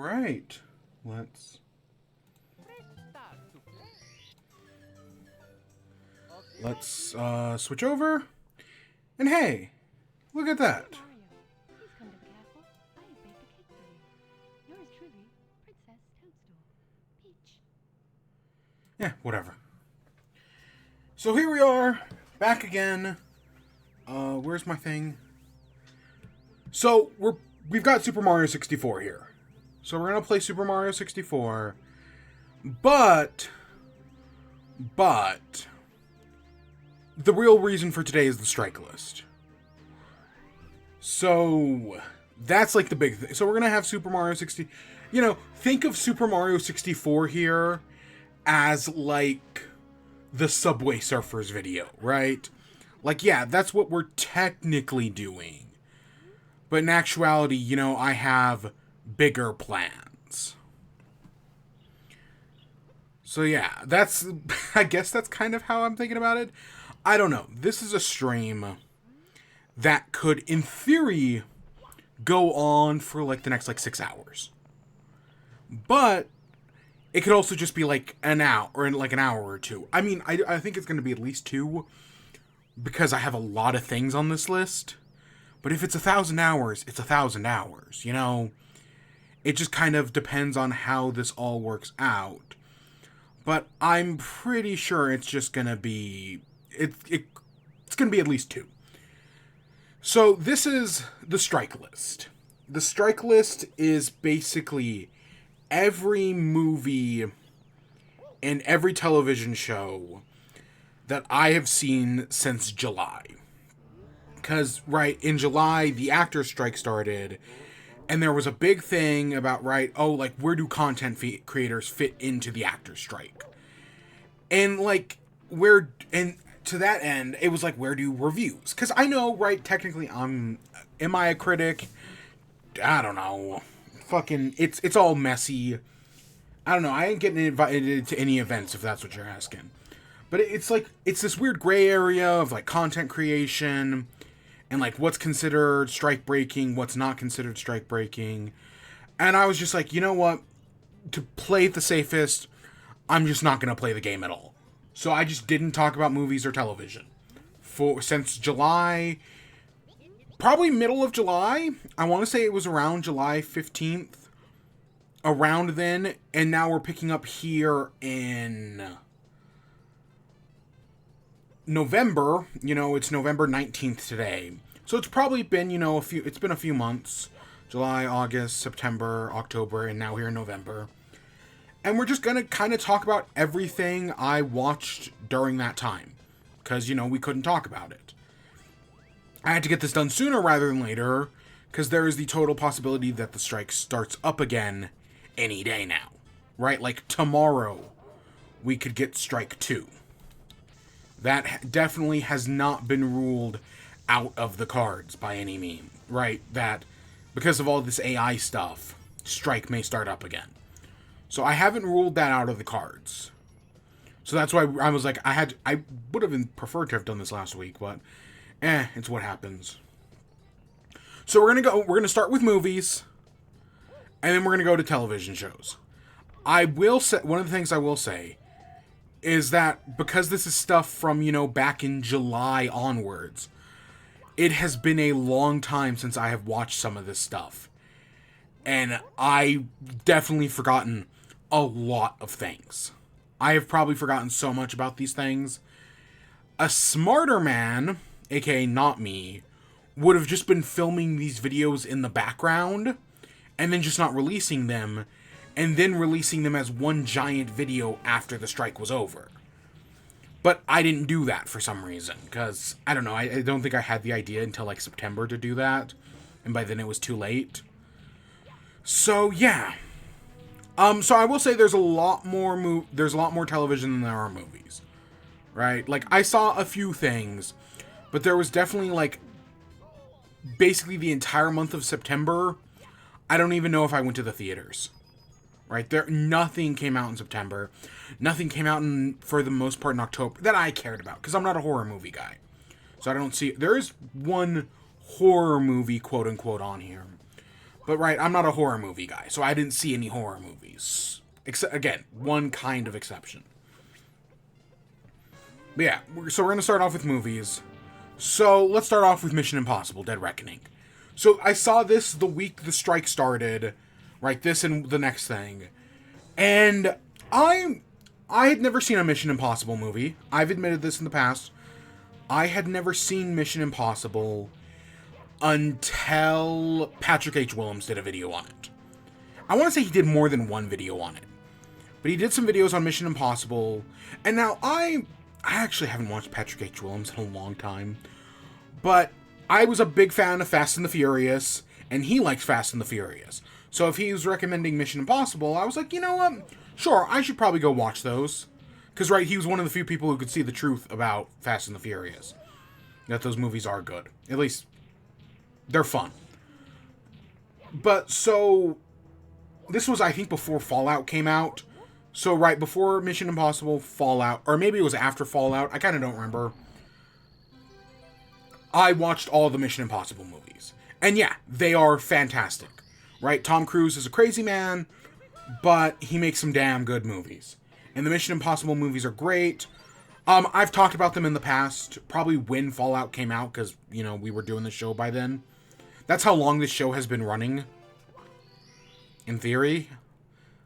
right. Let's switch over. And hey, look at that. Please come to the castle. I have baked a cake for you. Yours truly, Princess Toadstool. Peach. Yeah, whatever. So here we are, back again. Where's my thing? So we've got Super Mario 64 here. So we're gonna play Super Mario 64, but the real reason for today is the strike list. So that's like the big thing. So we're gonna have Super Mario 60. Think of Super Mario 64 here as like the Subway Surfers video, right? Like, yeah, that's what we're technically doing. But in actuality, I have bigger plans. So yeah, I guess that's kind of how I'm thinking about it. I don't know. This is a stream that could, in theory, go on for like the next 6 hours. But it could also just be like an hour, or in like an hour or two. I mean, I think it's going to be at least 2, because I have a lot of things on this list. But if it's 1,000 hours, it's 1,000 hours, It just kind of depends on how this all works out. But I'm pretty sure it's just going to be... It's going to be at least 2. So this is the strike list. The strike list is basically every movie and every television show that I have seen since July. Because, right, in July, the actors' strike started, and there was a big thing about, where do content creators fit into the actors' strike? And, and to that end, it was where do reviews? Because I know, technically, am I a critic? I don't know. Fucking, it's all messy. I don't know, I ain't getting invited to any events, if that's what you're asking. But it's this weird gray area of, content creation, and, what's considered strike-breaking, what's not considered strike-breaking. And I was just like, you know what? To play it the safest, I'm just not going to play the game at all. So I just didn't talk about movies or television. Since July, probably middle of July. I want to say it was around July 15th. Around then. And now we're picking up here in November. It's November 19th today. So it's probably been, it's been a few months. July, August, September, October, and now here in November. And we're just going to kind of talk about everything I watched during that time. Because, we couldn't talk about it. I had to get this done sooner rather than later. Because there is the total possibility that the strike starts up again any day now. Right? Like tomorrow, we could get strike 2. That definitely has not been ruled out of the cards by any means. Right? That because of all this AI stuff, strike may start up again. So I haven't ruled that out of the cards. So that's why I was like, I would have preferred to have done this last week, but it's what happens. So we're gonna start with movies, and then we're gonna go to television shows. I will say, one of the things I will say is that because this is stuff from, back in July onwards, it has been a long time since I have watched some of this stuff. And I definitely forgotten a lot of things. I have probably forgotten so much about these things. A smarter man, aka not me, would have just been filming these videos in the background and then just not releasing them, and then releasing them as one giant video after the strike was over. But I didn't do that for some reason, because, I don't know, I don't think I had the idea until September to do that, and by then it was too late. So, yeah. So I will say there's a lot more television than there are movies. Right? I saw a few things, but there was definitely, basically the entire month of September, I don't even know if I went to the theaters. Right? Nothing came out in September. Nothing came out for the most part in October that I cared about, because I'm not a horror movie guy. So I don't see... There is one horror movie, quote-unquote, on here. But right, I'm not a horror movie guy, so I didn't see any horror movies. Except, again, one kind of exception. But yeah, so we're going to start off with movies. So let's start off with Mission Impossible: Dead Reckoning. So I saw this the week the strike started, right? This and the next thing. And I had never seen a Mission Impossible movie. I've admitted this in the past. I had never seen Mission Impossible until Patrick H. Willems did a video on it. I want to say he did more than one video on it. But he did some videos on Mission Impossible. And now I actually haven't watched Patrick H. Willems in a long time. But I was a big fan of Fast and the Furious. And he likes Fast and the Furious. So if he was recommending Mission Impossible, I was like, you know what? Sure, I should probably go watch those. Because, right, he was one of the few people who could see the truth about Fast and the Furious. That those movies are good. At least, they're fun. But, so, this was, I think, before Fallout came out. So, right, before Mission Impossible, Fallout, or maybe it was after Fallout, I kind of don't remember. I watched all the Mission Impossible movies. And yeah, they are fantastic. Right, Tom Cruise is a crazy man, but he makes some damn good movies. And the Mission Impossible movies are great. I've talked about them in the past, probably when Fallout came out, because, you know, we were doing the show by then. That's how long this show has been running. In theory.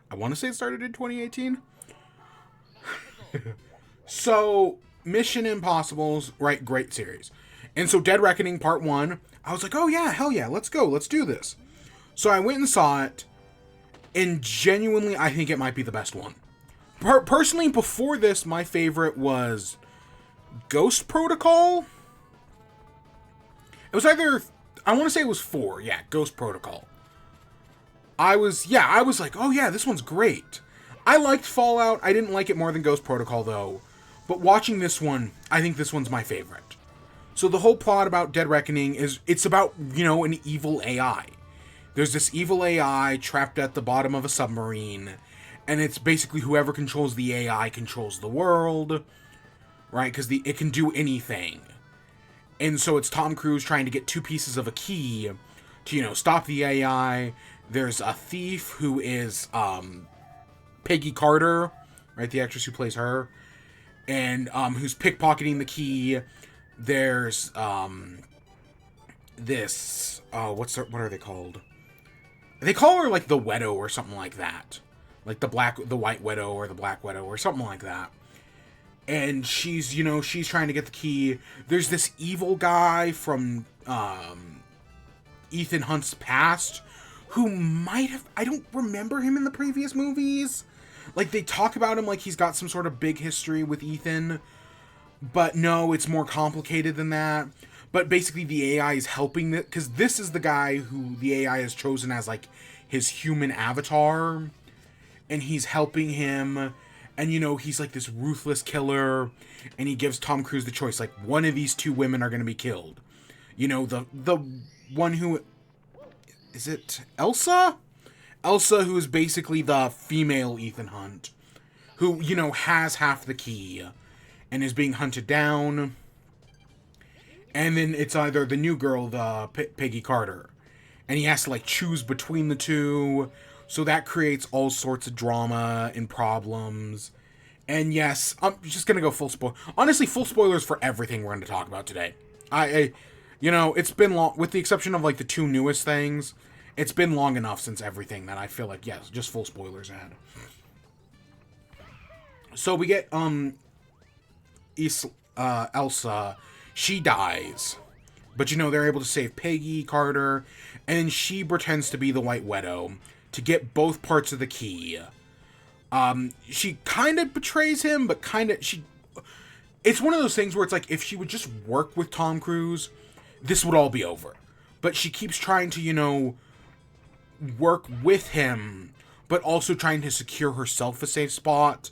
I want to say it started in 2018. So, Mission Impossible's, right, great series. And so, Dead Reckoning Part 1, I was like, oh yeah, hell yeah, let's go, let's do this. So I went and saw it, and genuinely, I think it might be the best one. Personally, before this, my favorite was Ghost Protocol. It was either, I want to say it was 4, yeah, Ghost Protocol. I was like, oh yeah, this one's great. I liked Fallout, I didn't like it more than Ghost Protocol though, but watching this one, I think this one's my favorite. So the whole plot about Dead Reckoning is, it's about, you know, an evil AI. There's this evil AI trapped at the bottom of a submarine, and it's basically whoever controls the AI controls the world, right? Because it can do anything. And so it's Tom Cruise trying to get 2 pieces of a key to, you know, stop the AI. There's a thief who is Peggy Carter, right? The actress who plays her, and who's pickpocketing the key. There's this what are they called? They call her like the Widow or something like that. Like the White Widow or the Black Widow or something like that. And she's, you know, she's trying to get the key. There's this evil guy from Ethan Hunt's past who might have, I don't remember him in the previous movies. Like they talk about him like he's got some sort of big history with Ethan. But no, it's more complicated than that. But basically the AI is helping it, because this is the guy who the AI has chosen as like his human avatar, and he's helping him, and you know, he's like this ruthless killer, and he gives Tom Cruise the choice, like, one of these 2 women are going to be killed. You know, the one who, is it Elsa? Elsa, who is basically the female Ethan Hunt, who, you know, has half the key, and is being hunted down. And then it's either the new girl, the Peggy Carter. And he has to, like, choose between the 2. So that creates all sorts of drama and problems. And yes, I'm just going to go full spoil. Honestly, full spoilers for everything we're going to talk about today. You know, it's been long, with the exception of, like, the 2 newest things. It's been long enough since everything that I feel like, yes, just full spoilers ahead. So we get, Elsa. She dies, but you know, they're able to save Peggy Carter, and she pretends to be the White Widow to get both parts of the key. She kind of betrays him, but it's one of those things where it's like, if she would just work with Tom Cruise, this would all be over. But she keeps trying to, you know, work with him, but also trying to secure herself a safe spot.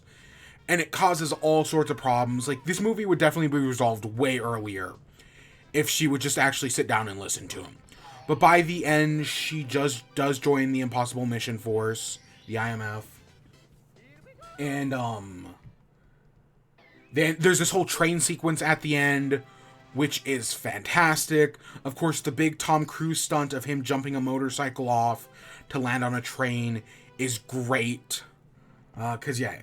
And it causes all sorts of problems. Like, this movie would definitely be resolved way earlier if she would just actually sit down and listen to him. But by the end, she just does join the Impossible Mission Force, the IMF. And, then there's this whole train sequence at the end which is fantastic. Of course, the big Tom Cruise stunt of him jumping a motorcycle off to land on a train is great. Cause yeah,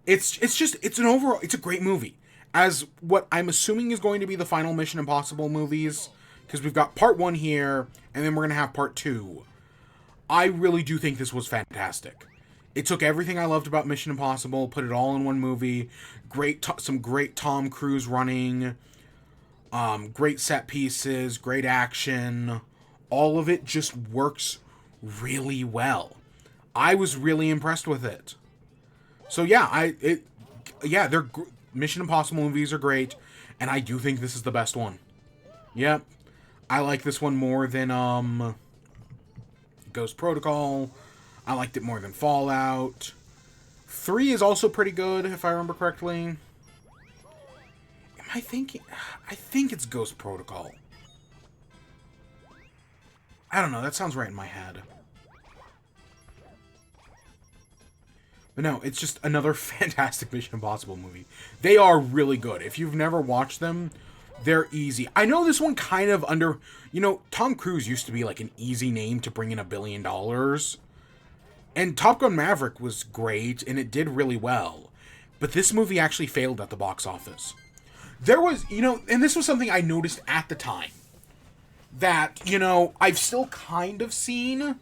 it's a great movie. As what I'm assuming is going to be the final Mission Impossible movies, because we've got part 1 here, and then we're gonna have part 2. I really do think this was fantastic. It took everything I loved about Mission Impossible, put it all in one movie. Some great Tom Cruise running, great set pieces, great action. All of it just works really well. I was really impressed with it. So yeah, Mission Impossible movies are great, and I do think this is the best one. Yep. I like this one more than Ghost Protocol. I liked it more than Fallout. 3 is also pretty good, if I remember correctly. Am I thinking? I think it's Ghost Protocol. I don't know, that sounds right in my head. But no, it's just another fantastic Mission Impossible movie. They are really good. If you've never watched them, they're easy. I know this one kind of Tom Cruise used to be like an easy name to bring in $1 billion. And Top Gun Maverick was great, and it did really well. But this movie actually failed at the box office. There was, and this was something I noticed at the time. That, I've still kind of seen.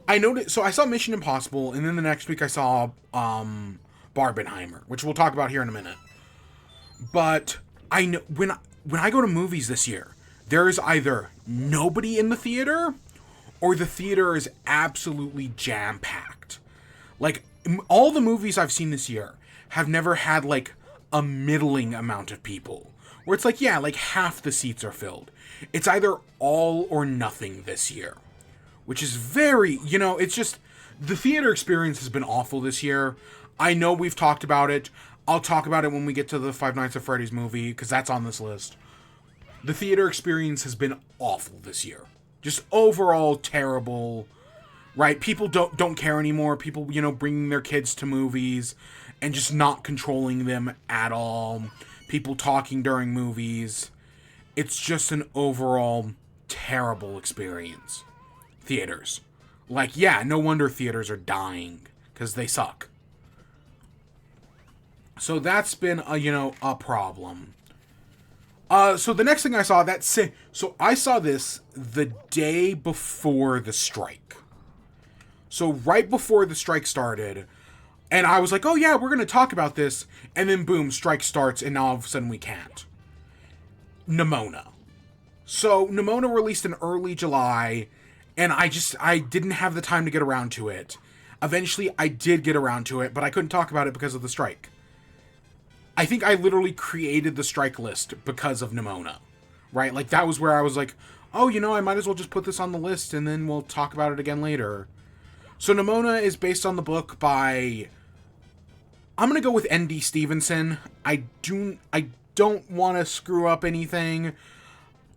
I noticed, so I saw Mission Impossible, and then the next week I saw Barbenheimer, which we'll talk about here in a minute. But I know when I go to movies this year, there is either nobody in the theater, or the theater is absolutely jam-packed. Like, all the movies I've seen this year have never had, like, a middling amount of people. Where it's like, yeah, like, half the seats are filled. It's either all or nothing this year. Which is very, it's just, the theater experience has been awful this year. I know we've talked about it. I'll talk about it when we get to the Five Nights at Freddy's movie, because that's on this list. The theater experience has been awful this year. Just overall terrible, right? People don't care anymore. People, bringing their kids to movies and just not controlling them at all. People talking during movies. It's just an overall terrible experience. Theaters. Like, yeah, no wonder theaters are dying, because they suck. So that's been a problem. So the next thing I saw, so I saw this the day before the strike. So right before the strike started, and I was like, oh yeah, we're going to talk about this, and then boom, strike starts, and now all of a sudden we can't. Nimona. So Nimona released in early July, and I didn't have the time to get around to it. Eventually, I did get around to it, but I couldn't talk about it because of the strike. I think I literally created the strike list because of Nimona, right? Like, that was where I was like, oh, I might as well just put this on the list, and then we'll talk about it again later. So Nimona is based on the book by, I'm going to go with N.D. Stevenson. I don't want to screw up anything.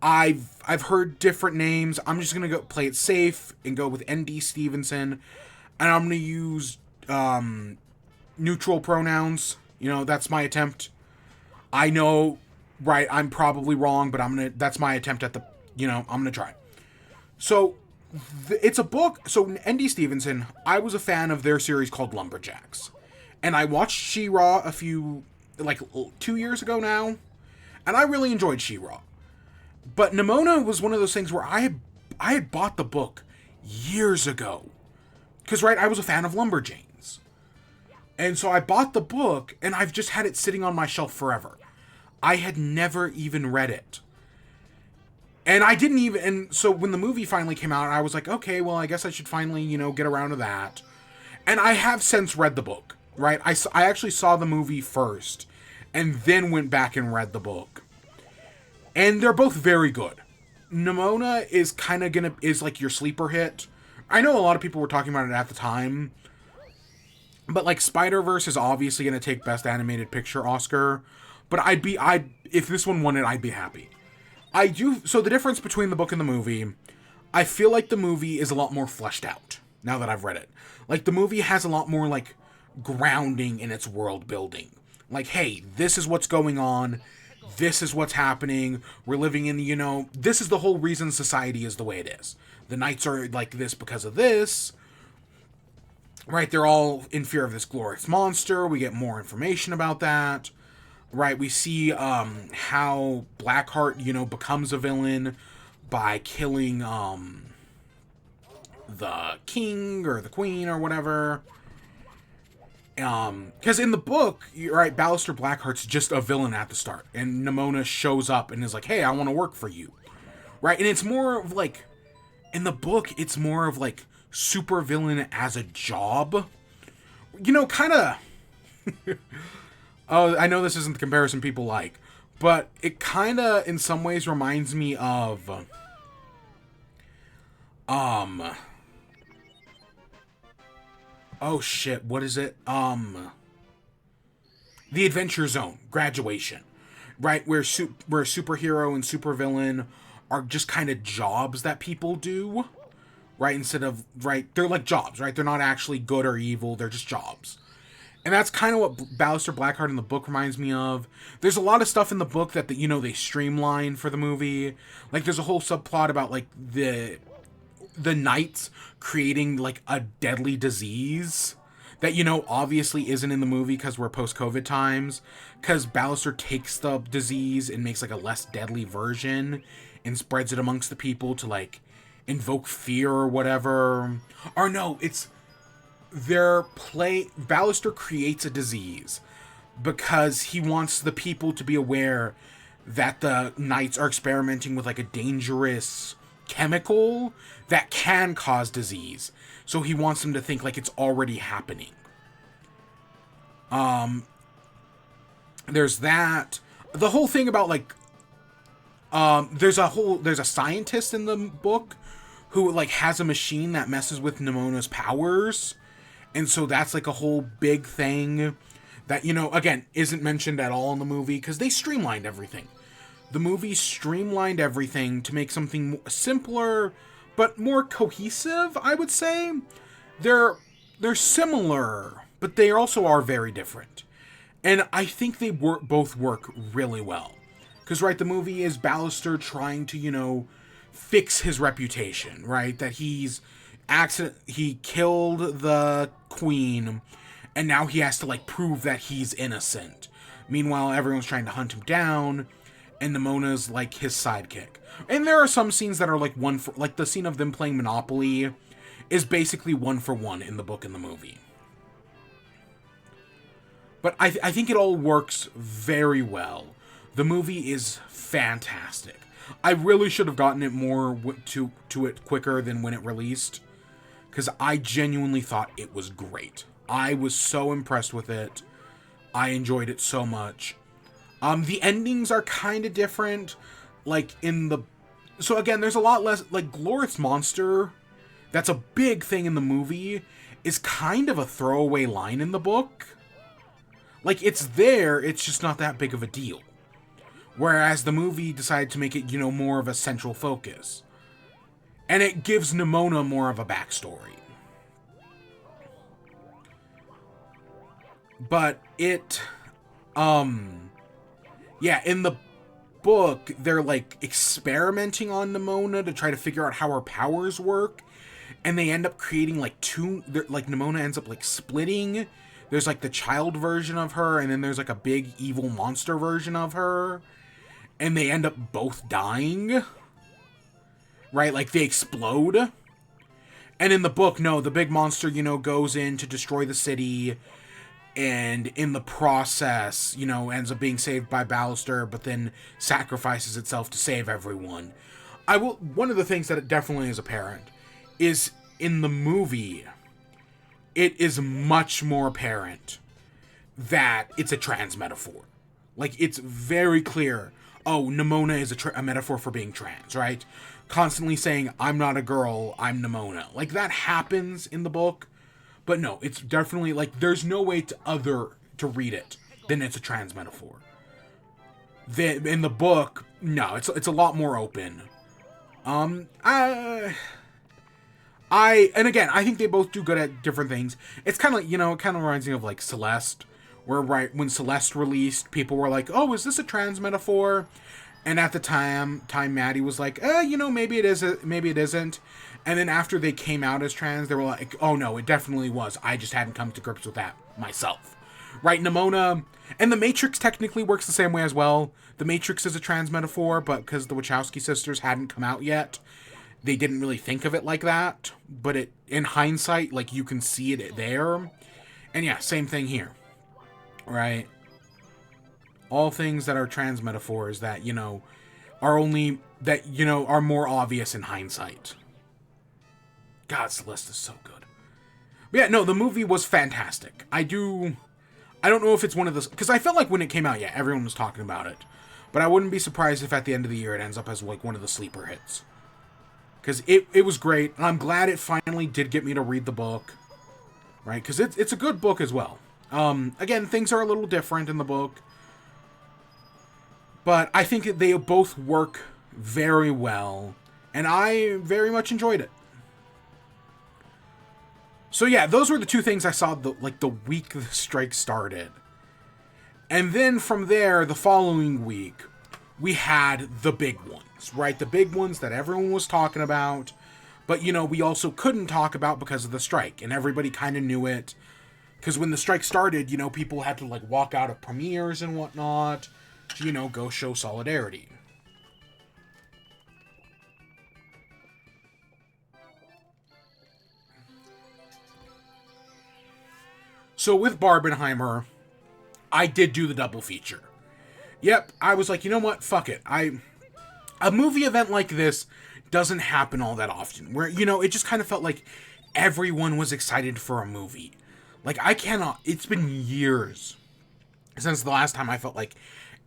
I've heard different names. I'm just going to go play it safe and go with N.D. Stevenson. And I'm going to use neutral pronouns. That's my attempt. I know, right, I'm probably wrong, but that's my attempt at I'm going to try. So, it's a book. So, N.D. Stevenson, I was a fan of their series called Lumberjacks. And I watched She-Ra 2 years ago now. And I really enjoyed She-Ra. But Nimona was one of those things where I had bought the book years ago. Because, right, I was a fan of Lumberjanes. And so I bought the book, and I've just had it sitting on my shelf forever. I had never even read it. And I didn't even... And so when the movie finally came out, I was like, okay, well, I guess I should finally, get around to that. And I have since read the book, right? I actually saw the movie first, and then went back and read the book. And they're both very good. Nimona is kind of is like your sleeper hit. I know a lot of people were talking about it at the time. But, like, Spider-Verse is obviously going to take Best Animated Picture Oscar. But if this one won it, I'd be happy. So the difference between the book and the movie, I feel like the movie is a lot more fleshed out, now that I've read it. Like, the movie has a lot more, like, grounding in its world building. Like, hey, this is what's going on. this is what's happening. We're living in, you know, this is the whole reason society is the way it is. The knights are like this because of this. Right? They're all in fear of this glorious monster. We get more information about that. Right? We see how Blackheart, you know, becomes a villain by killing the king or the queen or whatever. Because in the book, right, Ballister Blackheart's just a villain at the start, and Nimona shows up and is like, hey, I want to work for you. Right? And it's more of like, in the book, it's more of like super villain as a job. You know, kind of... Oh, I know this isn't the comparison people like, but it kind of, in some ways, reminds me of... Oh shit, what is it? The Adventure Zone, Graduation. Right, where superhero and supervillain are just kind of jobs that people do. Right, instead of, right, they're like jobs, right? They're not actually good or evil, they're just jobs. And that's kind of what Ballister Blackheart in the book reminds me of. There's a lot of stuff in the book that, you know, they streamline for the movie. Like, there's a whole subplot about, like, the knights creating, like, a deadly disease that, you know, obviously isn't in the movie because we're post-COVID times. Because Ballister takes the disease and makes, like, a less deadly version and spreads it amongst the people to, like, invoke fear or whatever. Or no, it's... Ballister creates a disease because he wants the people to be aware that the knights are experimenting with, like, a dangerous chemical that can cause disease. So he wants them to think like it's already happening. There's that. The whole thing about, like, there's a scientist in the book who, like, has a machine that messes with Nimona's powers. And so that's, like, a whole big thing that, you know, again, isn't mentioned at all in the movie because they streamlined everything. The movie streamlined everything to make something simpler, but more cohesive, I would say. They're similar, but they also are very different. And I think they both work really well. Because, right, the movie is Ballister trying to, you know, fix his reputation, right? That he killed the queen, and now he has to, like, prove that he's innocent. Meanwhile, everyone's trying to hunt him down, and Nimona's, like, his sidekick. And there are some scenes that are, like, like, the scene of them playing Monopoly is basically 1-for-1 in the book and the movie. But I think it all works very well. The movie is fantastic. I really should have gotten it more to it quicker than when it released, because I genuinely thought it was great. I was so impressed with it. I enjoyed it so much. The endings are kind of different. Like, so again, there's a lot less, like, Glorious Monster, that's a big thing in the movie, is kind of a throwaway line in the book. Like, it's there, it's just not that big of a deal. Whereas the movie decided to make it, you know, more of a central focus. And it gives Nimona more of a backstory. But it, yeah, in the book, they're, like, experimenting on Nimona to try to figure out how her powers work. And they end up creating, like, Nimona ends up, like, splitting. There's, like, the child version of her, and then there's, like, a big evil monster version of her. And they end up both dying. Right? Like, they explode. And in the book, no, the big monster, you know, goes in to destroy the city. And in the process, you know, ends up being saved by Ballister, but then sacrifices itself to save everyone. One of the things that it definitely is apparent is in the movie, it is much more apparent that it's a trans metaphor. Like, it's very clear. Oh, Nimona is a metaphor for being trans, right? Constantly saying, I'm not a girl, I'm Nimona. Like, that happens in the book. But no, it's definitely, like, there's no way to read it than it's a trans metaphor. In the book, no, it's a lot more open. And again, I think they both do good at different things. It's kind of like, you know, it kind of reminds me of, like, Celeste, Where right when Celeste released, people were like, "Oh, is this a trans metaphor?" And at the time Maddie was like, maybe it is, maybe it isn't. And then after they came out as trans, they were like, "Oh no, it definitely was. I just hadn't come to grips with that myself." Right, Nimona, and the Matrix technically works the same way as well. The Matrix is a trans metaphor, but because the Wachowski sisters hadn't come out yet, they didn't really think of it like that. But it, in hindsight, like, you can see it there. And yeah, same thing here. Right? All things that are trans metaphors that, are only, that, are more obvious in hindsight. God, Celeste is so good. But yeah, no, the movie was fantastic. I don't know if it's one of the, because I felt like when it came out, yeah, everyone was talking about it. But I wouldn't be surprised if at the end of the year it ends up as like one of the sleeper hits. Because it was great, and I'm glad it finally did get me to read the book. Right? Because it's a good book as well. Again, things are a little different in the book. But I think they both work very well, and I very much enjoyed it. So yeah, those were the two things I saw the week the strike started. And then from there, the following week, we had the big ones, right? The big ones that everyone was talking about, but we also couldn't talk about because of the strike, and everybody kind of knew it. Because when the strike started, people had to like walk out of premieres and whatnot to, go show solidarity. So with Barbenheimer, I did do the double feature. Yep, I was like, you know what? Fuck it. A movie event like this doesn't happen all that often. Where, it just kind of felt like everyone was excited for a movie. Like, it's been years since the last time I felt like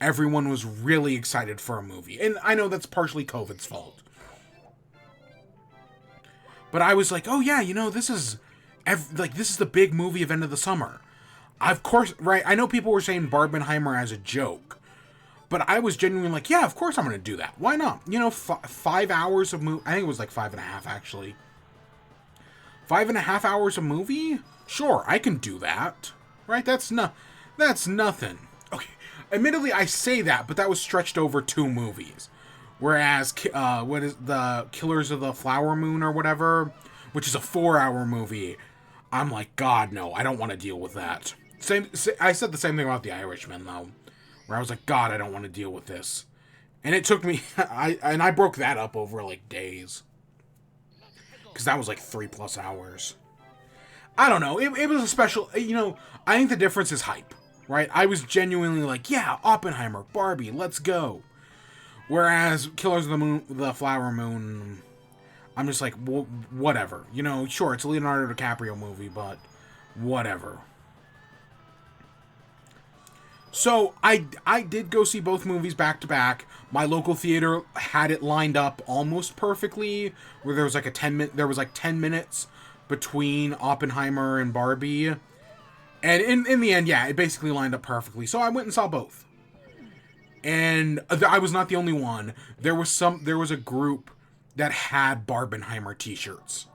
everyone was really excited for a movie. And I know that's partially COVID's fault. But I was like, oh yeah, this is the big movie event of the summer. Of course, right, I know people were saying Barbenheimer as a joke. But I was genuinely like, yeah, of course I'm going to do that. Why not? 5 hours of movie. I think it was like 5.5, actually. 5.5 hours of movie? Sure, I can do that. Right? That's nothing. Okay, admittedly, I say that, but that was stretched over 2 movies. Whereas, what is the Killers of the Flower Moon or whatever, which is a 4-hour movie, I'm like, God, no, I don't want to deal with that. I said the same thing about The Irishman, though. Where I was like, God, I don't want to deal with this. And it took me, I broke that up over like days. Because that was like 3+ hours. I don't know, it was a special, I think the difference is hype, right? I was genuinely like, yeah, Oppenheimer, Barbie, let's go. Whereas Killers of the Flower Moon, I'm just like, whatever. Sure, it's a Leonardo DiCaprio movie, but whatever. So, I did go see both movies back to back. My local theater had it lined up almost perfectly, where there was like 10 minutes between Oppenheimer and Barbie. And in the end, yeah, it basically lined up perfectly. So I went and saw both. And I was not the only one. There was a group that had Barbenheimer t-shirts.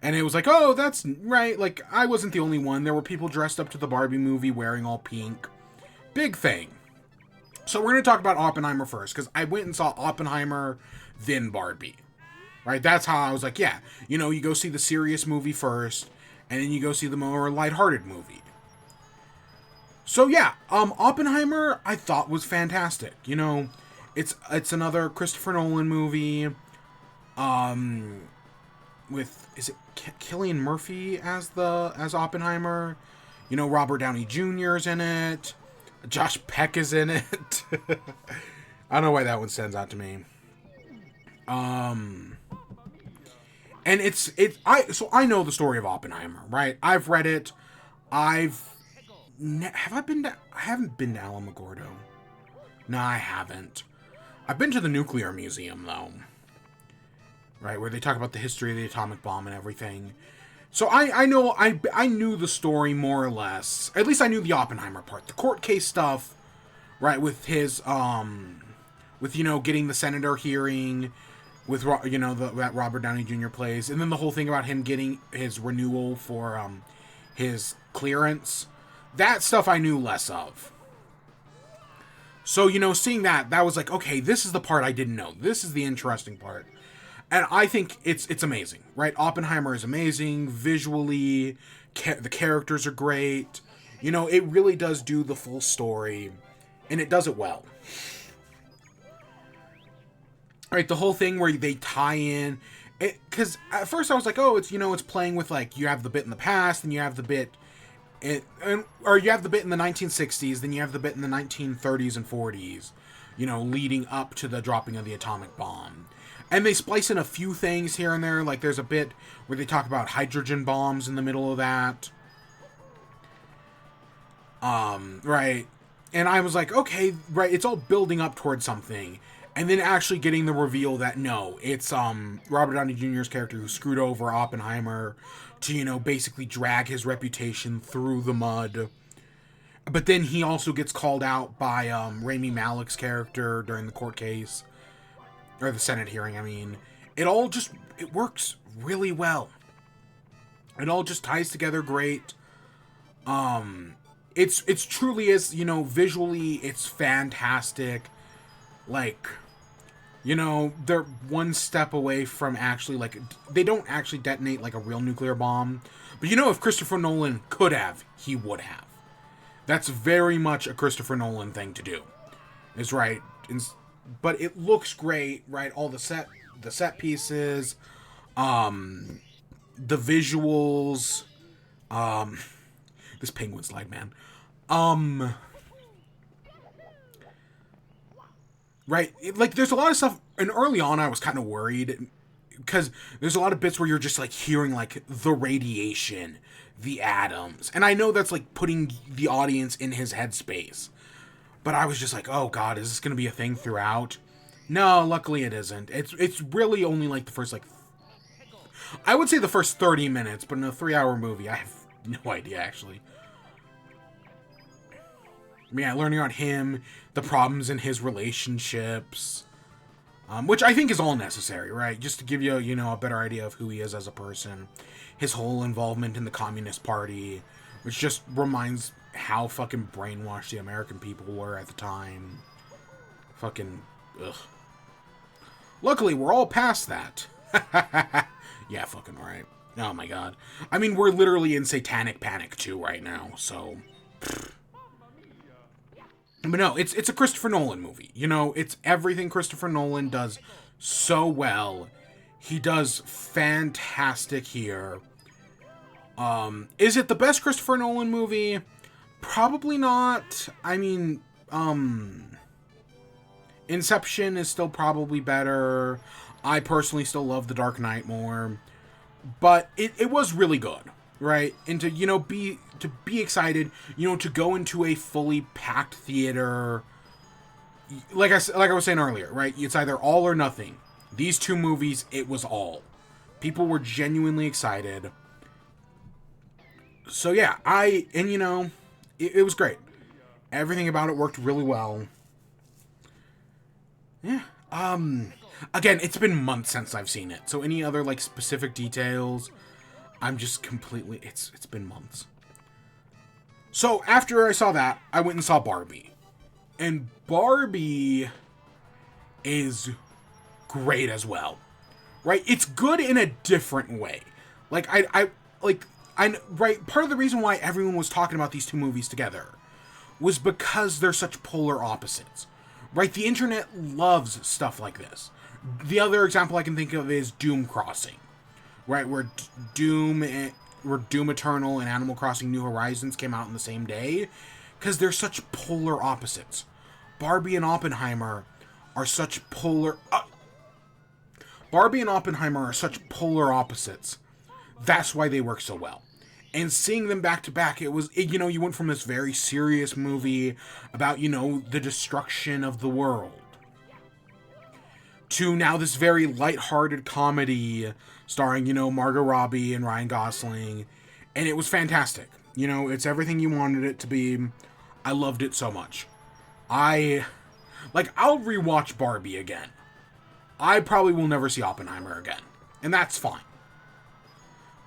And it was like, oh, that's right. Like, I wasn't the only one. There were people dressed up to the Barbie movie wearing all pink. Big thing. So we're going to talk about Oppenheimer first, because I went and saw Oppenheimer, then Barbie. Right? That's how I was like, yeah. You go see the serious movie first, and then you go see the more lighthearted movie. So yeah, Oppenheimer I thought was fantastic. It's another Christopher Nolan movie. With, is it Cillian Murphy as Oppenheimer? Robert Downey Jr. is in it. Josh Peck is in it. I don't know why that one stands out to me. And so I know the story of Oppenheimer, right? I've read it. I haven't been to Alamogordo. No, I haven't. I've been to the Nuclear Museum, though. Right, where they talk about the history of the atomic bomb and everything. So I knew the story more or less. At least I knew the Oppenheimer part. The court case stuff, right, with his, getting the senator hearing, with, that Robert Downey Jr. plays, and then the whole thing about him getting his renewal for, his clearance. That stuff I knew less of. So, you know, seeing that was like, okay, this is the part I didn't know. This is the interesting part. And I think it's amazing, right? Oppenheimer is amazing. Visually, the characters are great. You know, it really does do the full story. And it does it well. Right, the whole thing where they tie in... Because at first I was like, oh, it's, you know, it's playing with, like, you have the bit in the past, and you have the bit... or you have the bit in the 1960s, then you have the bit in the 1930s and 40s, you know, leading up to the dropping of the atomic bomb. And they splice in a few things here and there, like there's a bit where they talk about hydrogen bombs in the middle of that. Right. And I was like, okay, right, it's all building up towards something. And then actually getting the reveal that, no, it's Robert Downey Jr.'s character who screwed over Oppenheimer to, you know, basically drag his reputation through the mud. But then he also gets called out by Rami Malek's character during the court case. Or the Senate hearing, I mean. It works really well. It all just ties together great. It's truly is, you know, visually, it's fantastic. Like, you know, they're one step away from actually, like, they don't actually detonate, like, a real nuclear bomb. But, you know, if Christopher Nolan could have, he would have. That's very much a Christopher Nolan thing to do. Is right. But it looks great, right? All the set pieces, the visuals, this penguin slide, man. Right, like, there's a lot of stuff, and early on I was kind of worried, because there's a lot of bits where you're just, like, hearing, like, the radiation, the atoms, and I know that's, like, putting the audience in his headspace, but I was just like, oh god, is this gonna be a thing throughout? No, luckily it isn't. It's really only, like, the first, like, I would say the first 30 minutes, but in a 3-hour movie, I have no idea, actually. Yeah, learning about him, the problems in his relationships, which I think is all necessary, right? Just to give you, you know, a better idea of who he is as a person. His whole involvement in the Communist Party, which just reminds how fucking brainwashed the American people were at the time. Fucking, ugh. Luckily, we're all past that. Yeah, fucking right. Oh my god. I mean, we're literally in satanic panic, too, right now, so... But no, it's a Christopher Nolan movie. You know, it's everything Christopher Nolan does so well. He does fantastic here. Is it the best Christopher Nolan movie? Probably not. I mean, Inception is still probably better. I personally still love The Dark Knight more. But it was really good, right? And to, you know, be excited, you know, to go into a fully packed theater, like I was saying earlier, right? It's either all or nothing. These two movies, it was all. People were genuinely excited. So yeah, you know, it was great. Everything about it worked really well. Yeah. Again, it's been months since I've seen it, so any other, like, specific details, I'm just completely... It's been months. So, after I saw that, I went and saw Barbie. And Barbie is great as well. Right? It's good in a different way. Like, right, part of the reason why everyone was talking about these two movies together was because they're such polar opposites. Right? The internet loves stuff like this. The other example I can think of is Doom Crossing. Right? Where Doom Eternal and Animal Crossing New Horizons came out in the same day. Because they're such polar opposites. Barbie and Oppenheimer are such polar... Barbie and Oppenheimer are such polar opposites. That's why they work so well. And seeing them back to back, you know, you went from this very serious movie about, you know, the destruction of the world to now this very lighthearted comedy starring, you know, Margot Robbie and Ryan Gosling. And it was fantastic. You know, it's everything you wanted it to be. I loved it so much. I'll rewatch Barbie again. I probably will never see Oppenheimer again. And that's fine.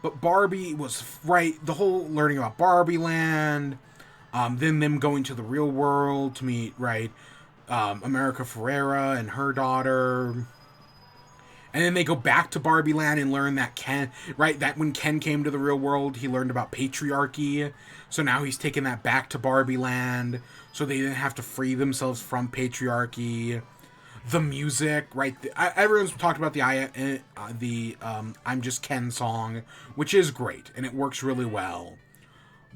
But Barbie was, right, the whole learning about Barbie Land, Then them going to the real world to meet, right, America Ferrera and her daughter. And then they go back to Barbie Land and learn that Ken, right, that when Ken came to the real world, he learned about patriarchy. So now he's taking that back to Barbie Land, so they didn't have to free themselves from patriarchy. The music, right, everyone's talked about the I'm Just Ken song, which is great, and it works really well.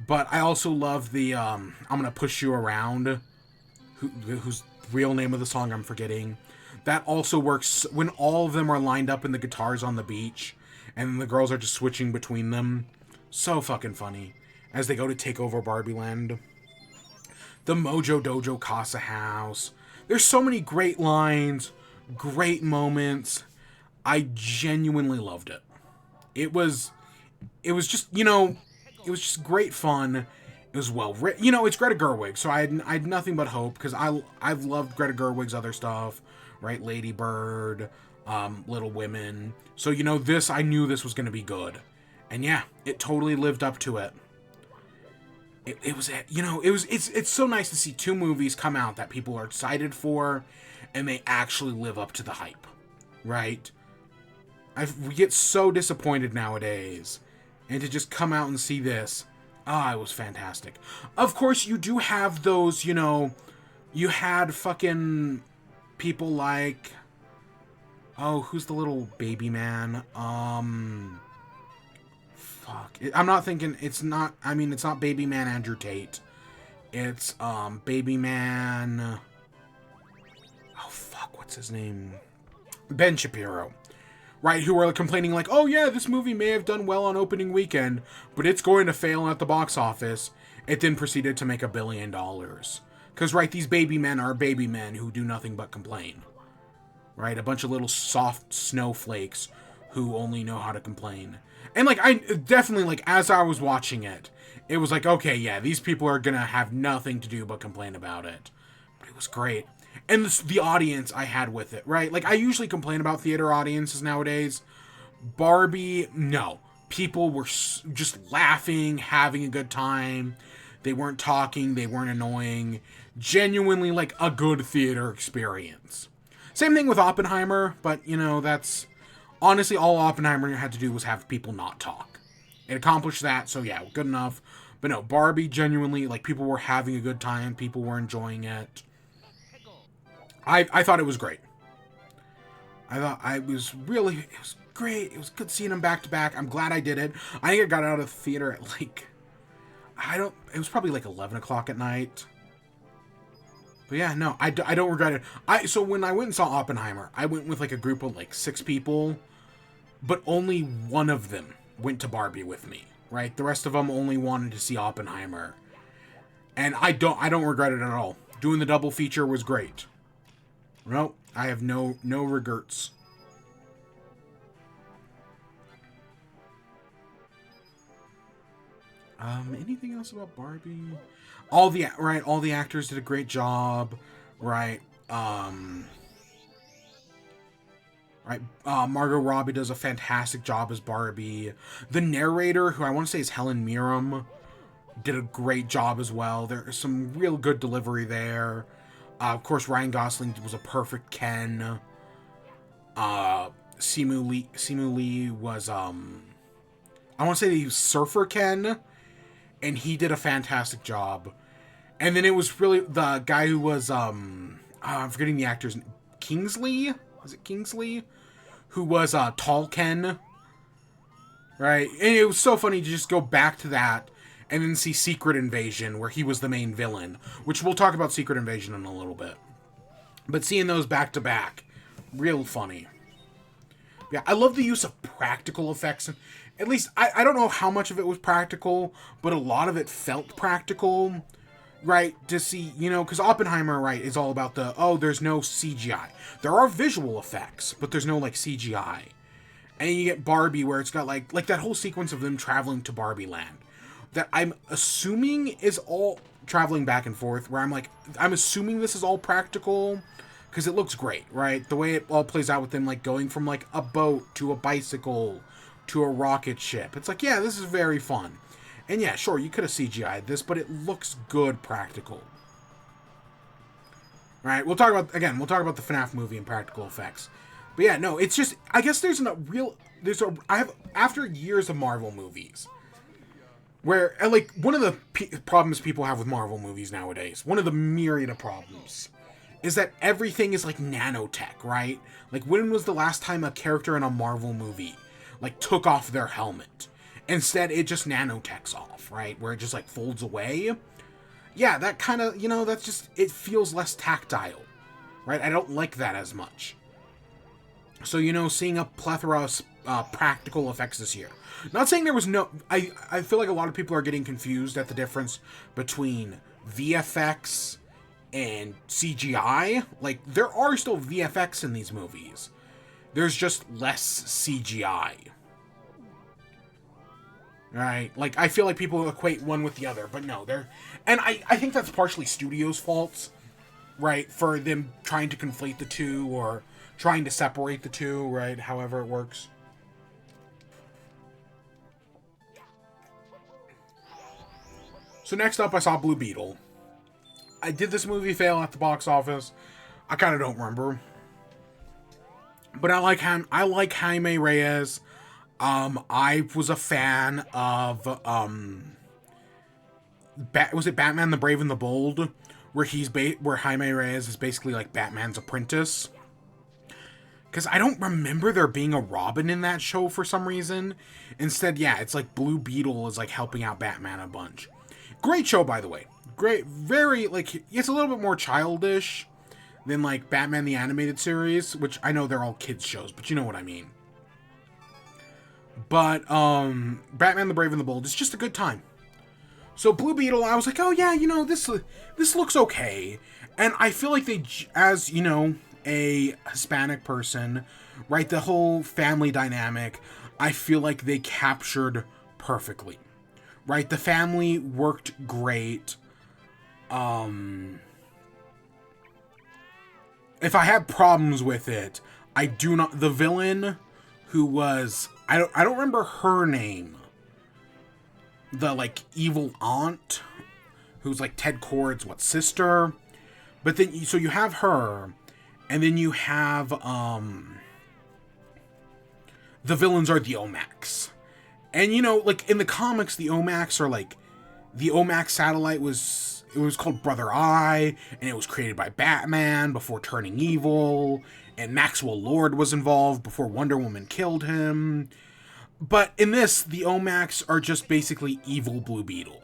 But I also love the I'm Gonna Push You Around, whose real name of the song I'm forgetting. That also works when all of them are lined up and the guitars on the beach, and the girls are just switching between them. So fucking funny. As they go to take over Barbie Land. The Mojo Dojo Casa House. There's so many great lines, great moments. I genuinely loved it. It was just, it was just great fun. It was well written. It's Greta Gerwig, so I had nothing but hope, because I've loved Greta Gerwig's other stuff, right? Lady Bird, Little Women. So, I knew this was going to be good. And yeah, it totally lived up to it. It's so nice to see two movies come out that people are excited for, and they actually live up to the hype, right? We get so disappointed nowadays, and to just come out and see this, it was fantastic. Of course, you do have those, you had fucking people like, who's the little baby man? I'm not thinking, it's not Baby Man Andrew Tate. It's, Baby Man... what's his name? Ben Shapiro. Right, who are complaining like, oh yeah, this movie may have done well on opening weekend, but it's going to fail at the box office. It then proceeded to make $1 billion. Because, right, these baby men are baby men who do nothing but complain. Right, a bunch of little soft snowflakes who only know how to complain. And, I definitely, as I was watching it, it was like, okay, yeah, these people are gonna have nothing to do but complain about it. But it was great. And the audience I had with it, right? I usually complain about theater audiences nowadays. Barbie, no. People were just laughing, having a good time. They weren't talking, they weren't annoying. Genuinely, a good theater experience. Same thing with Oppenheimer, but, that's... Honestly, all Oppenheimer had to do was have people not talk. It accomplished that, so yeah, good enough. But no, Barbie, genuinely, people were having a good time. People were enjoying it. I thought it was great. It was great. It was good seeing them back to back. I'm glad I did it. I think I got out of the theater at, it was probably 11 o'clock at night. But yeah, no, I don't regret it. So when I went and saw Oppenheimer, I went with a group of 6 people, but only one of them went to Barbie with me, right? The rest of them only wanted to see Oppenheimer. And I don't regret it at all. Doing the double feature was great. No, I have no regrets. Anything else about Barbie? All the actors did a great job, right? Margot Robbie does a fantastic job as Barbie. The narrator, who I want to say is Helen Mirren, did a great job as well. There's some real good delivery there. Of course, Ryan Gosling was a perfect Ken. Simu Lee was, I want to say he was Surfer Ken, and he did a fantastic job. And then it was really the guy who was, I'm forgetting the actor's name. Kingsley? Was it Kingsley? Who was, Tall Ken. Right? And it was so funny to just go back to that and then see Secret Invasion, where he was the main villain. Which we'll talk about Secret Invasion in a little bit. But seeing those back to back, real funny. Yeah, I love the use of practical effects. At least, I don't know how much of it was practical, but a lot of it felt practical. Right, to see, because Oppenheimer, right, is all about there's no CGI. There are visual effects, but there's no, CGI. And you get Barbie, where it's got, like that whole sequence of them traveling to Barbie Land. That I'm assuming is all traveling back and forth, where I'm assuming this is all practical, because it looks great, right? The way it all plays out with them, going from, a boat to a bicycle to a rocket ship. It's yeah, this is very fun. And yeah, sure, you could have CGI'd this, but it looks good practical. Alright, we'll talk about the FNAF movie and practical effects. But yeah, no, it's just, I guess after years of Marvel movies, where, like, one of the problems people have with Marvel movies nowadays, one of the myriad of problems, is that everything is, like, nanotech, right? Like, when was the last time a character in a Marvel movie, like, took off their helmet? Instead, it just nanotechs off, right? Where it just, like, folds away. Yeah, that kind of, that's just, it feels less tactile, right? I don't like that as much. So, seeing a plethora of practical effects this year. Not saying there was no... I feel like a lot of people are getting confused at the difference between VFX and CGI. Like, there are still VFX in these movies. There's just less CGI. Right? Like, I feel like people equate one with the other, but no, they're... And I think that's partially studios' faults, right? For them trying to conflate the two, or trying to separate the two, right? However it works. So next up, I saw Blue Beetle. Did this movie fail at the box office? I kind of don't remember. But I like Jaime Reyes. I was a fan of, was it Batman the Brave and the Bold? Where where Jaime Reyes is basically like Batman's apprentice. Because I don't remember there being a Robin in that show for some reason. Instead, yeah, it's like Blue Beetle is like helping out Batman a bunch. Great show, by the way. Great, very, like, it's a little bit more childish than, like, Batman the Animated Series, which I know they're all kids shows, but you know what I mean. But, Batman the Brave and the Bold is just a good time. So, Blue Beetle, I was like, oh yeah, this looks okay. And I feel like they, as, a Hispanic person, right, the whole family dynamic, I feel like they captured perfectly. Right, the family worked great. If I had problems with it, I do not. The villain, who was I don't remember her name. The like evil aunt, who's like Ted Kord's sister. But then so you have her, and then you have the villains are the Omax. And, like, in the comics, the Omax are, like, the Omax satellite it was called Brother Eye, and it was created by Batman before turning evil, and Maxwell Lord was involved before Wonder Woman killed him. But in this, the Omax are just basically evil Blue Beetle.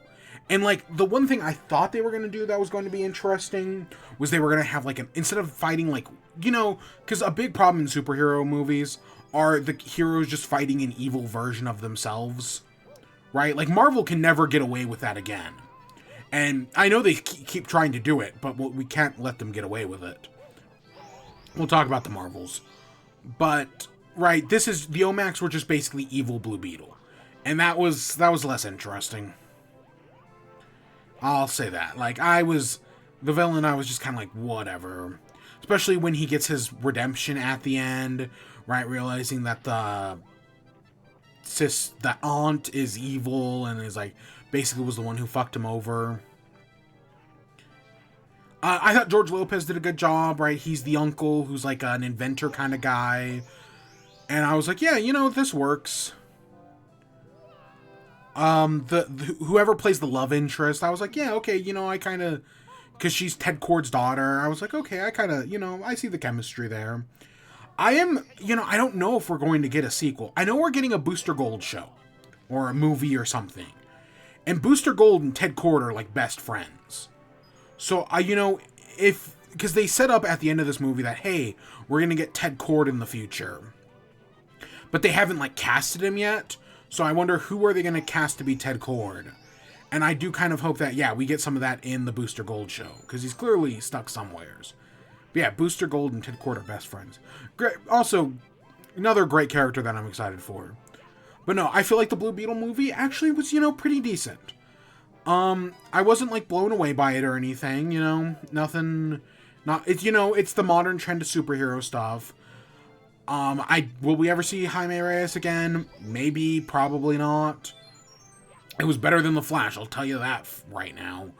And, like, the one thing I thought they were going to do that was going to be interesting was they were going to have, like, instead of fighting, like, because a big problem in superhero movies are the heroes just fighting an evil version of themselves, right? Like, Marvel can never get away with that again. And I know they keep trying to do it, but we can't let them get away with it. We'll talk about the Marvels. But, right, the Omax were just basically evil Blue Beetle. And that was less interesting. I'll say that. Like, the villain, I was just kind of like, whatever. Especially when he gets his redemption at the end, right? Realizing that the aunt is evil and is like, basically was the one who fucked him over. I thought George Lopez did a good job, right? He's the uncle who's like an inventor kind of guy. And I was like, yeah, this works. Whoever plays the love interest, I was like, yeah, okay, I kind of, because she's Ted Kord's daughter, I was like, okay, I kind of, I see the chemistry there. I don't know if we're going to get a sequel. I know we're getting a Booster Gold show, or a movie or something. And Booster Gold and Ted Kord are like best friends. So, because they set up at the end of this movie that, hey, we're going to get Ted Kord in the future. But they haven't, like, casted him yet. So I wonder who are they going to cast to be Ted Kord. And I do kind of hope that, yeah, we get some of that in the Booster Gold show. Because he's clearly stuck somewheres. But yeah, Booster Gold and Ted Kord are best friends. Great. Also, another great character that I'm excited for. But no, I feel like the Blue Beetle movie actually was, pretty decent. I wasn't, like, blown away by it or anything, nothing, it's the modern trend of superhero stuff. Will we ever see Jaime Reyes again? Maybe, probably not. It was better than The Flash, I'll tell you that right now.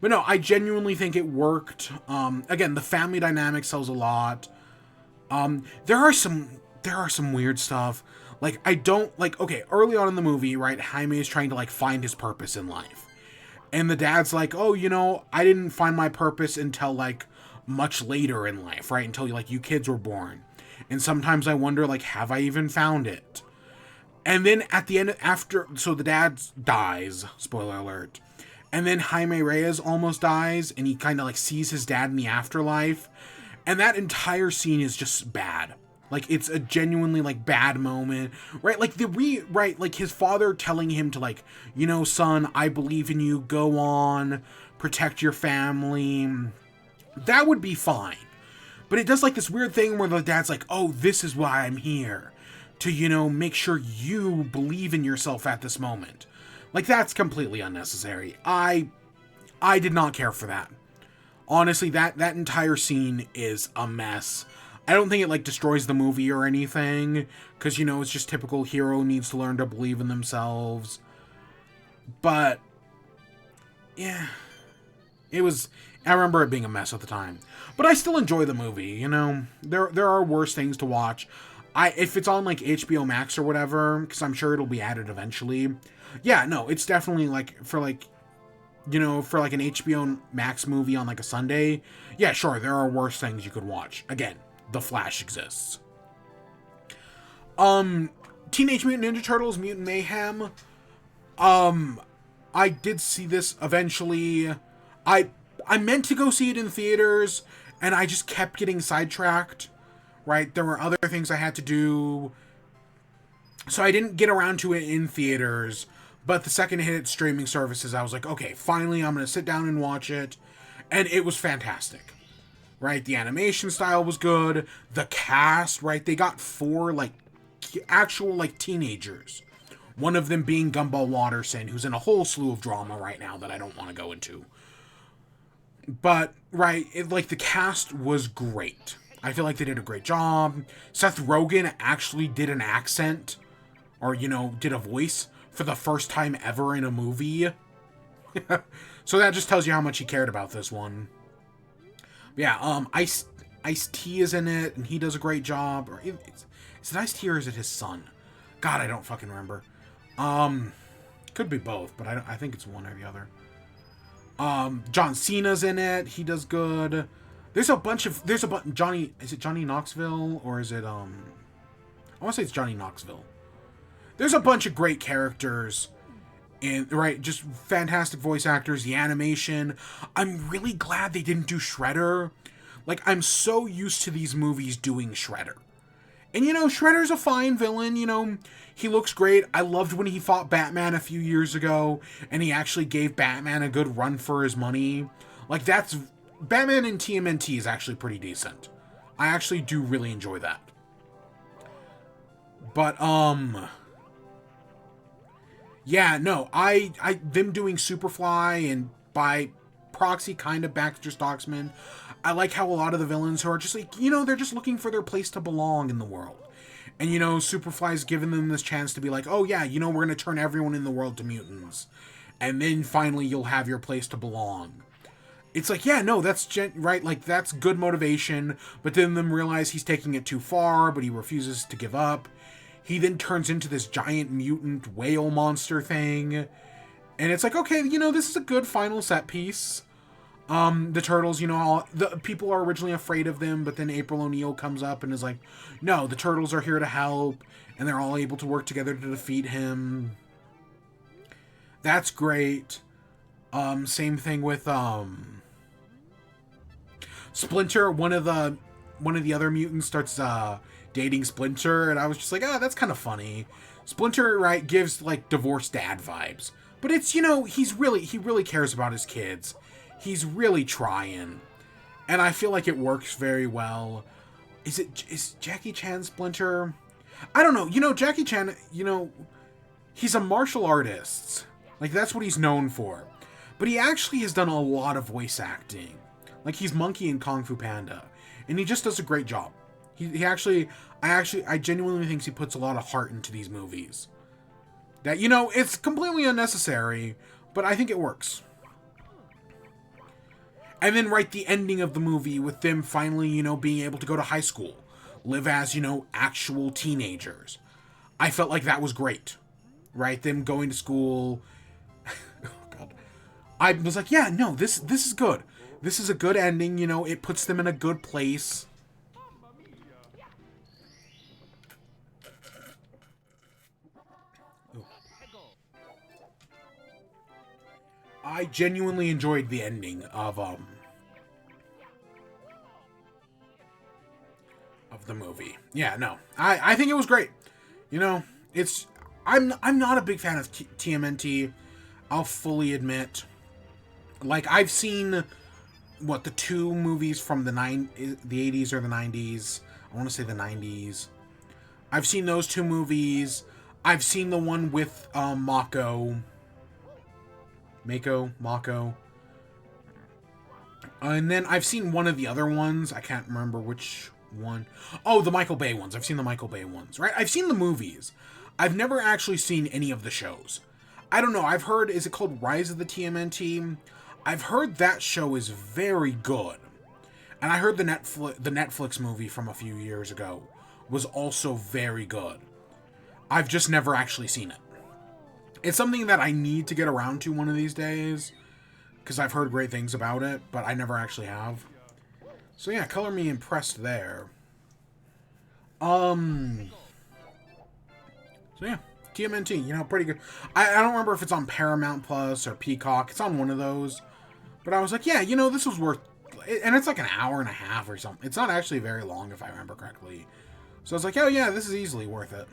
But no, I genuinely think it worked. Again, the family dynamic sells a lot. There are some weird stuff. Like, I don't, like, okay, early on in the movie, right, Jaime is trying to, like, find his purpose in life. And the dad's like, oh, you know, I didn't find my purpose until, like, much later in life, right? Until, like, you kids were born. And sometimes I wonder, like, have I even found it? And then at the end, so the dad dies, spoiler alert. And then Jaime Reyes almost dies, and he kind of, like, sees his dad in the afterlife. And that entire scene is just bad. Like, it's a genuinely, like, bad moment, right? Like, like, his father telling him to, like, you know, son, I believe in you, go on, protect your family. That would be fine. But it does, like, this weird thing where the dad's like, oh, this is why I'm here. To, you know, make sure you believe in yourself at this moment. Like, that's completely unnecessary. I did not care for that. Honestly, that entire scene is a mess. I don't think it, like, destroys the movie or anything, because, you know, it's just typical hero needs to learn to believe in themselves. But, yeah, I remember it being a mess at the time. But I still enjoy the movie, you know? There are worse things to watch. If it's on, like, HBO Max or whatever, because I'm sure it'll be added eventually. Yeah, no, it's definitely, like, for, like, you know, for, like, an HBO Max movie on, like, a Sunday. Yeah, sure, there are worse things you could watch. Again, The Flash exists. Teenage Mutant Ninja Turtles, Mutant Mayhem. I did see this eventually. I meant to go see it in theaters, and I just kept getting sidetracked. Right? There were other things I had to do. So I didn't get around to it in theaters. But the second it hit streaming services, I was like, okay, finally I'm going to sit down and watch it. And it was fantastic. Right? The animation style was good. The cast, right? They got 4, like, actual, like, teenagers. One of them being Gumball Watterson, who's in a whole slew of drama right now that I don't want to go into. But, right, the cast was great. I feel like they did a great job. Seth Rogen actually did an accent, or, you know, did a voice for the first time ever in a movie. So that just tells you how much he cared about this one. But yeah, Ice-T is in it, and he does a great job. Or is it Ice-T or is it his son? God, I don't fucking remember. Could be both, but I think it's one or the other. John Cena's in it. He does good. There's a bunch, Johnny, is it Johnny Knoxville, or is it, I want to say it's Johnny Knoxville. There's a bunch of great characters, and, right, just fantastic voice actors, the animation. I'm really glad they didn't do Shredder. Like, I'm so used to these movies doing Shredder. And, you know, Shredder's a fine villain, you know, he looks great. I loved when he fought Batman a few years ago, and he actually gave Batman a good run for his money. Like, Batman in TMNT is actually pretty decent. I actually do really enjoy that. But, yeah, no, them doing Superfly and by proxy kind of Baxter Stocksman, I like how a lot of the villains who are just like, you know, they're just looking for their place to belong in the world. And, you know, Superfly's giving them this chance to be like, oh yeah, you know, we're going to turn everyone in the world to mutants. And then finally you'll have your place to belong. It's like, yeah, no, that's right, like, that's good motivation, but then them realize he's taking it too far, but he refuses to give up. He then turns into this giant mutant whale monster thing, and it's like, okay, you know, this is a good final set piece. The turtles, you know, the people are originally afraid of them, but then April O'Neil comes up and is like, no, the turtles are here to help, and they're all able to work together to defeat him. That's great. Same thing with, Splinter, one of the other mutants starts, dating Splinter, and I was just like, that's kind of funny. Splinter, right, gives, like, divorced dad vibes. But it's, you know, he really cares about his kids. He's really trying. And I feel like it works very well. Is Jackie Chan Splinter? I don't know. You know, Jackie Chan, you know, he's a martial artist. Like, that's what he's known for. But he actually has done a lot of voice acting. Like, he's Monkey in Kung Fu Panda. And he just does a great job. I genuinely think he puts a lot of heart into these movies. That, you know, it's completely unnecessary, but I think it works. And then, right, the ending of the movie with them finally, you know, being able to go to high school, live as, you know, actual teenagers. I felt like that was great, right? Them going to school. Oh, God. I was like, yeah, no, this is good. This is a good ending, you know, it puts them in a good place. I genuinely enjoyed the ending of the movie. Yeah, no. I think it was great. You know, it's I'm not a big fan of TMNT. I'll fully admit. Like, I've seen the two movies from the 80s or the 90s. I want to say the 90s. I've seen those two movies. I've seen the one with Mako. And then I've seen one of the other ones. I can't remember which one. Oh, the Michael Bay ones. I've seen the Michael Bay ones, right? I've seen the movies. I've never actually seen any of the shows. I don't know. I've heard, is it called Rise of the TMNT? I've heard that show is very good. And I heard the Netflix movie from a few years ago was also very good. I've just never actually seen it. It's something that I need to get around to one of these days, because I've heard great things about it, but I never actually have. So yeah, color me impressed there. So yeah, TMNT, you know, pretty good. I don't remember if it's on Paramount Plus or Peacock. It's on one of those. But I was like, yeah, you know, this was worth... And it's like an hour and a half or something. It's not actually very long, if I remember correctly. So I was like, oh yeah, this is easily worth it.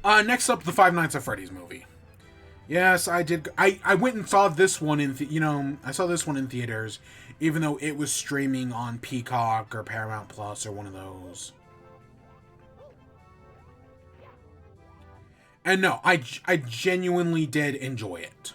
Next up, the Five Nights at Freddy's movie. Yes, I did. I went and saw this one I saw this one in theaters, even though it was streaming on Peacock or Paramount Plus or one of those. And no, I genuinely did enjoy it.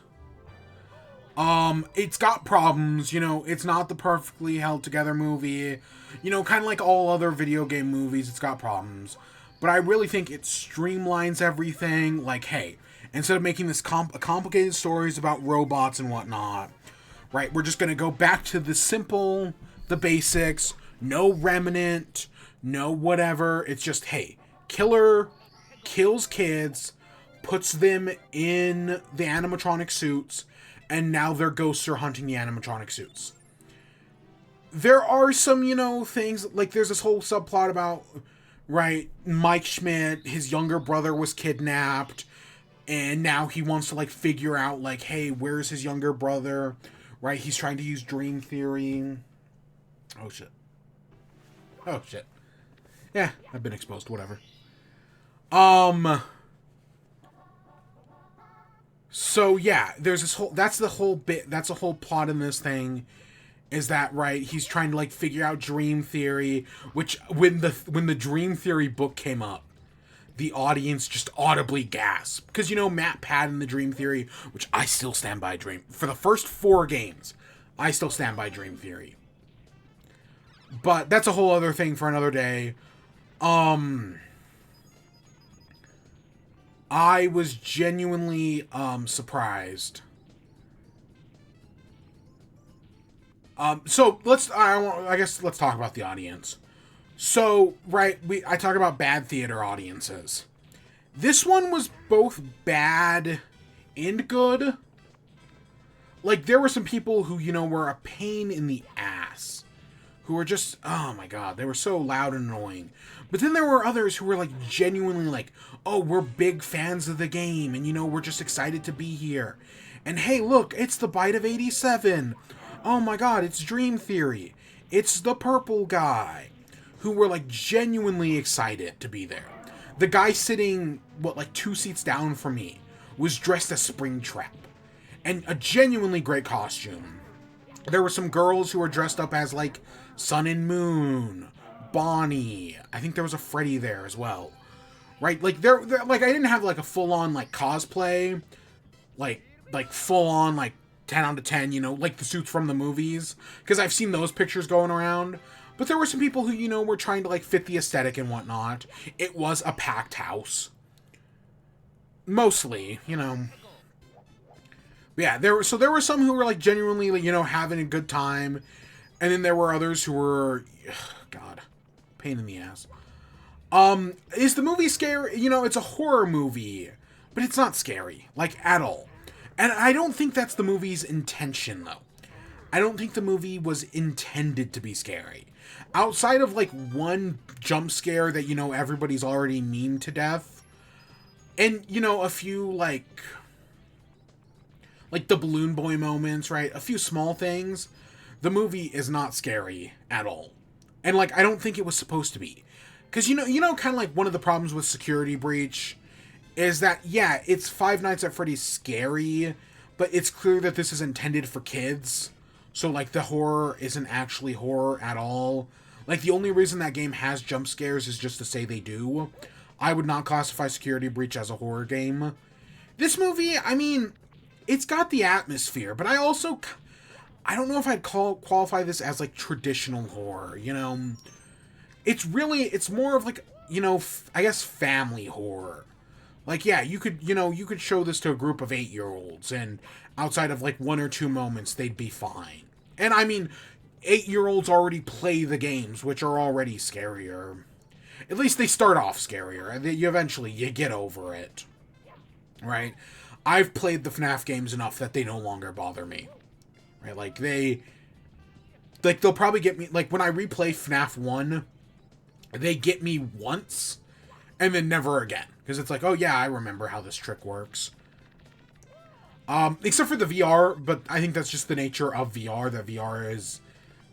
It's got problems, you know, it's not the perfectly held together movie. You know, kind of like all other video game movies, it's got problems. But I really think it streamlines everything. Like, hey, instead of making this complicated stories about robots and whatnot, right, we're just going to go back to the simple, the basics, no remnant, no whatever. It's just, hey, killer kills kids, puts them in the animatronic suits, and now their ghosts are hunting the animatronic suits. There are some, you know, things, like there's this whole subplot about... Right, Mike Schmidt, his younger brother was kidnapped, and now he wants to, like, figure out, like, hey, where's his younger brother? Right, he's trying to use dream theory. Oh, shit. Yeah, I've been exposed, whatever. So, yeah, there's this whole, that's the whole plot in this thing. Is that right? He's trying to like figure out dream theory, which when the dream theory book came up, the audience just audibly gasped because, you know, Matt Patton, the dream theory, which I still stand by for the first 4 games, I still stand by dream theory. But that's a whole other thing for another day. I was genuinely surprised. So I guess let's talk about the audience. So, right, I talk about bad theater audiences. This one was both bad and good. Like, there were some people who, you know, were a pain in the ass. Who were just, oh my god, they were so loud and annoying. But then there were others who were, like, genuinely like, oh, we're big fans of the game, and, you know, we're just excited to be here. And hey, look, it's the Bite of 87. Oh my god, it's Dream Theory. It's the purple guy. Who were, like, genuinely excited to be there. The guy sitting, like 2 seats down from me was dressed as Springtrap. And a genuinely great costume. There were some girls who were dressed up as, like, Sun and Moon, Bonnie. I think there was a Freddy there as well. Right? Like, they're like, I didn't have, like, a full-on, like, cosplay. Like full-on, like, 10 out of 10, you know, like the suits from the movies. Because I've seen those pictures going around. But there were some people who, you know, were trying to, like, fit the aesthetic and whatnot. It was a packed house. Mostly, you know. Yeah, there were some who were, like, genuinely, like, you know, having a good time. And then there were others who were, God, pain in the ass. Is the movie scary? You know, it's a horror movie, but it's not scary, like, at all. And I don't think that's the movie's intention, though. I don't think the movie was intended to be scary. Outside of, like, one jump scare that, you know, everybody's already memed to death, and, you know, a few, like the Balloon Boy moments, right? A few small things. The movie is not scary at all. And, like, I don't think it was supposed to be. Because, you know, kind of like one of the problems with Security Breach is that, yeah, it's Five Nights at Freddy's scary, but it's clear that this is intended for kids. So, like, the horror isn't actually horror at all. Like, the only reason that game has jump scares is just to say they do. I would not classify Security Breach as a horror game. This movie, I mean, it's got the atmosphere, but I don't know if I'd qualify this as, like, traditional horror, you know? It's more of, like, you know, I guess family horror. Like, yeah, you could show this to a group of 8-year-olds, and outside of, like, one or two moments, they'd be fine. And, I mean, 8-year-olds already play the games, which are already scarier. At least they start off scarier. Eventually, you get over it. Right? I've played the FNAF games enough that they no longer bother me. Right? Like, they'll probably get me, like, when I replay FNAF 1, they get me once, and then never again. Because it's like, oh yeah, I remember how this trick works. Except for the VR, but I think that's just the nature of VR. That VR is,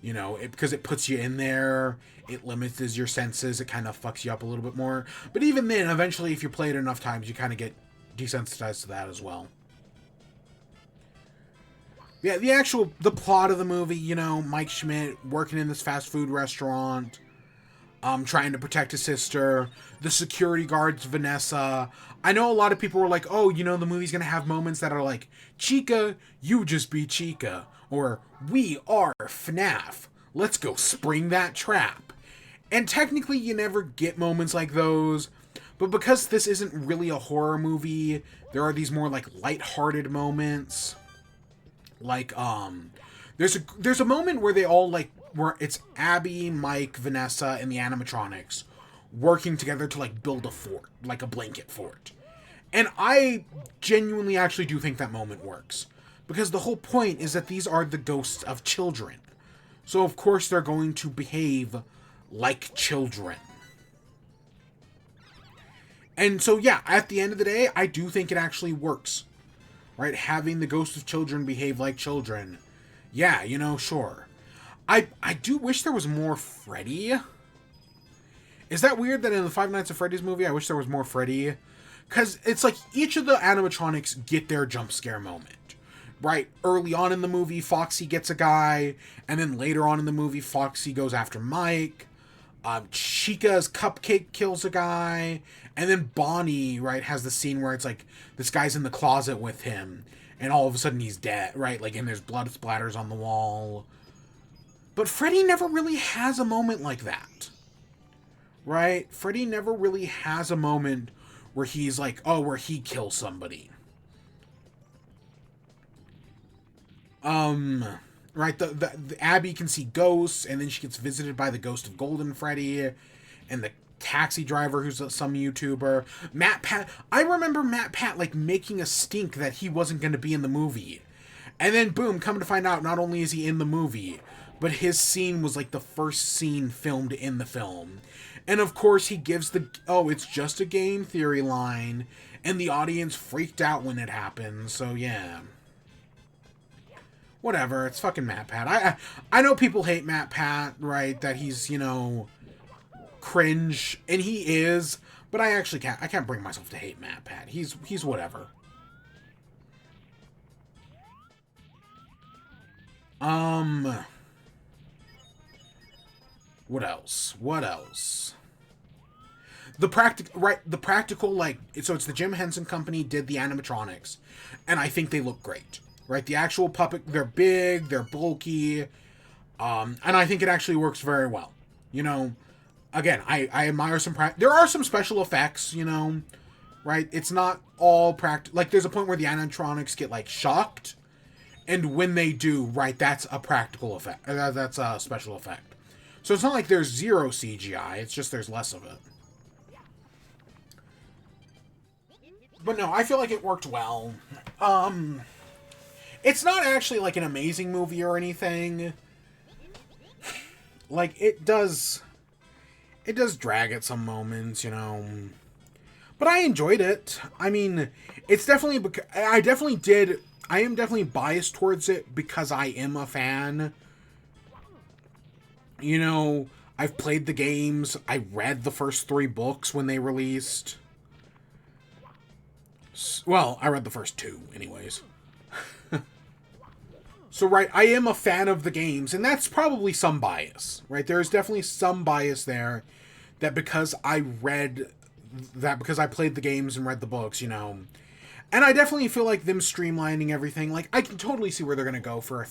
you know, because it puts you in there, it limits your senses, it kind of fucks you up a little bit more. But even then, eventually, if you play it enough times, you kind of get desensitized to that as well. Yeah, the plot of the movie, you know, Mike Schmidt working in this fast food restaurant, trying to protect his sister, the security guards, Vanessa. I know a lot of people were like, oh, you know, the movie's gonna have moments that are like, Chica, you just be Chica, or we are FNAF, let's go spring that trap. And technically you never get moments like those, but because this isn't really a horror movie, there are these more, like, lighthearted moments. Like, there's a moment where they all, like, where it's Abby, Mike, Vanessa, and the animatronics working together to, like, build a fort, like a blanket fort. And I genuinely actually do think that moment works. Because the whole point is that these are the ghosts of children. So, of course, they're going to behave like children. And so, yeah, at the end of the day, I do think it actually works. Right? Having the ghosts of children behave like children. Yeah, you know, sure. I do wish there was more Freddy. Is that weird that in the Five Nights at Freddy's movie, I wish there was more Freddy? Because it's like each of the animatronics get their jump scare moment. Right? Early on in the movie, Foxy gets a guy. And then later on in the movie, Foxy goes after Mike. Chica's cupcake kills a guy. And then Bonnie, right, has the scene where it's like, this guy's in the closet with him. And all of a sudden he's dead, right? Like, and there's blood splatters on the wall. But Freddy never really has a moment like that. Right? Freddy never really has a moment where he's like, oh, where he kills somebody. Right, the Abby can see ghosts, and then she gets visited by the ghost of Golden Freddy, and the taxi driver who's some YouTuber. Matt Pat, I remember Matt Pat, like, making a stink that he wasn't going to be in the movie. And then, boom, come to find out, not only is he in the movie, but his scene was, like, the first scene filmed in the film. And, of course, he gives the, oh, it's just a game theory line, and the audience freaked out when it happened, so yeah. Whatever, it's fucking Matt Pat. I know people hate Matt Pat, right, that he's, you know, cringe, and he is, but I can't bring myself to hate Matt Pat. He's whatever. What else? The practical, like, so it's the Jim Henson Company did the animatronics, and I think they look great. Right, the actual puppet, they're big, they're bulky, and I think it actually works very well. You know, again, I admire some... There are some special effects, you know, right? It's not all practical. Like, there's a point where the animatronics get, like, shocked. And when they do, right, that's a practical effect. That's a special effect. So it's not like there's zero CGI. It's just there's less of it. But no, I feel like it worked well. It's not actually, like, an amazing movie or anything. Like, it does drag at some moments, you know. But I enjoyed it. I mean, it's definitely... I am definitely biased towards it because I am a fan. You know, I've played the games. I read the first 3 books when they released. Well, I read the first 2, anyways. So, right, I am a fan of the games, and that's probably some bias, right? There's definitely some bias there that because I played the games and read the books, you know. And I definitely feel like them streamlining everything, like, I can totally see where they're going to go for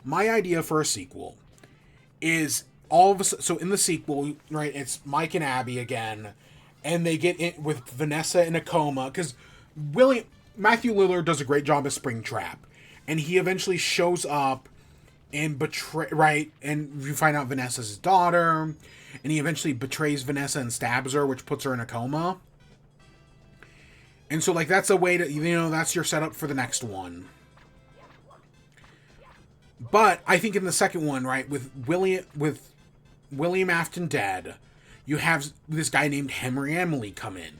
my idea for a sequel is so in the sequel, right, it's Mike and Abby again, and they get in with Vanessa in a coma, because Matthew Lillard does a great job as Springtrap, and he eventually shows up and and you find out Vanessa's his daughter, and he eventually betrays Vanessa and stabs her, which puts her in a coma. And so, like, that's a way to, you know, that's your setup for the next one. But I think in the second one, right, with William Afton dead, you have this guy named Henry Emily come in.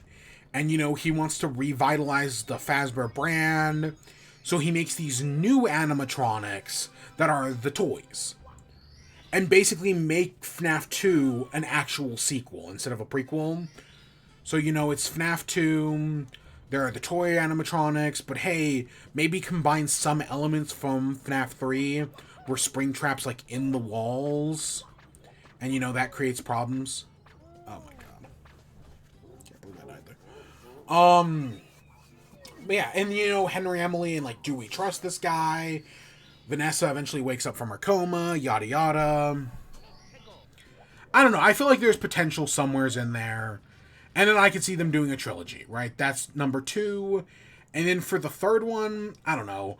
And, you know, he wants to revitalize the Fazbear brand. So he makes these new animatronics that are the toys. And basically make FNAF 2 an actual sequel instead of a prequel. So, you know, it's FNAF 2... There are the toy animatronics, but hey, maybe combine some elements from FNAF 3, where Springtrap's, like, in the walls. And, you know, that creates problems. Oh my god. Can't believe that either. But yeah, and, you know, Henry Emily and, like, do we trust this guy? Vanessa eventually wakes up from her coma, yada yada. I don't know, I feel like there's potential somewheres in there. And then I could see them doing a trilogy, right? That's number 2. And then for the third one, I don't know.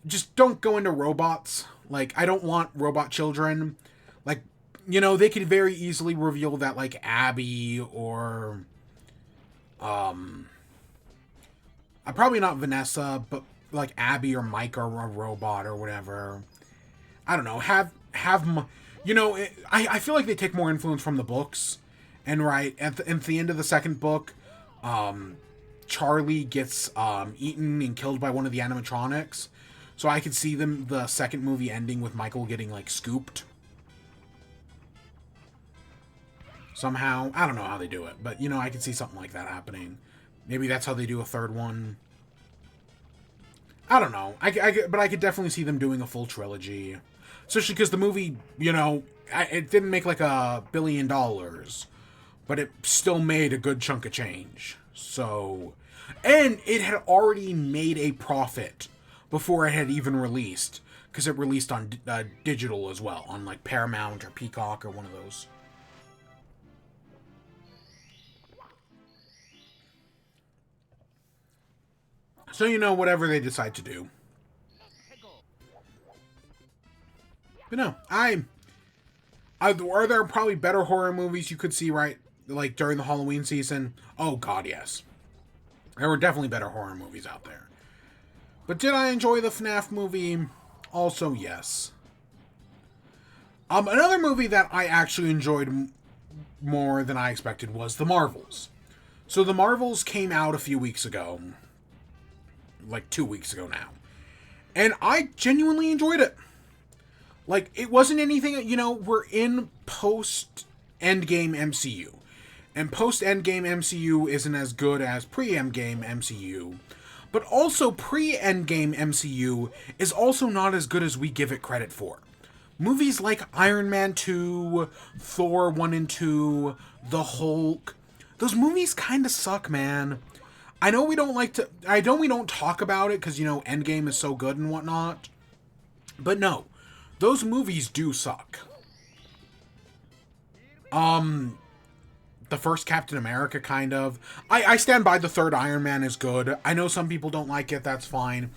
Just don't go into robots. Like, I don't want robot children. Like, you know, they could very easily reveal that, like, Abby or... probably not Vanessa, but, like, Abby or Mike are a robot or whatever. I don't know. You know, I feel like they take more influence from the books. And right, at the end of the second book, Charlie gets eaten and killed by one of the animatronics. So I could see the second movie ending with Michael getting, like, scooped. Somehow. I don't know how they do it, but, you know, I could see something like that happening. Maybe that's how they do a third one. I don't know. But I could definitely see them doing a full trilogy. Especially because the movie, you know, it didn't make, like, $1 billion. But it still made a good chunk of change. So, and it had already made a profit before it had even released. Because it released on digital as well. On, like, Paramount or Peacock or one of those. So, you know, whatever they decide to do. But no, are there probably better horror movies you could see, right? Like, during the Halloween season? Oh, God, yes. There were definitely better horror movies out there. But did I enjoy the FNAF movie? Also, yes. Another movie that I actually enjoyed more than I expected was The Marvels. So, The Marvels came out a few weeks ago. Like, 2 weeks ago now. And I genuinely enjoyed it. Like, it wasn't anything, you know, we're in post-Endgame MCU. And post-Endgame MCU isn't as good as pre-Endgame MCU. But also, pre-Endgame MCU is also not as good as we give it credit for. Movies like Iron Man 2, Thor 1 and 2, The Hulk, those movies kind of suck, man. I know we don't talk about it because, you know, Endgame is so good and whatnot. But no, those movies do suck. The first Captain America, kind of. I stand by the third Iron Man is good. I know some people don't like it, that's fine.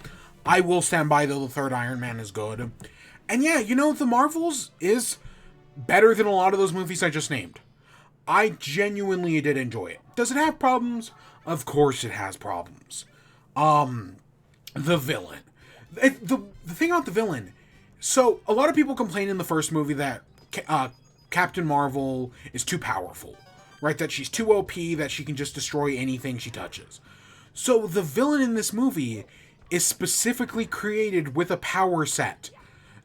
I will stand by the third Iron Man is good. And yeah, the Marvels is better than a lot of those movies I just named. I genuinely did enjoy it. Does it have problems? Of course it has problems. The villain. The thing about the villain, so a lot of people complain in the first movie that Captain Marvel is too powerful. Right, that she's too OP, that she can just destroy anything she touches. So the villain in this movie is specifically created with a power set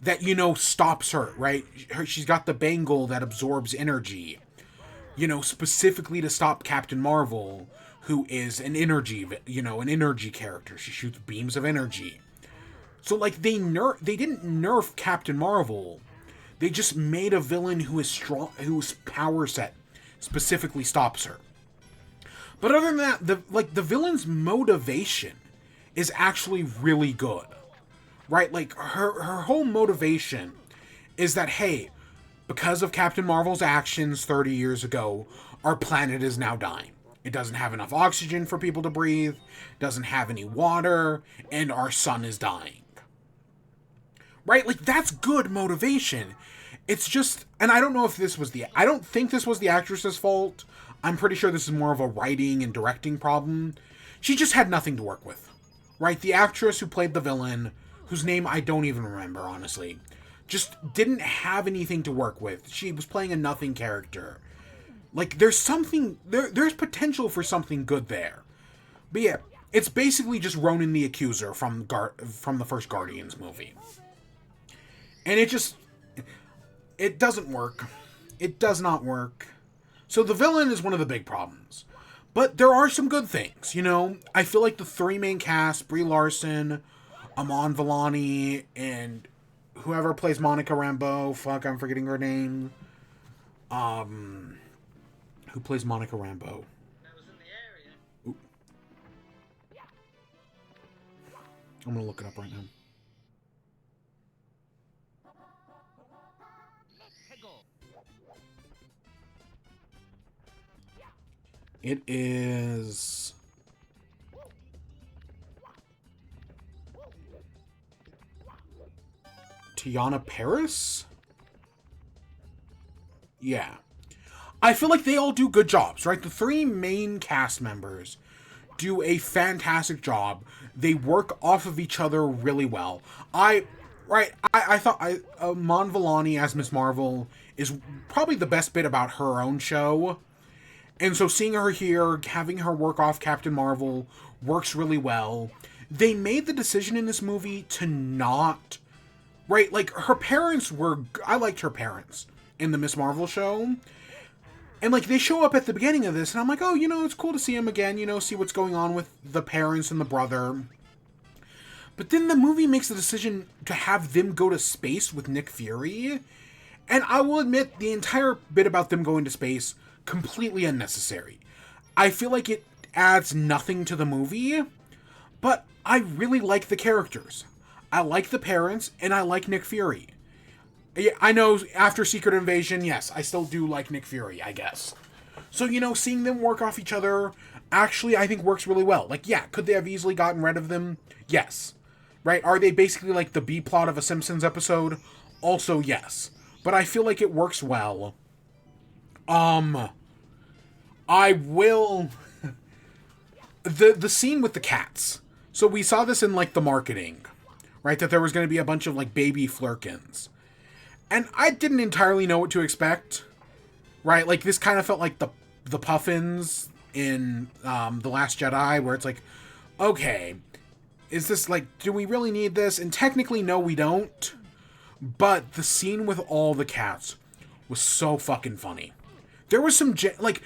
that, stops her, right? She's got the bangle that absorbs energy, specifically to stop Captain Marvel, who is an energy character. She shoots beams of energy. So, like, they didn't nerf Captain Marvel. They just made a villain who is strong, whose power set specifically stops her. But other than that, the villain's motivation is actually really good. Right? Like, her whole motivation is that, hey, because of Captain Marvel's actions 30 years ago, our planet is now dying. It doesn't have enough oxygen for people to breathe, doesn't have any water, and our sun is dying. Right? Like, that's good motivation. It's just, and I don't know if I don't think this was the actress's fault. I'm pretty sure this is more of a writing and directing problem. She just had nothing to work with. Right? The actress who played the villain, whose name I don't even remember, honestly, just didn't have anything to work with. She was playing a nothing character. Like, there's potential for something good there. But yeah, it's basically just Ronan the Accuser from the first Guardians movie. And it doesn't work. It does not work. So the villain is one of the big problems. But there are some good things, I feel like the three main cast, Brie Larson, Iman Vellani, and whoever plays Monica Rambeau. Fuck, I'm forgetting her name. Who plays Monica Rambeau? Ooh. I'm gonna look it up right now. It is Tiana Paris? Yeah. I feel like they all do good jobs, right? The three main cast members do a fantastic job. They work off of each other really well. I thought Iman Vellani as Miss Marvel is probably the best bit about her own show. And so seeing her here, having her work off Captain Marvel, works really well. They made the decision in this movie to not... Right, like, her parents were... I liked her parents in the Miss Marvel show. And, like, they show up at the beginning of this, and I'm like, oh, it's cool to see them again, see what's going on with the parents and the brother. But then the movie makes the decision to have them go to space with Nick Fury. And I will admit, the entire bit about them going to space... completely unnecessary. I feel like it adds nothing to the movie, but I really like the characters. I like the parents, and I like Nick Fury. Yeah, I know after Secret Invasion, yes, I still do like Nick Fury, I guess. So, seeing them work off each other, actually, I think works really well. Like, yeah, could they have easily gotten rid of them? Yes. Right? Are they basically like the B-plot of a Simpsons episode? Also, yes. But I feel like it works well. I will... The scene with the cats. So we saw this in, like, the marketing. Right? That there was going to be a bunch of, like, baby flurkins. And I didn't entirely know what to expect. Right? Like, this kind of felt like the Puffins in The Last Jedi, where it's like, okay, is this, like, do we really need this? And technically, no, we don't. But the scene with all the cats was so fucking funny. There was some, like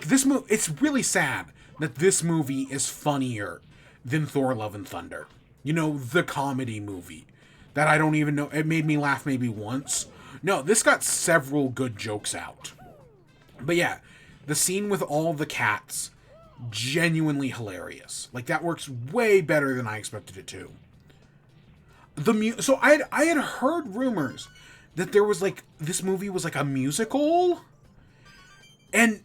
this movie, it's really sad that this movie is funnier than Thor Love and Thunder. The comedy movie that I don't even know, it made me laugh maybe once. No, this got several good jokes out. But yeah, the scene with all the cats, genuinely hilarious. Like, that works way better than I expected it to. So I had heard rumors that there was, like, this movie was like a musical. And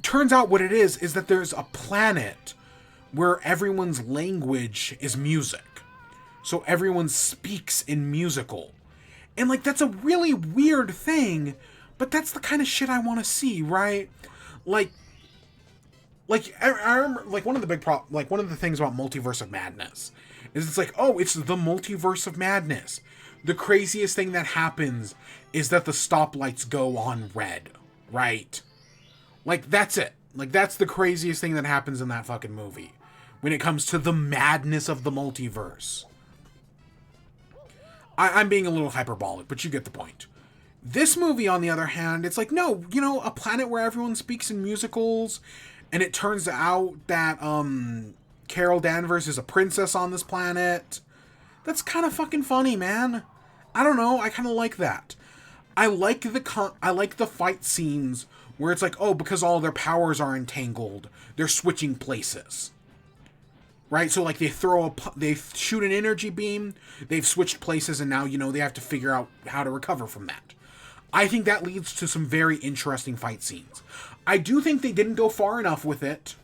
turns out what it is that there's a planet where everyone's language is music. So everyone speaks in musical. And, like, that's a really weird thing, but that's the kind of shit I want to see, right? Like, I remember, like, one of the things about Multiverse of Madness is it's like, oh, it's the Multiverse of Madness. The craziest thing that happens is that the stoplights go on red, right? Like, that's it. Like, that's the craziest thing that happens in that fucking movie when it comes to the madness of the multiverse. I'm being a little hyperbolic, but you get the point. This movie, on the other hand, it's like, no, you know, a planet where everyone speaks in musicals, and it turns out that Carol Danvers is a princess on this planet. That's kind of fucking funny, man. I don't know, I kind of like that. I like the fight scenes where it's like, oh, because all their powers are entangled, they're switching places. Right? So, like, they shoot an energy beam, they've switched places, and now, you know, they have to figure out how to recover from that. I think that leads to some very interesting fight scenes. I do think they didn't go far enough with it.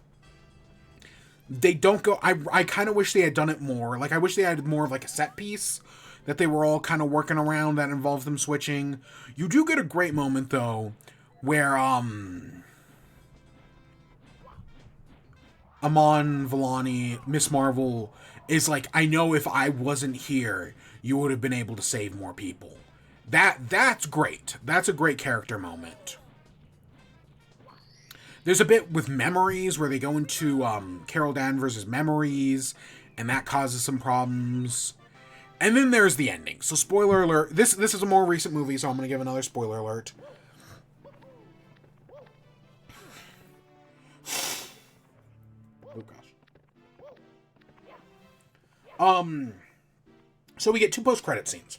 They don't go... I kind of wish they had done it more. Like, I wish they had more of, like, a set piece that they were all kind of working around that involved them switching. You do get a great moment, though, where, Amon Vellani, Miss Marvel, is like, I know if I wasn't here, you would have been able to save more people. That's great. That's a great character moment. There's a bit with memories where they go into Carol Danvers' memories, and that causes some problems. And then there's the ending. So, spoiler alert. This is a more recent movie, so I'm going to give another spoiler alert. Oh, gosh. So we get 2 post-credit scenes.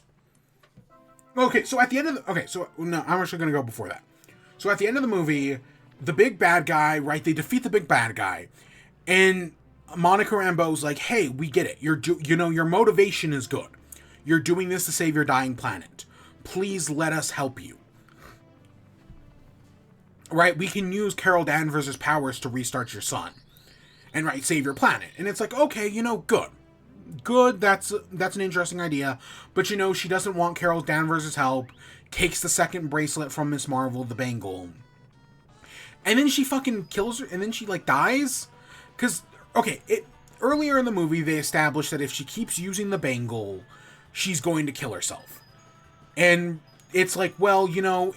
Okay, so at the end of the... Okay, so... No, I'm actually going to go before that. So at the end of the movie, the big bad guy, right? They defeat the big bad guy. And Monica Rambeau's like, hey, we get it. Your motivation is good. You're doing this to save your dying planet. Please let us help you. Right? We can use Carol Danvers' powers to restart your sun. And, right, save your planet. And it's like, okay, you know, good. Good, that's an interesting idea. But, you know, she doesn't want Carol Danvers' help. Takes the second bracelet from Miss Marvel, the bangle. And then she fucking kills her, and then she, like, dies? Because, okay, earlier in the movie, they established that if she keeps using the bangle, she's going to kill herself. And it's like, well, you know,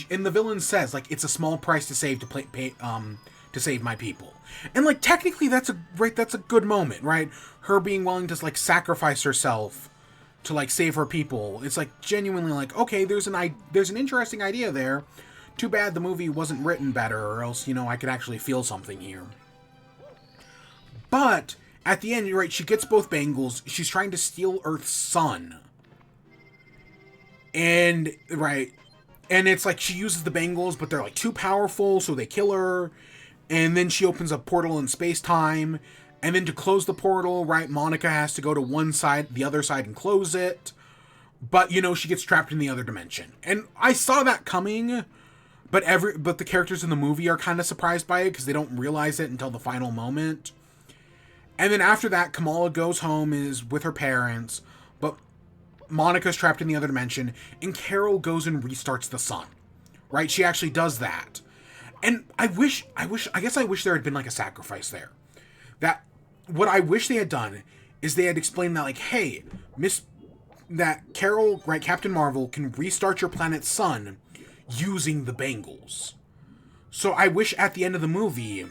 and the villain says, like, it's a small price to save to save my people. And, like, technically that's a good moment, right? Her being willing to, like, sacrifice herself to, like, save her people. It's, like, genuinely like, okay, there's an interesting idea there. Too bad the movie wasn't written better, or else, you know, I could actually feel something here. But at the end, you're right, she gets both bangles. She's trying to steal Earth's sun. And, right, and it's like she uses the bangles, but they're, like, too powerful, so they kill her. And then she opens a portal in space-time. And then to close the portal, right, Monica has to go to the other side, and close it. But, you know, she gets trapped in the other dimension. And I saw that coming, but the characters in the movie are kind of surprised by it because they don't realize it until the final moment. And then after that, Kamala goes home, is with her parents, but Monica's trapped in the other dimension, and Carol goes and restarts the sun. Right? She actually does that. And I guess I wish there had been, like, a sacrifice there. What I wish they had done is they had explained that, like, hey, that Carol, right, Captain Marvel, can restart your planet's sun using the bangles. So I wish at the end of the movie,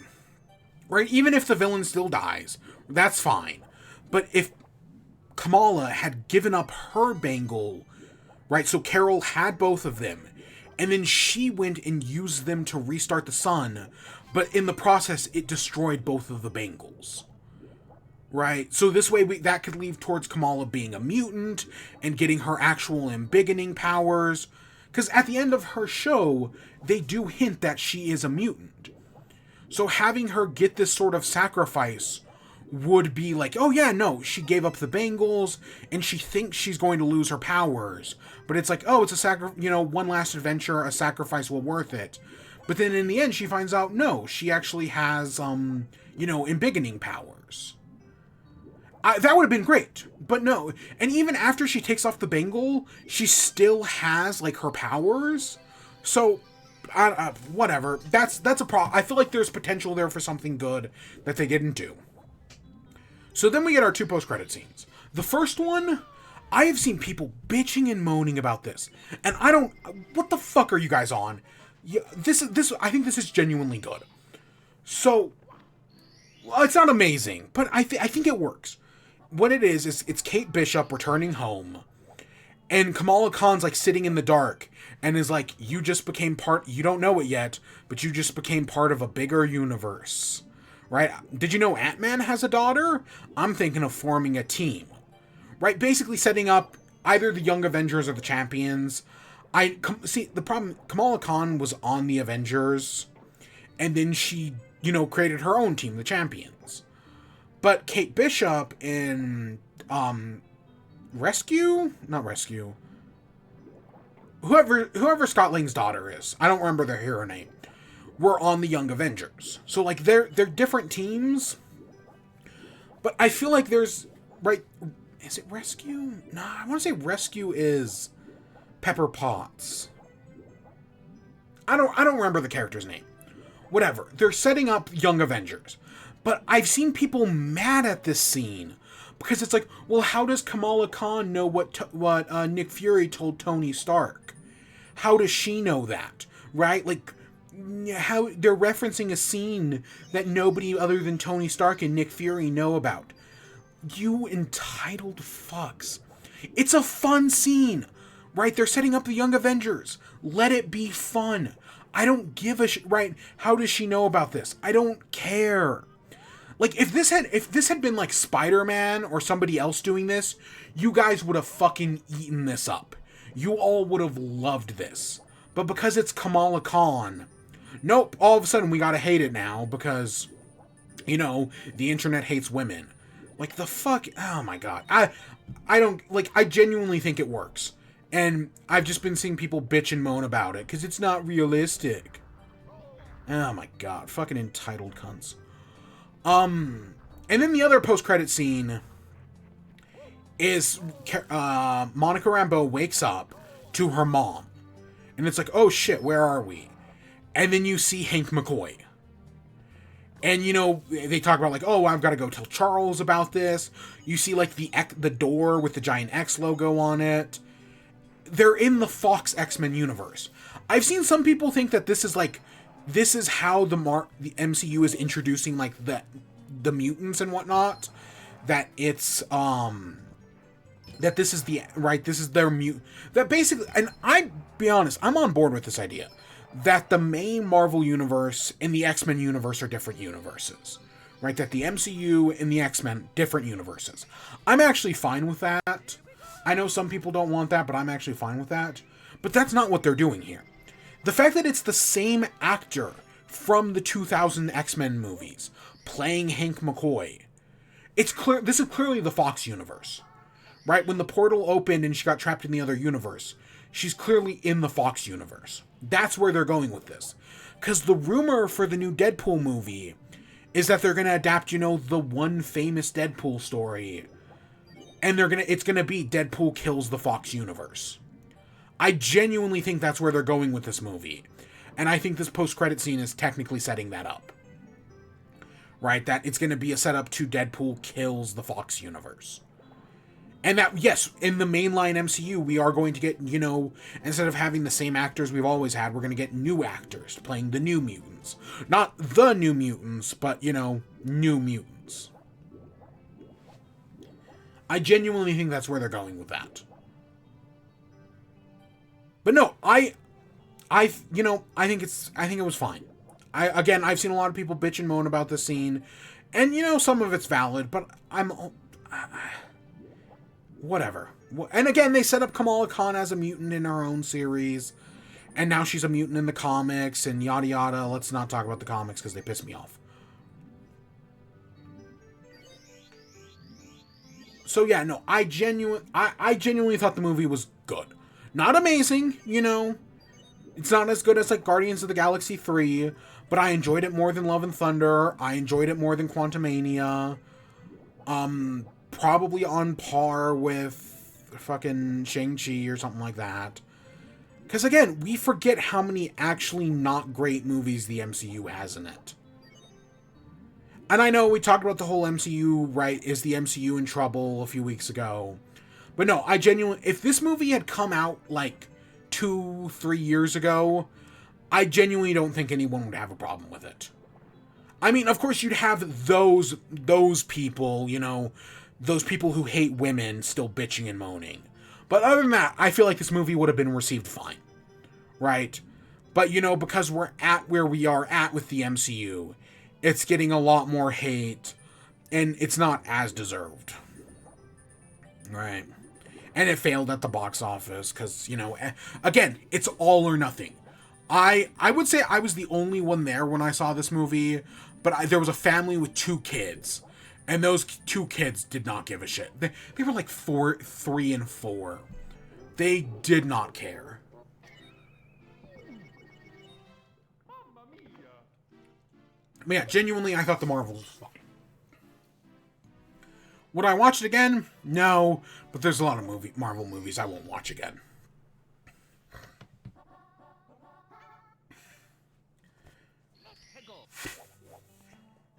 right, even if the villain still dies, that's fine. But if Kamala had given up her bangle, right, so Carol had both of them, and then she went and used them to restart the sun, but in the process, it destroyed both of the bangles. Right? So this way, that could lead towards Kamala being a mutant, and getting her actual embiggening powers. Because at the end of her show, they do hint that she is a mutant. So having her get this sort of sacrifice would be like, oh yeah, no, she gave up the bangles, and she thinks she's going to lose her powers. But it's like, oh, it's a one last adventure, a sacrifice well worth it. But then in the end, she finds out, no, she actually has, embiggening powers. That would have been great, but no. And even after she takes off the bangle, she still has, like, her powers. So, whatever. That's a problem. I feel like there's potential there for something good that they didn't do. So then we get our 2 post-credit scenes. The first one, I have seen people bitching and moaning about this. And I don't... What the fuck are you guys on? I think this is genuinely good. So, well, it's not amazing, but I think it works. What it is it's Kate Bishop returning home, and Kamala Khan's like sitting in the dark, and is like, you just became you don't know it yet, but you just became part of a bigger universe. Right? Did you know Ant-Man has a daughter? I'm thinking of forming a team. Right? Basically setting up either the Young Avengers or the Champions. See, the problem, Kamala Khan was on the Avengers, and then she, created her own team, the Champions. But Kate Bishop in, whoever Scott Lang's daughter is, I don't remember their hero name, were on the Young Avengers. So, like, they're different teams, but I feel like there's, right, is it Rescue? No, I want to say Rescue is Pepper Potts. I don't remember the character's name. Whatever. They're setting up Young Avengers. But I've seen people mad at this scene because it's like, well, how does Kamala Khan know what Nick Fury told Tony Stark? How does she know that? Right? Like, how they're referencing a scene that nobody other than Tony Stark and Nick Fury know about. You entitled fucks. It's a fun scene. Right? They're setting up the Young Avengers. Let it be fun. I don't give a shit. Right? How does she know about this? I don't care. Like, if this had been like Spider-Man or somebody else doing this, you guys would have fucking eaten this up. You all would have loved this. But because it's Kamala Khan, nope, all of a sudden we gotta hate it now because, the internet hates women. Like, the fuck? Oh my god. I genuinely think it works. And I've just been seeing people bitch and moan about it, because it's not realistic. Oh my god, fucking entitled cunts. And then the other post-credit scene is Monica Rambeau wakes up to her mom. And it's like, oh shit, where are we? And then you see Hank McCoy. And, they talk about, like, oh, I've got to go tell Charles about this. You see, like, the door with the giant X logo on it. They're in the Fox X-Men universe. I've seen some people think that this is how the MCU is introducing, like, the mutants and whatnot. That it's, that this is this is their mutant. That basically, and I be honest, I'm on board with this idea. That the main Marvel universe and the X-Men universe are different universes. Right? That the MCU and the X-Men, different universes. I'm actually fine with that. I know some people don't want that, but I'm actually fine with that. But that's not what they're doing here. The fact that it's the same actor from the 2000 X-Men movies playing Hank McCoy, it's clear this is clearly the Fox universe. Right? When the portal opened and she got trapped in the other universe, she's clearly in the Fox universe. That's where they're going with this. Because the rumor for the new Deadpool movie is that they're going to adapt, the one famous Deadpool story. And it's gonna be Deadpool kills the Fox universe. I genuinely think that's where they're going with this movie. And I think this post-credit scene is technically setting that up. Right? That it's gonna be a setup to Deadpool kills the Fox universe. And that, yes, in the mainline MCU, we are going to get, instead of having the same actors we've always had, we're going to get new actors playing the New Mutants. Not the New Mutants, but, New Mutants. I genuinely think that's where they're going with that. But no, I think it was fine. I've seen a lot of people bitch and moan about this scene, and some of it's valid, but whatever. And again, they set up Kamala Khan as a mutant in her own series, and now she's a mutant in the comics, and yada yada. Let's not talk about the comics because they piss me off. So yeah, no, I genuinely thought the movie was good. Not amazing, It's not as good as, like, Guardians of the Galaxy 3, but I enjoyed it more than Love and Thunder. I enjoyed it more than Quantumania. Probably on par with fucking Shang-Chi or something like that. Because, again, we forget how many actually not great movies the MCU has in it. And I know we talked about the whole MCU, right? Is the MCU in trouble a few weeks ago? But no, I genuinely... If this movie had come out, like, 2-3 years ago, I genuinely don't think anyone would have a problem with it. I mean, of course, you'd have those people, you know, those people who hate women still bitching and moaning. But other than that, I feel like this movie would have been received fine. Right? But, you know, because we're at where we are at with the MCU, it's getting a lot more hate, and it's not as deserved. Right? And it failed at the box office, because, you know, again, it's all or nothing. I would say I was the only one there when I saw this movie, but there was a family with 2 kids, and those 2 kids did not give a shit. They were like 3 and 4. They did not care. But yeah, genuinely, I thought the Marvel was fun. Would I watch it again? No, but there's a lot of Marvel movies I won't watch again.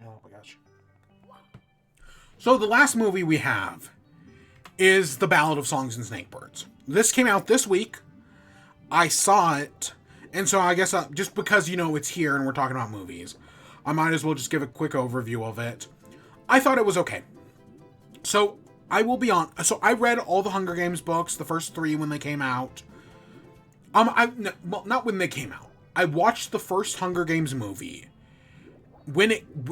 Oh my gosh. So the last movie we have is The Ballad of Songs and Snakebirds. This came out this week. I saw it, and so I guess just because, you know, it's here and we're talking about movies, I might as well just give a quick overview of it. I thought it was okay. So, I will be on... So, I read all the Hunger Games books, the first 3 when they came out. Well, not when they came out. I watched the first Hunger Games movie.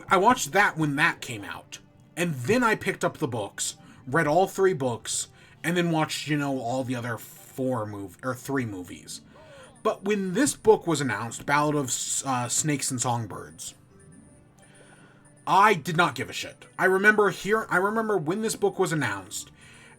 I watched that when that came out. And then I picked up the books, read all 3 books, and then watched, you know, all the other 3 movies. But when this book was announced, Ballad of Snakes and Songbirds, I did not give a shit. I remember when this book was announced,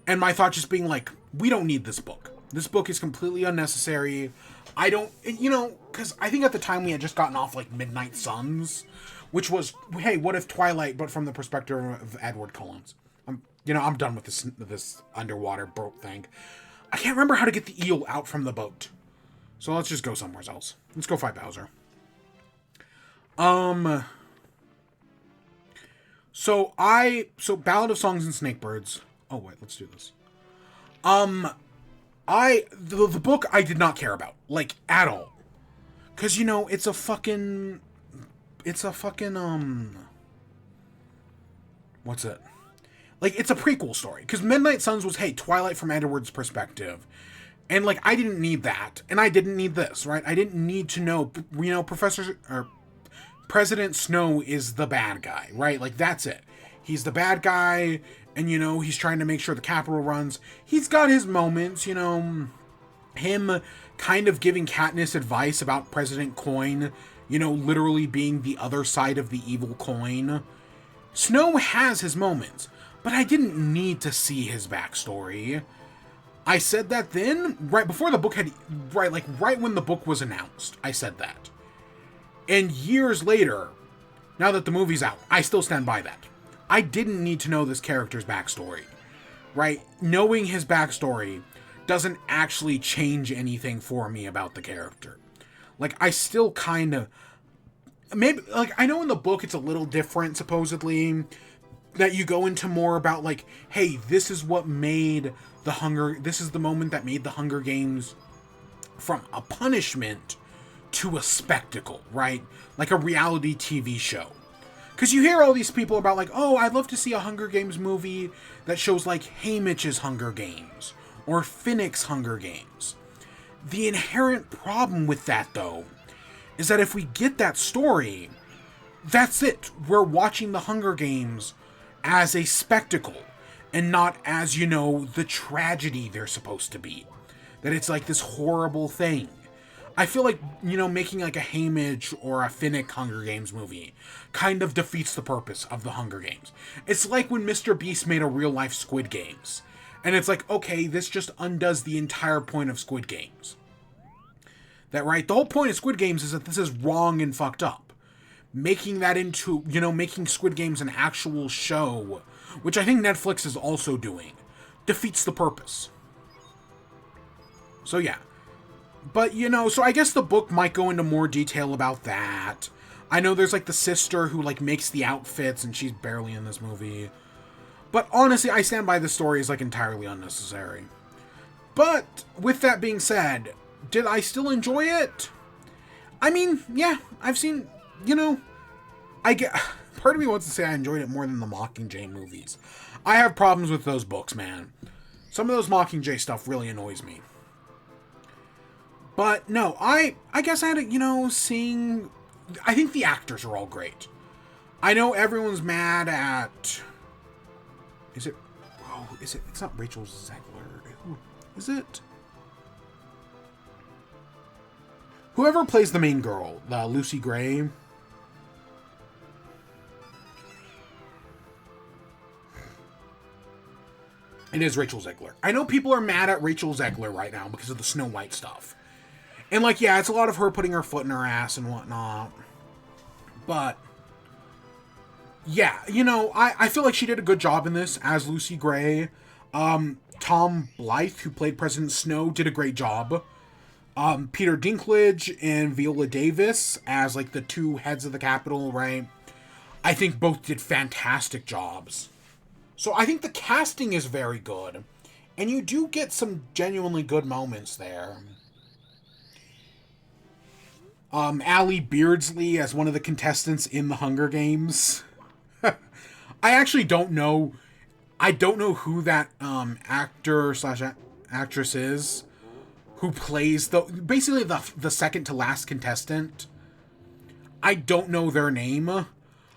and my thought just being like, we don't need this book. This book is completely unnecessary. I don't, you know, because I think at the time we had just gotten off, like, Midnight Suns, which was, hey, what if Twilight, but from the perspective of Edward Cullen? I'm done with this underwater boat thing. I can't remember how to get the eel out from the boat. So let's just go somewhere else. Let's go fight Bowser. So Ballad of Songs and Snakebirds. Oh wait, let's do this. The book I did not care about, like, at all. 'Cause, you know, it's a fucking what's it? Like, it's a prequel story. 'Cause Midnight Suns was, hey, Twilight from Edward's perspective. And, like, I didn't need that. And I didn't need this, right? I didn't need to know, you know, President Snow is the bad guy, right? Like, that's it. He's the bad guy, and, you know, he's trying to make sure the Capitol runs. He's got his moments, you know, him kind of giving Katniss advice about President Coin, you know, literally being the other side of the evil coin. Snow has his moments, but I didn't need to see his backstory. I said that then, right before the book right when the book was announced, I said that. And years later, now that the movie's out, I still stand by that. I didn't need to know this character's backstory, right? Knowing his backstory doesn't actually change anything for me about the character. Like, I still kind of... Maybe, like, I know in the book it's a little different, supposedly, that you go into more about, like, hey, this is what made this is the moment that made the Hunger Games from a punishment to a spectacle, right? Like a reality TV show. Because you hear all these people about, like, oh, I'd love to see a Hunger Games movie that shows, like, Haymitch's Hunger Games or Finnick's Hunger Games. The inherent problem with that, though, is that if we get that story, that's it. We're watching the Hunger Games as a spectacle and not as, you know, the tragedy they're supposed to be. That it's like this horrible thing. I feel like, you know, making like a Haymitch or a Finnick Hunger Games movie kind of defeats the purpose of the Hunger Games. It's like when Mr. Beast made a real-life Squid Games. And it's like, okay, this just undoes the entire point of Squid Games. That, right, the whole point of Squid Games is that this is wrong and fucked up. Making that into, making Squid Games an actual show, which I think Netflix is also doing, defeats the purpose. So, yeah. But, so I guess the book might go into more detail about that. I know there's, like, the sister who, like, makes the outfits, and she's barely in this movie. But, honestly, I stand by the story as, like, entirely unnecessary. But, with that being said, did I still enjoy it? I mean, yeah, I've seen, part of me wants to say I enjoyed it more than the Mockingjay movies. I have problems with those books, man. Some of those Mockingjay stuff really annoys me. But, no, I guess I had to, I think the actors are all great. I know everyone's mad at... It's not Rachel Zegler. Is it? Whoever plays the main girl, Lucy Gray. It is Rachel Zegler. I know people are mad at Rachel Zegler right now because of the Snow White stuff. And, like, yeah, it's a lot of her putting her foot in her ass and whatnot. But, yeah, I feel like she did a good job in this as Lucy Gray. Tom Blythe, who played President Snow, did a great job. Peter Dinklage and Viola Davis as, like, the two heads of the Capitol, right? I think both did fantastic jobs. So I think the casting is very good. And you do get some genuinely good moments there. Allie Beardsley as one of the contestants in the Hunger Games. I actually don't know. I don't know who that actor/actress is who plays basically the second to last contestant. I don't know their name,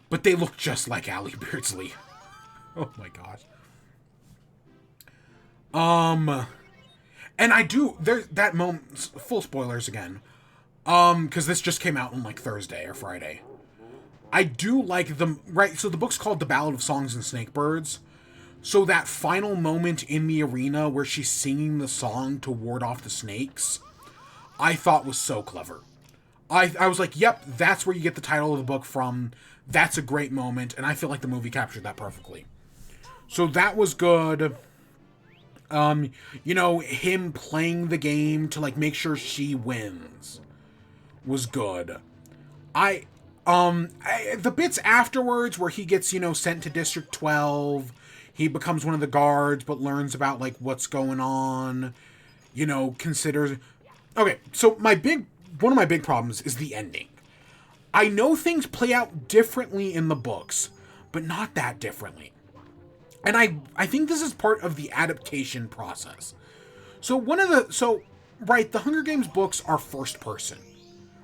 but they look just like Allie Beardsley. Oh my gosh. And I do, there's that moment, full spoilers again, because this just came out on, like, Thursday or Friday. I do like right, so the book's called The Ballad of Songs and Snakebirds, so that final moment in the arena where she's singing the song to ward off the snakes, I thought was so clever. I was like, yep, that's where you get the title of the book from, that's a great moment, and I feel like the movie captured that perfectly. So that was good. Him playing the game to, like, make sure she wins was good. The bits afterwards where he gets, sent to District 12, he becomes one of the guards, but learns about, like, what's going on, considers... Okay, so one of my big problems is the ending. I know things play out differently in the books, but not that differently. And I think this is part of the adaptation process. So the Hunger Games books are first person,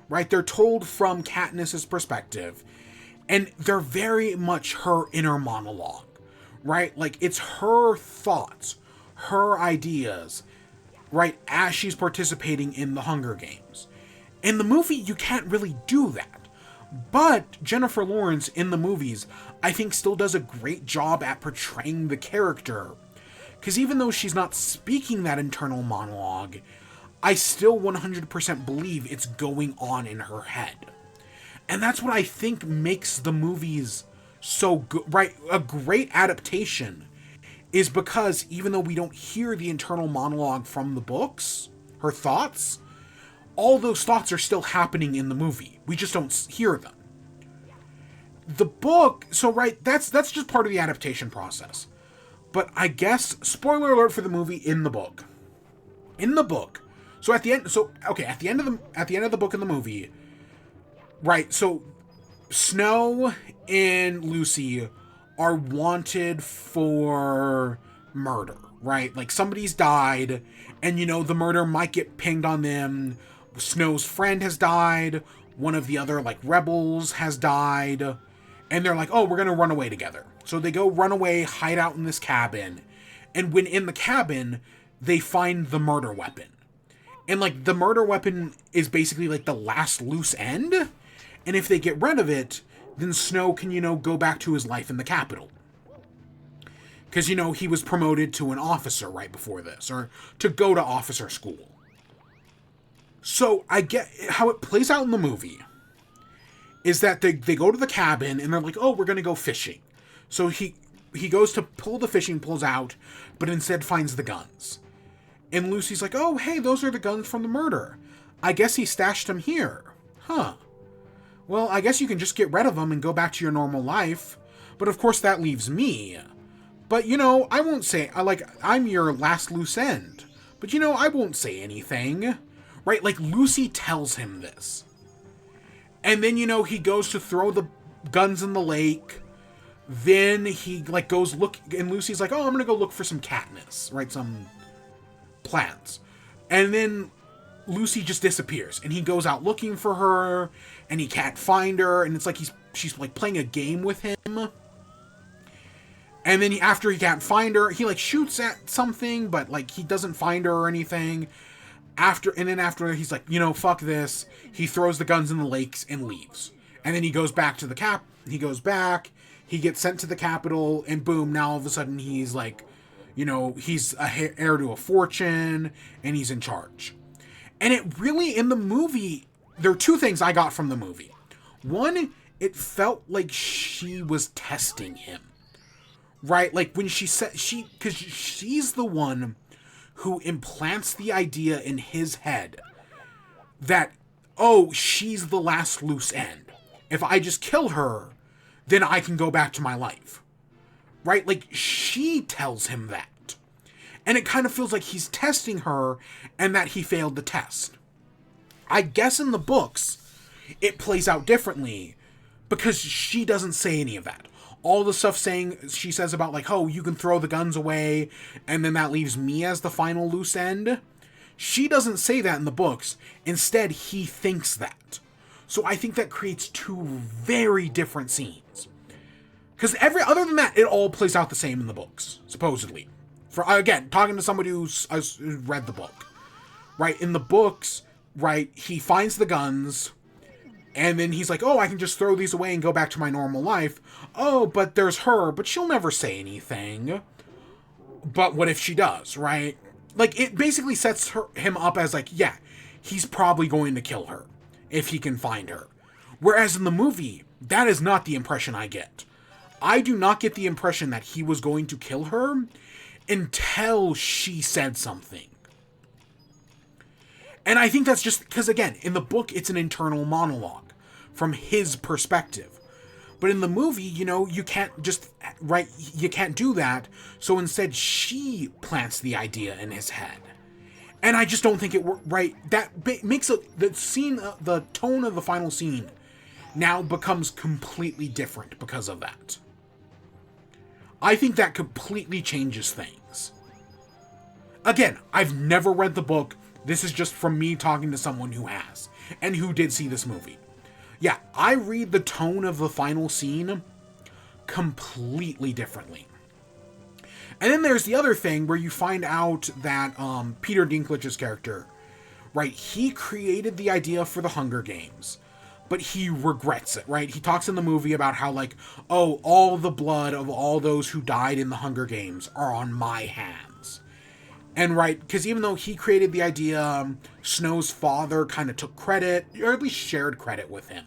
right? They're told from Katniss's perspective, and they're very much her inner monologue, right? Like, it's her thoughts, her ideas, right, as she's participating in the Hunger Games. In the movie, you can't really do that. But Jennifer Lawrence in the movies, I think, still does a great job at portraying the character. Because even though she's not speaking that internal monologue, I still 100% believe it's going on in her head. And that's what I think makes the movies so good, right? A great adaptation is because even though we don't hear the internal monologue from the books, her thoughts, all those thoughts are still happening in the movie. We just don't hear them. The book, so right, that's just part of the adaptation process. But I guess, spoiler alert for the movie, in the book. In the book, so at the end, at the end of the book in the movie, right, so Snow and Lucy are wanted for murder, right? Like, somebody's died, and, the murder might get pinged on them. Snow's friend has died, one of the other, like, rebels has died, and they're like, oh, we're gonna run away together. So they go run away, hide out in this cabin, and when in the cabin, they find the murder weapon. And, like, the murder weapon is basically, like, the last loose end, and if they get rid of it, then Snow can, go back to his life in the Capitol. Because, he was promoted to an officer right before this, or to go to officer school. So I get how it plays out in the movie is that they go to the cabin and they're like, oh, we're going to go fishing. So he goes to pull the fishing poles out, but instead finds the guns. And Lucy's like, oh, hey, those are the guns from the murder. I guess he stashed them here. Huh. Well, I guess you can just get rid of them and go back to your normal life. But of course that leaves me. But, I won't say, I'm your last loose end. But, I won't say anything. Right? Like, Lucy tells him this. And then, he goes to throw the guns in the lake. Then he, goes look, and Lucy's like, oh, I'm gonna go look for some Katniss, right? Some plants. And then Lucy just disappears. And he goes out looking for her, and he can't find her, and it's like she's playing a game with him. And then after he can't find her, he shoots at something, but he doesn't find her or anything. After he's like, fuck this. He throws the guns in the lakes and leaves. And then he goes back to the he goes back, he gets sent to the Capitol, and boom, now all of a sudden he's he's heir to a fortune, and he's in charge. And it really, in the movie, there are two things I got from the movie. One, it felt like she was testing him. Right? When she said, because she's the one who implants the idea in his head that, oh, she's the last loose end. If I just kill her, then I can go back to my life. Right? She tells him that. And it kind of feels like he's testing her and that he failed the test. I guess in the books, it plays out differently because she doesn't say any of that. All the stuff she says about oh, you can throw the guns away and then that leaves me as the final loose end. She doesn't say that in the books. Instead, he thinks that. So I think that creates two very different scenes. Because other than that, it all plays out the same in the books, supposedly. For again, talking to somebody who's read the book. Right, in the books, right, he finds the guns. And then he's like, oh, I can just throw these away and go back to my normal life. Oh, but there's her, but she'll never say anything. But what if she does, right? It basically sets him up as yeah, he's probably going to kill her if he can find her. Whereas in the movie, that is not the impression I get. I do not get the impression that he was going to kill her until she said something. And I think that's just because, again, in the book, it's an internal monologue from his perspective. But in the movie, you can't just, right, you can't do that. So instead, she plants the idea in his head. And I just don't think it worked, right? That makes the scene, the tone of the final scene now becomes completely different because of that. I think that completely changes things. Again, I've never read the book. This is just from me talking to someone who has, and who did see this movie. Yeah, I read the tone of the final scene completely differently. And then there's the other thing where you find out that Peter Dinklage's character, right, he created the idea for the Hunger Games, but he regrets it, right? He talks in the movie about how, oh, all the blood of all those who died in the Hunger Games are on my hands. And right, because even though he created the idea, Snow's father kind of took credit, or at least shared credit with him.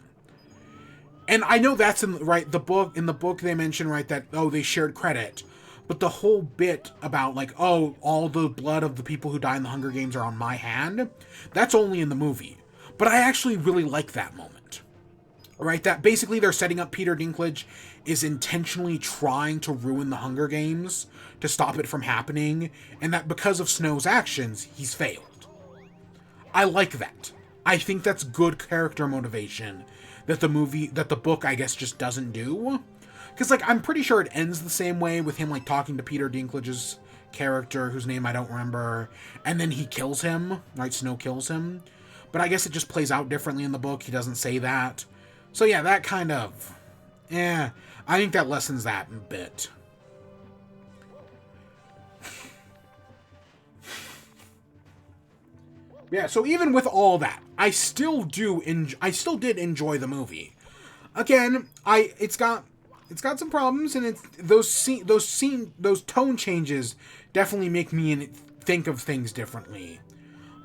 And I know that's in the book they mention, right, that, oh, they shared credit. But the whole bit about, oh, all the blood of the people who died in the Hunger Games are on my hand, that's only in the movie. But I actually really like that moment. Right, that basically they're setting up Peter Dinklage is intentionally trying to ruin the Hunger Games to stop it from happening, and that because of Snow's actions, he's failed. I like that. I think that's good character motivation that the book, I guess, just doesn't do. Because, I'm pretty sure it ends the same way with him, talking to Peter Dinklage's character, whose name I don't remember, and then he kills him, right? Snow kills him. But I guess it just plays out differently in the book. He doesn't say that. So yeah, that kind of... I think that lessens that a bit. Yeah, so even with all that, I still did enjoy the movie. Again, it's got some problems, and those tone changes definitely make me think of things differently.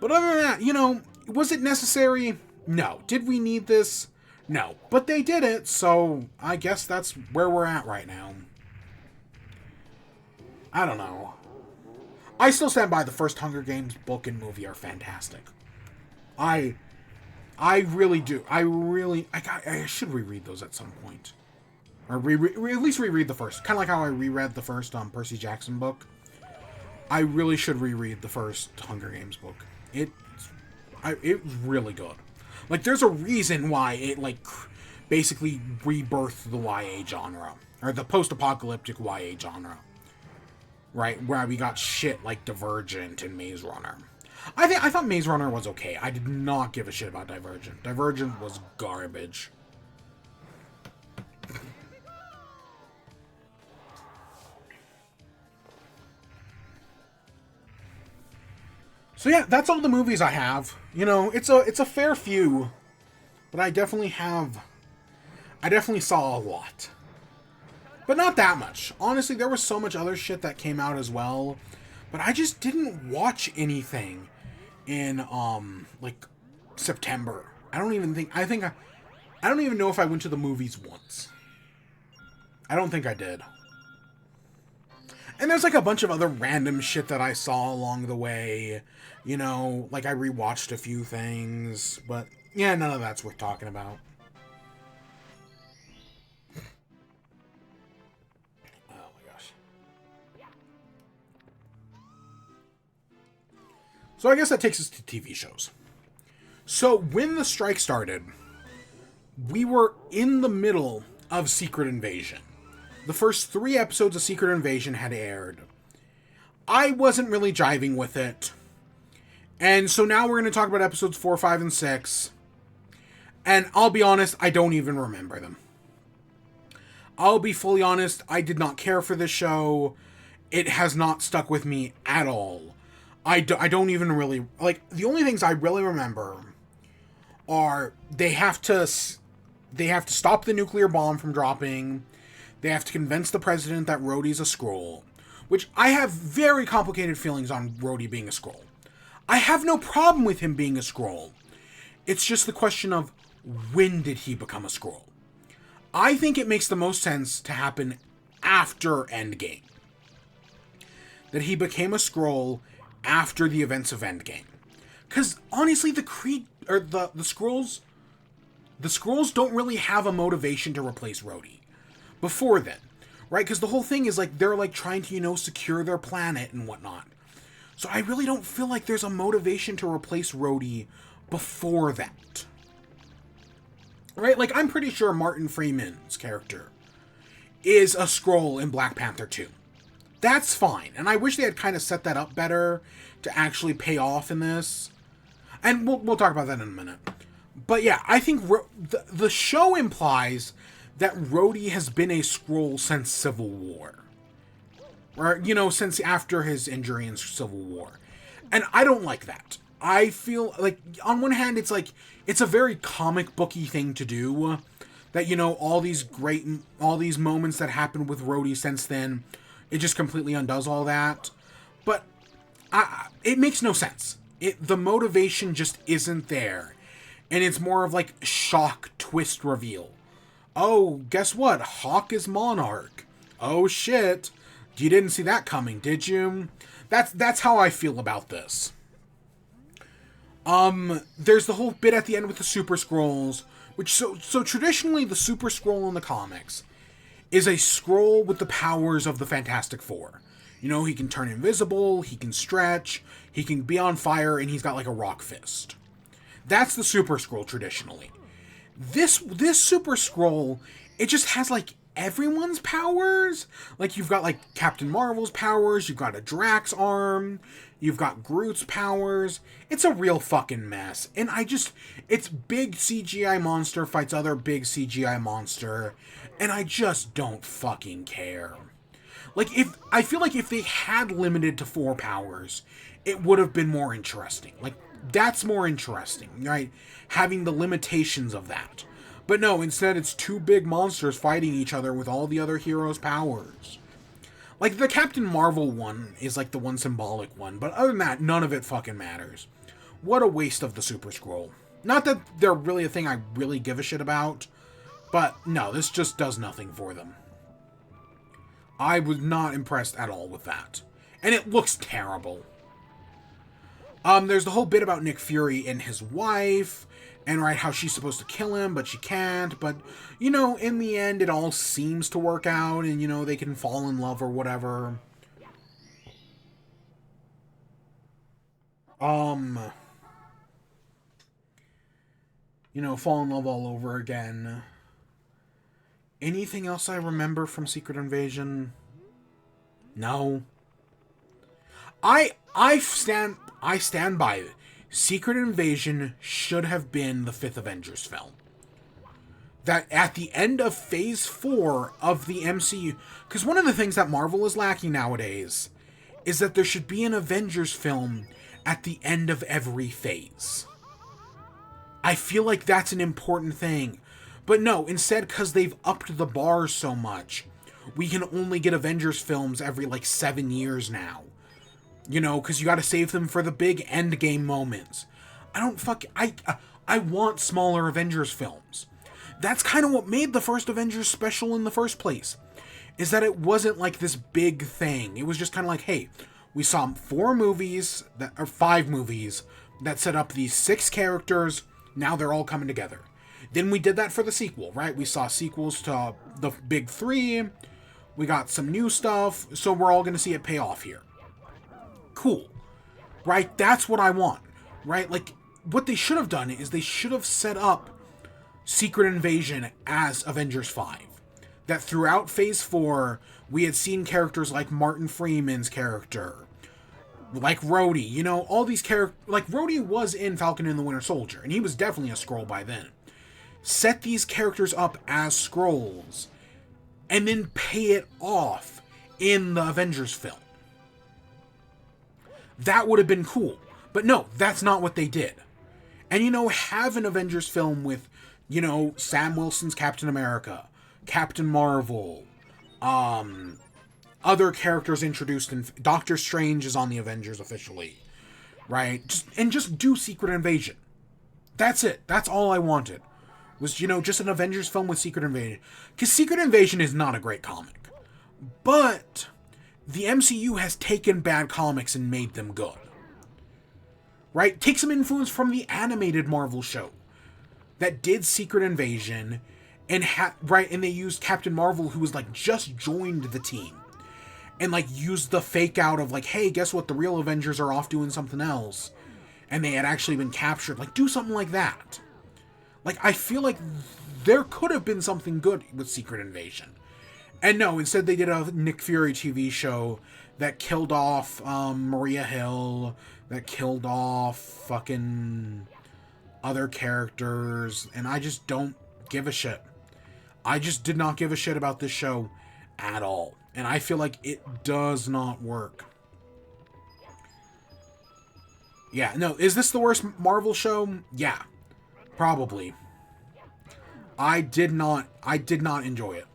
But other than that, Was it necessary? No. Did we need this? No. But they did it, so I guess that's where we're at right now. I don't know. I still stand by the first Hunger Games book and movie are fantastic. I really do. I should reread those at some point. Or at least reread the first. Kind of like how I reread the first Percy Jackson book. I really should reread the first Hunger Games book. It's really good. Like, there's a reason why it, like, basically rebirthed the YA genre. Or the post-apocalyptic YA genre. Right? Where we got shit like Divergent and Maze Runner. I thought Maze Runner was okay. I did not give a shit about Divergent. Divergent was garbage. So yeah, that's all the movies I have. You know, it's a fair few, but I definitely saw a lot. But not that much. Honestly, there was so much other shit that came out as well, but I just didn't watch anything in like September. I don't even know if I went to the movies once. I don't think I did. And there's like a bunch of other random shit that I saw along the way. You know, like I rewatched a few things, but yeah, none of that's worth talking about. Oh my gosh. So I guess that takes us to TV shows. So when the strike started, we were in the middle of Secret Invasion. The first 3 episodes of Secret Invasion had aired. I wasn't really jiving with it. And so now we're going to talk about episodes 4, 5, and 6. And I'll be honest, I don't even remember them. I'll be fully honest, I did not care for this show. It has not stuck with me at all. I don't even really... Like, the only things I really remember are they have to stop the nuclear bomb from dropping. They have to convince the president that Rhodey's a Skrull. Which I have very complicated feelings on Rhodey being a Skrull. I have no problem with him being a Skrull. It's just the question of when did he become a Skrull? I think it makes the most sense to happen after Endgame. That he became a Skrull after the events of Endgame. Because honestly, the Skrulls don't really have a motivation to replace Rhodey before then, right? Because the whole thing is like they're like trying to, you know, secure their planet and whatnot. So I really don't feel like there's a motivation to replace Rhodey before that. Right? Like, I'm pretty sure Martin Freeman's character is a Skrull in Black Panther 2. That's fine. And I wish they had kind of set that up better to actually pay off in this. And we'll talk about that in a minute. But yeah, I think the show implies that Rhodey has been a Skrull since Civil War. Or, you know, since after his injury in Civil War. And I don't like that. I feel like, on one hand, it's like, it's a very comic booky thing to do. That, you know, all these moments that happened with Rhodey since then, it just completely undoes all that. But it makes no sense. The motivation just isn't there. And it's more of like shock twist reveal. Oh, guess what? Hawk is Monarch. Oh shit. You didn't see that coming, did you? That's how I feel about this. There's the whole bit at the end with the Super Skrulls, which so traditionally the Super Skrull in the comics is a Skrull with the powers of the Fantastic Four. You know, he can turn invisible, he can stretch, he can be on fire, and he's got like a rock fist. That's the Super Skrull traditionally. This Super Skrull, it just has like everyone's powers. Like, you've got like Captain Marvel's powers, you've got a Drax arm, you've got Groot's powers. It's a real fucking mess. And it's big CGI monster fights other big CGI monster, and I just don't fucking care. Like, I feel like if they had limited to 4 powers, it would have been more interesting. Like, that's more interesting, right? Having the limitations of that. But no, instead it's 2 big monsters fighting each other with all the other heroes' powers. Like, the Captain Marvel one is like the one symbolic one, but other than that, none of it fucking matters. What a waste of the Super Skrull. Not that they're really a thing I really give a shit about, but no, this just does nothing for them. I was not impressed at all with that. And it looks terrible. There's the whole bit about Nick Fury and his wife, and right, how she's supposed to kill him, but she can't, but, you know, in the end, it all seems to work out, and, you know, they can fall in love or whatever. You know, fall in love all over again. Anything else I remember from Secret Invasion? No. I stand by it. Secret Invasion should have been the 5th Avengers film. That at the end of Phase 4 of the MCU... Because one of the things that Marvel is lacking nowadays is that there should be an Avengers film at the end of every phase. I feel like that's an important thing. But no, instead, because they've upped the bar so much, we can only get Avengers films every, like, 7 years now. You know, because you gotta save them for the big endgame moments. I want smaller Avengers films. That's kind of what made the first Avengers special in the first place. Is that it wasn't like this big thing. It was just kind of like, hey, we saw 5 movies that set up these 6 characters. Now they're all coming together. Then we did that for the sequel, right? We saw sequels to the big 3. We got some new stuff. So we're all going to see it pay off here. Cool. Right? That's what I want. Right? Like, what they should have done is they should have set up Secret Invasion as Avengers 5. That throughout Phase 4, we had seen characters like Martin Freeman's character, like Rhodey, you know, all these characters, like Rhodey was in Falcon and the Winter Soldier, and he was definitely a Skrull by then. Set these characters up as Skrulls, and then pay it off in the Avengers film. That would have been cool. But no, that's not what they did. And, you know, have an Avengers film with, you know, Sam Wilson's Captain America, Captain Marvel, other characters introduced, in Doctor Strange is on the Avengers officially, right? Just do Secret Invasion. That's it. That's all I wanted. Was, you know, just an Avengers film with Secret Invasion. Because Secret Invasion is not a great comic. But the MCU has taken bad comics and made them good. Right? Take some influence from the animated Marvel show that did Secret Invasion, and and they used Captain Marvel, who was like just joined the team, and like used the fake out of like, hey, guess what? The real Avengers are off doing something else, and they had actually been captured. Like, do something like that. Like, I feel like there could have been something good with Secret Invasion. And no, instead they did a Nick Fury TV show that killed off Maria Hill, that killed off fucking other characters, and I just don't give a shit. I just did not give a shit about this show at all. And I feel like it does not work. Yeah, no, is this the worst Marvel show? Yeah, probably. I did not enjoy it.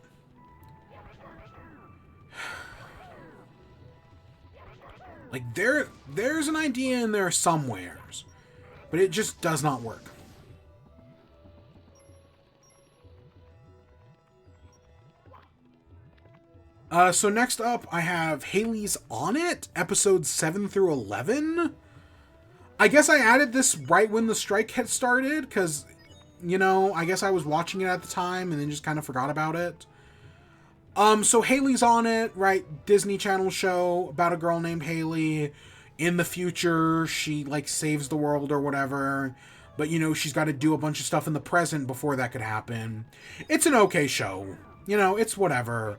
Like, there's an idea in there somewheres, but it just does not work. So next up, I have Hailey's On It, episodes 7 through 11. I guess I added this right when the strike had started, because, you know, I guess I was watching it at the time and then just kind of forgot about it. So Hailey's On It, right? Disney Channel show about a girl named Hailey. In the future, she, like, saves the world or whatever. But, you know, she's got to do a bunch of stuff in the present before that could happen. It's an okay show. You know, it's whatever.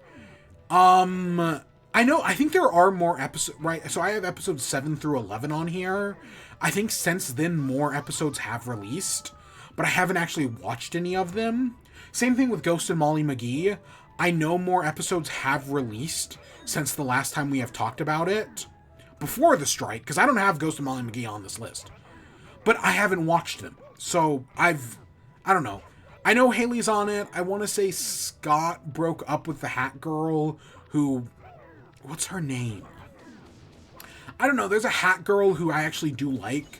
I think there are more episodes, right? So I have episodes 7 through 11 on here. I think since then more episodes have released, but I haven't actually watched any of them. Same thing with Ghost and Molly McGee. I know more episodes have released since the last time we have talked about it, before the strike, because I don't have Ghost and Molly McGee on this list. But I haven't watched them. So I don't know. I know Hailey's on it. I want to say Scott broke up with the Hat Girl who... What's her name? I don't know. There's a Hat Girl who I actually do like.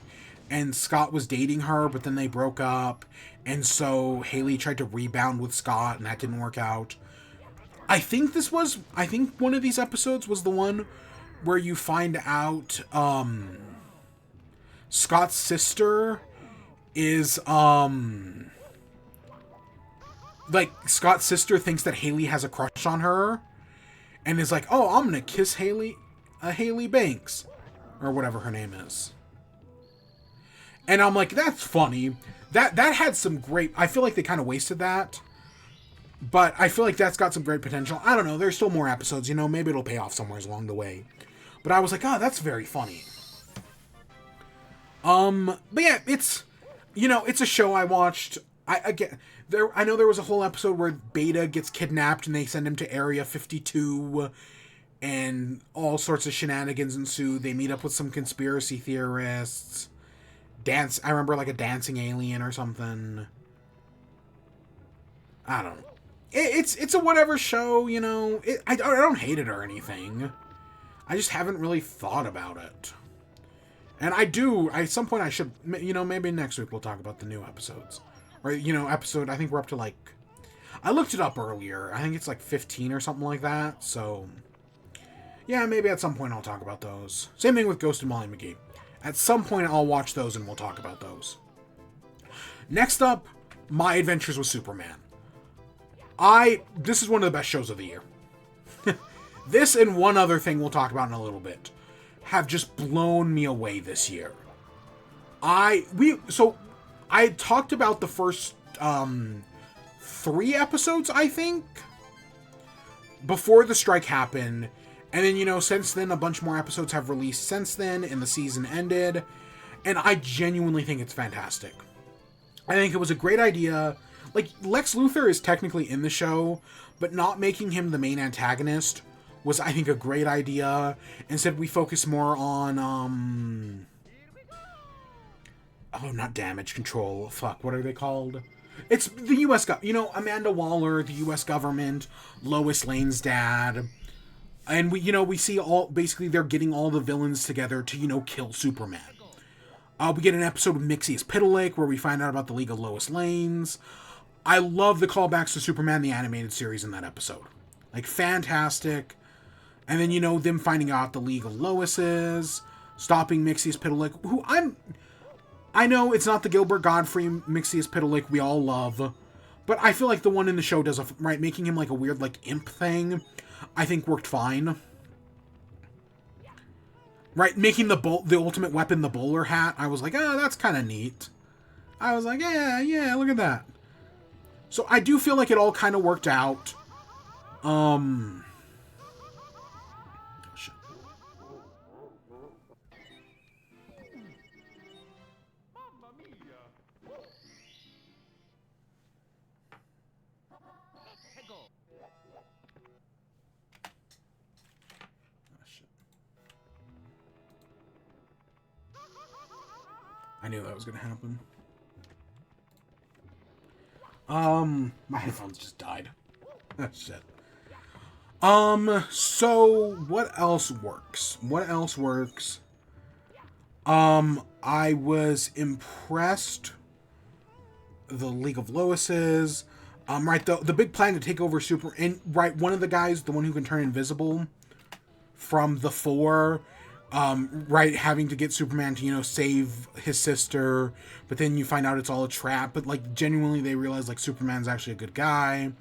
and Scott was dating her, but then they broke up, and so Hailey tried to rebound with Scott, and that didn't work out. I think one of these episodes was the one where you find out, Scott's sister is, Scott's sister thinks that Hailey has a crush on her, and is like, oh, I'm gonna kiss Hailey Banks, or whatever her name is. And I'm like, that's funny. That had some great... I feel like they kind of wasted that. But I feel like that's got some great potential. I don't know. There's still more episodes. Maybe it'll pay off somewhere along the way. But I was like, oh, that's very funny. But yeah, it's... it's a show I watched. I know there was a whole episode where Beta gets kidnapped and they send him to Area 52. And all sorts of shenanigans ensue. They meet up with some conspiracy theorists. I remember like a dancing alien or something. I don't know. It's a whatever show, I don't hate it or anything. I just haven't really thought about it. And at some point I should, maybe next week we'll talk about the new episodes. Or, episode, I think we're up to I looked it up earlier. I think it's 15 or something like that. So, yeah, maybe at some point I'll talk about those. Same thing with Ghost and Molly McGee. At some point I'll watch those and we'll talk about those. Next up, My Adventures with Superman. This is one of the best shows of the year. This and one other thing we'll talk about in a little bit have just blown me away this year. I talked about the first 3 episodes, I think, before the strike happened, and then since then a bunch more episodes have released since then, and the season ended, and I genuinely think it's fantastic. I think it was a great idea. Lex Luthor is technically in the show, but not making him the main antagonist was, I think, a great idea. Instead, we focus more on, not Damage Control. Fuck, what are they called? It's the U.S. Amanda Waller, the U.S. government, Lois Lane's dad. And we see basically they're getting all the villains together to, kill Superman. We get an episode with Mixie as Piddlake, where we find out about the League of Lois Lanes. I love the callbacks to Superman the Animated Series in that episode. Fantastic. And then, them finding out the League of Loises, stopping Mixie as Piddlake, who I know it's not the Gilbert Godfrey Mixie as Piddlake we all love, but I feel like the one in the show does making him a weird, imp thing, I think worked fine. Right, making the ultimate weapon the bowler hat, I was like, oh, that's kind of neat. I was like, yeah, look at that. So I do feel like it all kind of worked out. Shit. I knew that was going to happen. My headphones just died. Oh, shit. So, what else works? I was impressed. The League of Loises. Right, the big plan to take over one of the guys, the one who can turn invisible from the 4, right, having to get Superman to, save his sister, but then you find out it's all a trap, but, genuinely they realize, Superman's actually a good guy.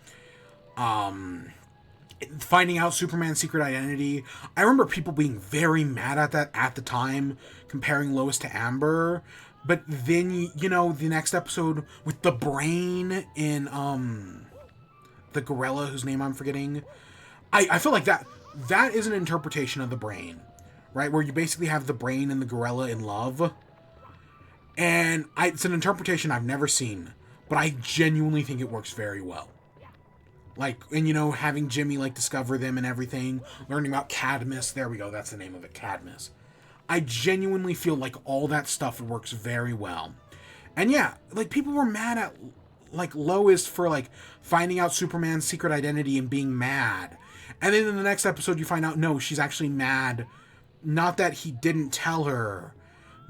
Finding out Superman's secret identity. I remember people being very mad at that at the time, comparing Lois to Amber, but then, the next episode with the brain in, the gorilla, whose name I'm forgetting, I feel like that is an interpretation of the brain. Right, where you basically have the brain and the gorilla in love. And it's an interpretation I've never seen, but I genuinely think it works very well. And having Jimmy, discover them and everything, learning about Cadmus, there we go, that's the name of it, Cadmus. I genuinely feel like all that stuff works very well. And yeah, people were mad at, Lois for, finding out Superman's secret identity and being mad. And then in the next episode you find out, no, she's actually mad. Not that he didn't tell her,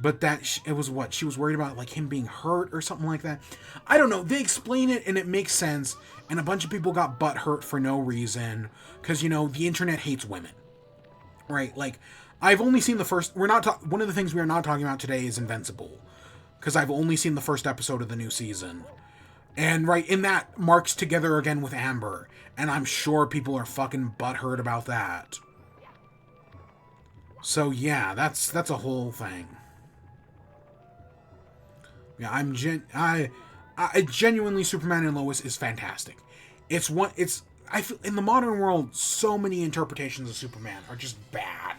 but that it was what she was worried about, like him being hurt or something like that. I don't know. They explain it and it makes sense, and a bunch of people got butt hurt for no reason because the internet hates women, right? Like, I've only seen the first. One of the things we are not talking about today is Invincible, because I've only seen the first episode of the new season, and right in that, Mark's together again with Amber, and I'm sure people are fucking butthurt about that. So yeah, that's a whole thing. Yeah, I genuinely, Superman and Lois is fantastic. I feel in the modern world, so many interpretations of Superman are just bad.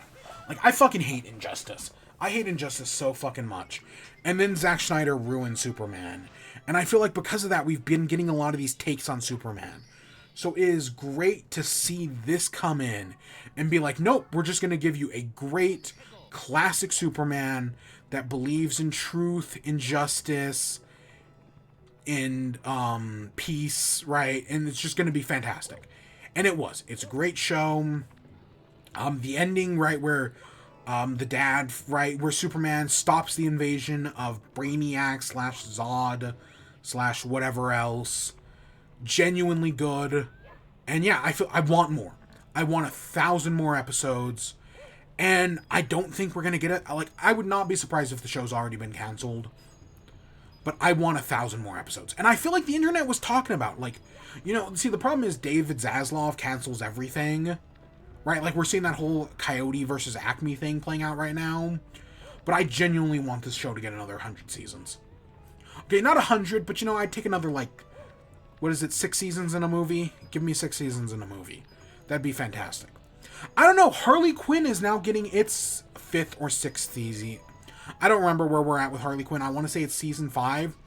Like, I fucking hate Injustice. I hate Injustice so fucking much. And then Zack Snyder ruined Superman. And I feel like because of that, we've been getting a lot of these takes on Superman. So it is great to see this come in and be like, nope, we're just going to give you a great classic Superman that believes in truth, injustice, and peace, right? And it's just going to be fantastic. And it was. It's a great show. The ending, right, where the dad, right, where Superman stops the invasion of Brainiac / Zod / whatever else. Genuinely good. And yeah, I want more. I want 1,000 more episodes. And I don't think we're going to get it. Like, I would not be surprised if the show's already been canceled. But I want 1,000 more episodes. And I feel like the internet was talking about, like, see, the problem is David Zaslav cancels everything. Right? Like, we're seeing that whole Coyote versus Acme thing playing out right now. But I genuinely want this show to get another 100 seasons. Okay, not 100, but I'd take another, like, 6 seasons in a movie? Give me 6 seasons in a movie. That'd be fantastic. I don't know, Harley Quinn is now getting its 5th or 6th season. I don't remember where we're at with Harley Quinn. I want to say it's season 5.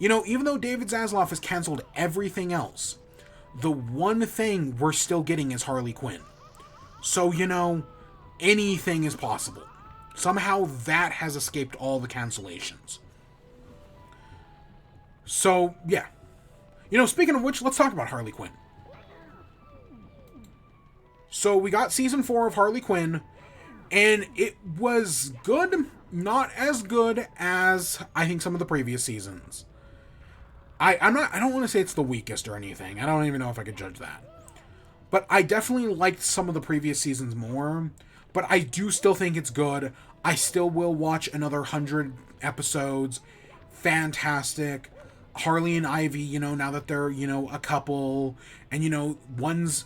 Even though David Zaslav has canceled everything else, the one thing we're still getting is Harley Quinn. So, anything is possible. Somehow that has escaped all the cancellations. So, yeah. Speaking of which, let's talk about Harley Quinn. So, we got season 4 of Harley Quinn, and it was good, not as good as, I think, some of the previous seasons. I don't want to say it's the weakest or anything. I don't even know if I could judge that. But I definitely liked some of the previous seasons more. But I do still think it's good. I still will watch another 100 episodes. Fantastic. Harley and Ivy, now that they're, a couple. And,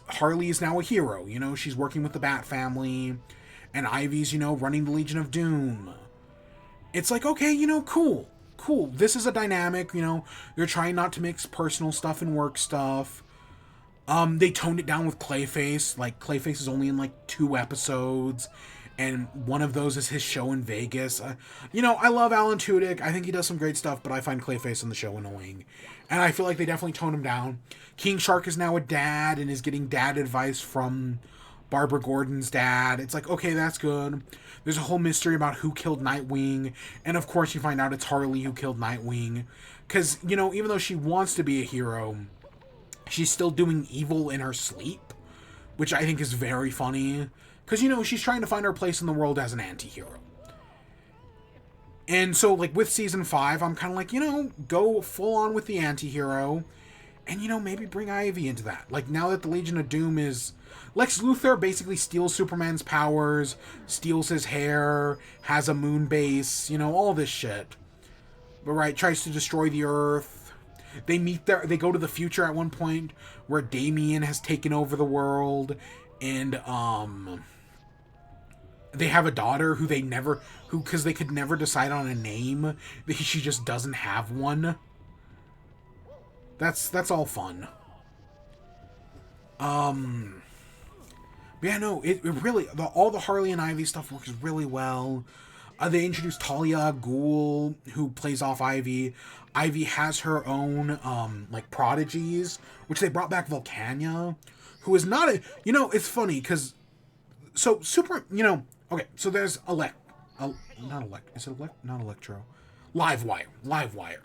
Harley is now a hero. She's working with the Bat family. And Ivy's, running the Legion of Doom. It's like, okay, cool. Cool. This is a dynamic, they're trying not to mix personal stuff and work stuff. They toned it down with Clayface. Like, Clayface is only in, 2 episodes. And one of those is his show in Vegas. I love Alan Tudyk. I think he does some great stuff, but I find Clayface in the show annoying. And I feel like they definitely toned him down. King Shark is now a dad and is getting dad advice from Barbara Gordon's dad. It's like, okay, that's good. There's a whole mystery about who killed Nightwing. And of course you find out it's Harley who killed Nightwing. Because, even though she wants to be a hero, she's still doing evil in her sleep. Which I think is very funny. Because, she's trying to find her place in the world as an anti-hero. And so, with season 5, I'm kind of like, go full on with the anti-hero. And, maybe bring Ivy into that. Now that the Legion of Doom is... Lex Luthor basically steals Superman's powers, steals his hair, has a moon base, all this shit. But, right, tries to destroy the Earth. They go to the future at one point, where Damian has taken over the world. And, they have a daughter because they could never decide on a name. She just doesn't have one. That's all fun. Yeah, no, it really, all the Harley and Ivy stuff works really well. They introduced Talia al Ghul, who plays off Ivy. Ivy has her own, prodigies, which they brought back Volcania, who is not a, it's funny, because, so, okay, so there's not Electro, Livewire,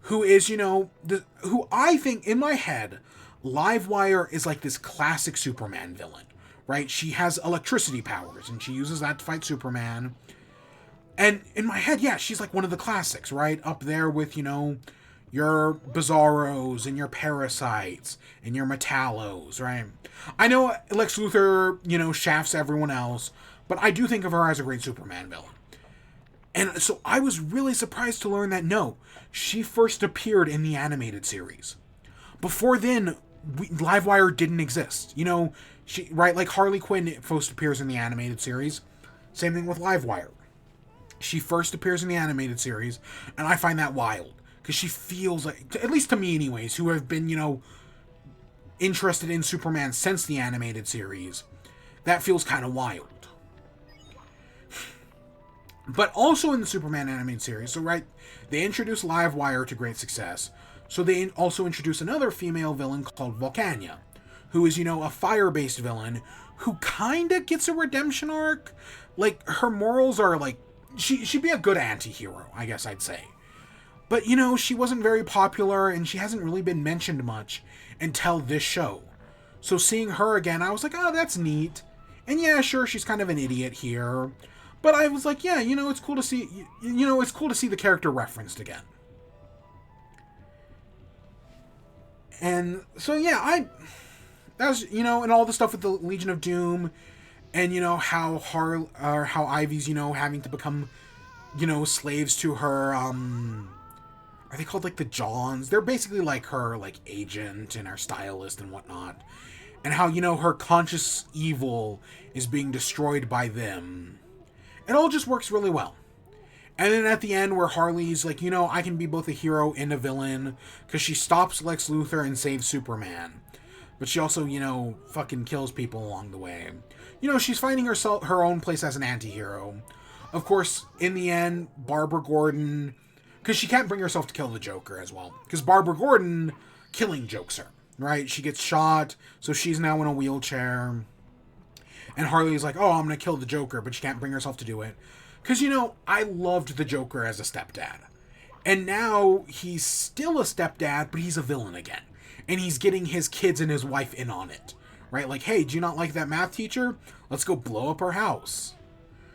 who is, who I think, in my head, Livewire is this classic Superman villain, right? She has electricity powers, and she uses that to fight Superman. And in my head, yeah, she's like one of the classics, right? Up there with, your Bizarros and your Parasites and your Metallos, right? I know Lex Luthor, shafts everyone else, but I do think of her as a great Superman villain. And so I was really surprised to learn that no, she first appeared in the animated series. Before then, Livewire didn't exist. Like Harley Quinn first appears in the animated series. Same thing with Livewire. She first appears in the animated series, and I find that wild. Because she feels like, at least to me anyways, who have been, interested in Superman since the animated series, that feels kind of wild. But also in the Superman animated series, so right, they introduced Livewire to great success. So they also introduced another female villain called Volcania, who is, a fire-based villain who kind of gets a redemption arc. Like, her morals are, like, she'd be a good anti-hero, I guess I'd say. But, she wasn't very popular, and she hasn't really been mentioned much until this show. So seeing her again, I was like, oh, that's neat. And yeah, sure, she's kind of an idiot here. But I was like, yeah, it's cool to see, it's cool to see the character referenced again. And so, yeah, that was, and all the stuff with the Legion of Doom, and, how Ivy's, having to become, slaves to her, are they called, like, the Johns? They're basically, like, her, like, agent and her stylist and whatnot. And how, her conscious evil is being destroyed by them. It all just works really well. And then at the end where Harley's like, I can be both a hero and a villain, because she stops Lex Luthor and saves Superman. But she also, fucking kills people along the way. She's finding her own place as an anti-hero. Of course, in the end, Barbara Gordon, because she can't bring herself to kill the Joker as well. Because Barbara Gordon killing jokes her, right? She gets shot, so she's now in a wheelchair. And Harley's like, oh, I'm going to kill the Joker, but she can't bring herself to do it. Because, I loved the Joker as a stepdad. And now he's still a stepdad, but he's a villain again. And he's getting his kids and his wife in on it. Right? Like, hey, do you not like that math teacher? Let's go blow up her house.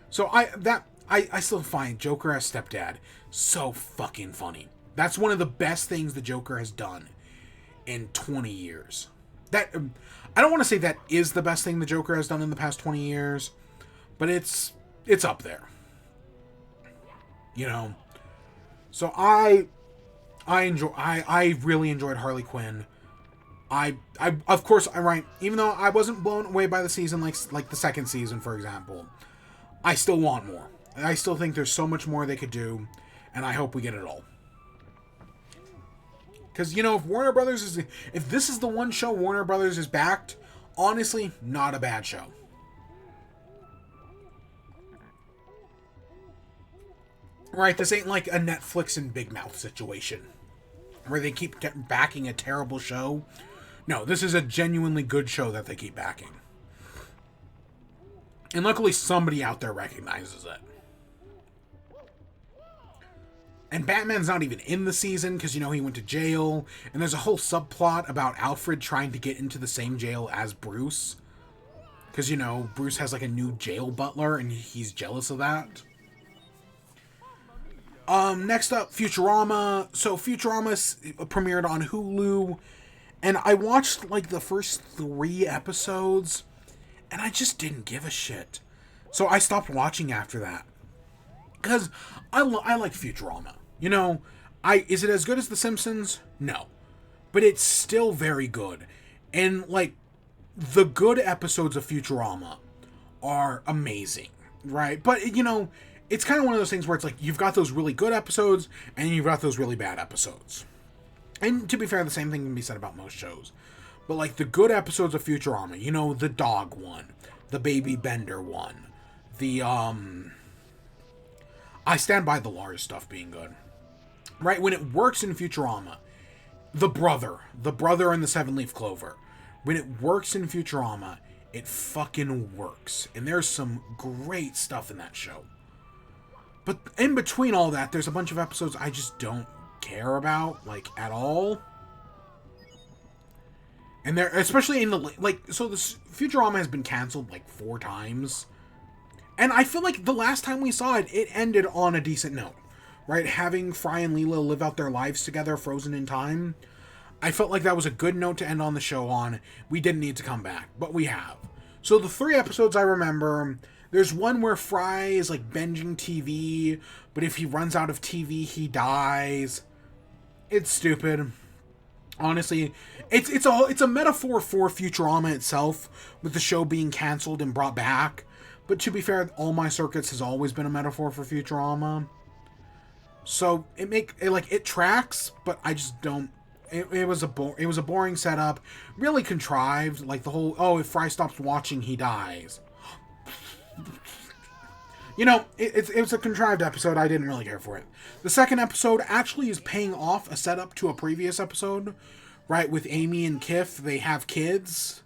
So I still find Joker as stepdad so fucking funny. That's one of the best things the Joker has done in 20 years. That I don't want to say that is the best thing the Joker has done in the past 20 years, but it's up there. So I really enjoyed Harley Quinn. I of course, even though I wasn't blown away by the season like the second season, for example, I still want more. I still think there's so much more they could do, and I hope we get it all. Because, if this is the one show Warner Brothers is backed, honestly, not a bad show. Right, this ain't like a Netflix and Big Mouth situation, where they keep backing a terrible show. No, this is a genuinely good show that they keep backing. And luckily somebody out there recognizes it. And Batman's not even in the season because, he went to jail. And there's a whole subplot about Alfred trying to get into the same jail as Bruce. Because, Bruce has like a new jail butler and he's jealous of that. Next up, Futurama. So Futurama premiered on Hulu. And I watched like the first 3 episodes. And I just didn't give a shit. So I stopped watching after that. Because I like Futurama. Is it as good as The Simpsons? No. But it's still very good. And, like, the good episodes of Futurama are amazing, right? But, it's kind of one of those things where it's like, you've got those really good episodes, and you've got those really bad episodes. And to be fair, the same thing can be said about most shows. But, like, the good episodes of Futurama, the dog one, the baby Bender one, the, I stand by the Lars stuff being good. Right, when it works in Futurama, the brother and the 7-leaf clover, when it works in Futurama, it fucking works. And there's some great stuff in that show. But in between all that, there's a bunch of episodes I just don't care about, like, at all. And they're, especially in the, like, so this Futurama has been canceled, like, 4 times. And I feel like the last time we saw it, it ended on a decent note, right? Having Fry and Leela live out their lives together, frozen in time. I felt like that was a good note to end on the show on. We didn't need to come back, but we have. So the 3 episodes I remember, there's one where Fry is like binging TV, but if he runs out of TV, he dies. It's stupid. Honestly, it's a metaphor for Futurama itself, with the show being canceled and brought back. But to be fair, All My Circuits has always been a metaphor for Futurama. So it tracks, but I just don't. It was a boring setup, really contrived. Like the whole, if Fry stops watching, he dies. It was a contrived episode. I didn't really care for it. The second episode actually is paying off a setup to a previous episode, right? With Amy and Kif, they have kids,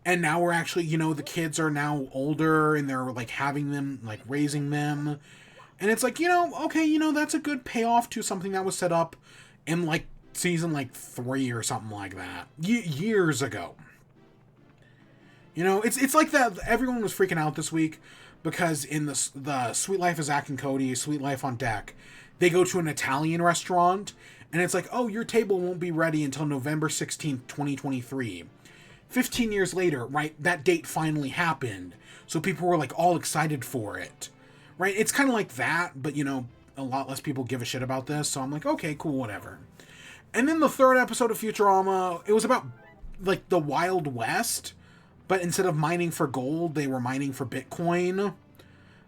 and now we're actually, the kids are now older, and they're like having them, like raising them, and it's like, okay, that's a good payoff to something that was set up in like season 3 or something like that years ago. It's like that. Everyone was freaking out this week because in the Sweet Life of Zack and Cody, Sweet Life on Deck, they go to an Italian restaurant, and it's like, oh, your table won't be ready until November 16th, 2023. 15 years later, right, that date finally happened, so people were like all excited for it, right? It's kind of like that, but a lot less people give a shit about this, so I'm like, okay, cool, whatever. And then the third episode of Futurama, it was about like the Wild West, but instead of mining for gold, they were mining for Bitcoin.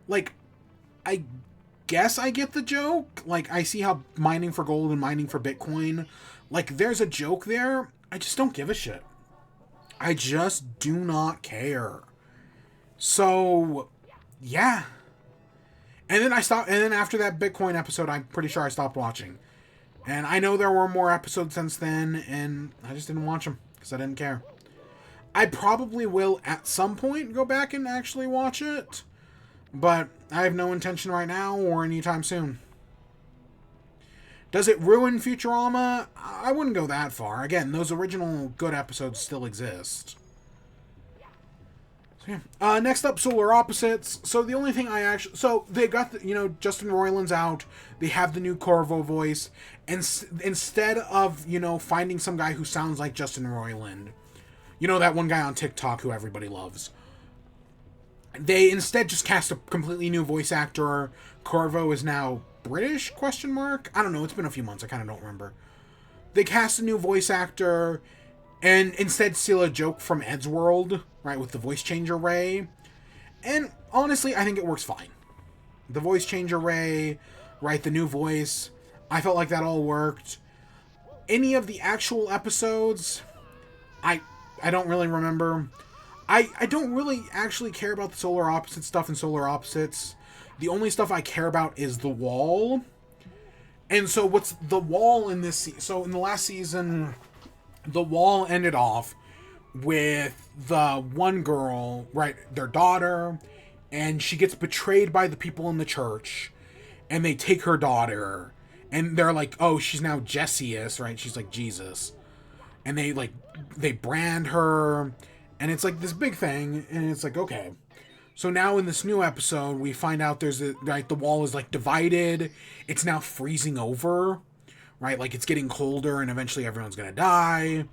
Like, I guess I get the joke. Like, I see how mining for gold and mining for Bitcoin, like, there's a joke there. I just don't give a shit. I just do not care. So, yeah. And then after that Bitcoin episode, I'm pretty sure I stopped watching. And I know there were more episodes since then, and I just didn't watch them because I didn't care. I probably will at some point go back and actually watch it, but I have no intention right now or anytime soon. Does it ruin Futurama? I wouldn't go that far. Again, those original good episodes still exist. So, yeah. Next up, Solar Opposites. So the only thing they got Justin Roiland's out. They have the new Corvo voice, and instead of finding some guy who sounds like Justin Roiland, that one guy on TikTok who everybody loves, they instead just cast a completely new voice actor. Corvo is now British? ? I don't know. It's been a few months. I kind of don't remember. They cast a new voice actor, and instead steal a joke from Ed's World, right, with the voice changer Ray. And honestly, I think it works fine. The voice changer Ray, right, the new voice, I felt like that all worked. Any of the actual episodes, I don't really remember. I don't really actually care about the Solar Opposite stuff in Solar Opposites. The only stuff I care about is The Wall. And so what's The Wall in this so in the last season, The Wall ended off with the one girl, right, their daughter, and she gets betrayed by the people in the church, and they take her daughter, and they're like, oh, she's now Jessius, right? She's like Jesus. And they brand her, and it's like this big thing, and it's like, okay. So now in this new episode, we find out the wall is like divided. It's now freezing over, right? Like it's getting colder, and eventually everyone's gonna die.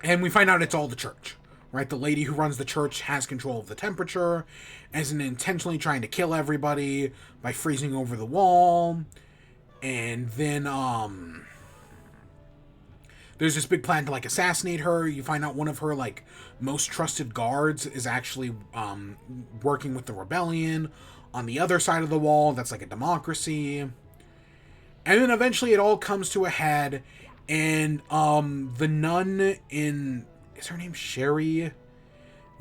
And we find out it's all the church, right? The lady who runs the church has control of the temperature, and is intentionally trying to kill everybody by freezing over the wall. And then, there's this big plan to, like, assassinate her. You find out one of her, like, most trusted guards is actually, working with the rebellion on the other side of the wall. That's, like, a democracy. And then eventually it all comes to a head, and, the nun is her name Sherry?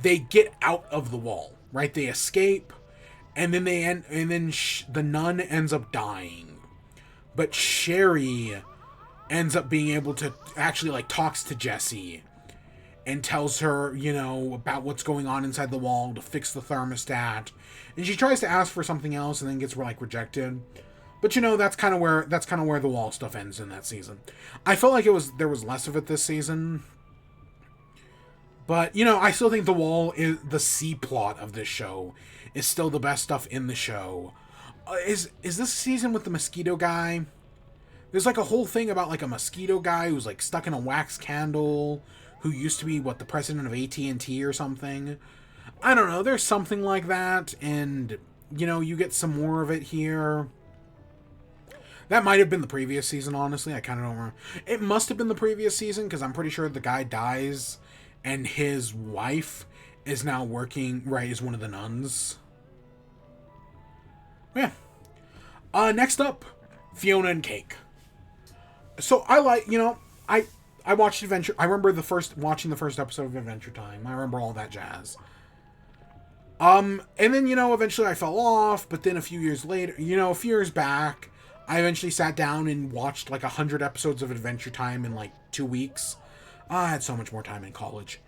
They get out of the wall, right? They escape, and then the nun ends up dying. But Sherry ends up being able to actually, like, talks to Jessie and tells her, about what's going on inside the wall to fix the thermostat. And she tries to ask for something else and then gets, like, rejected. But, that's kind of where the wall stuff ends in that season. I felt like there was less of it this season. But, you know, I still think The Wall is the C plot of this show is still the best stuff in the show. Is this season with the mosquito guy? There's like a whole thing about like a mosquito guy who's like stuck in a wax candle, who used to be the president of AT&T or something. I don't know. There's something like that, and you know, you get some more of it here. That might have been the previous season, honestly. I kind of don't remember. It must have been the previous season, because I'm pretty sure the guy dies, and his wife is now working, right, as one of the nuns. Yeah. Next up, Fiona and Cake. So I like, you know, I watched Adventure. I remember watching the first episode of Adventure Time. I remember all that jazz. And then, you know, eventually I fell off, but then a few years later, you know, a few years back, I eventually sat down and watched like 100 episodes of Adventure Time in like 2 weeks. I had so much more time in college.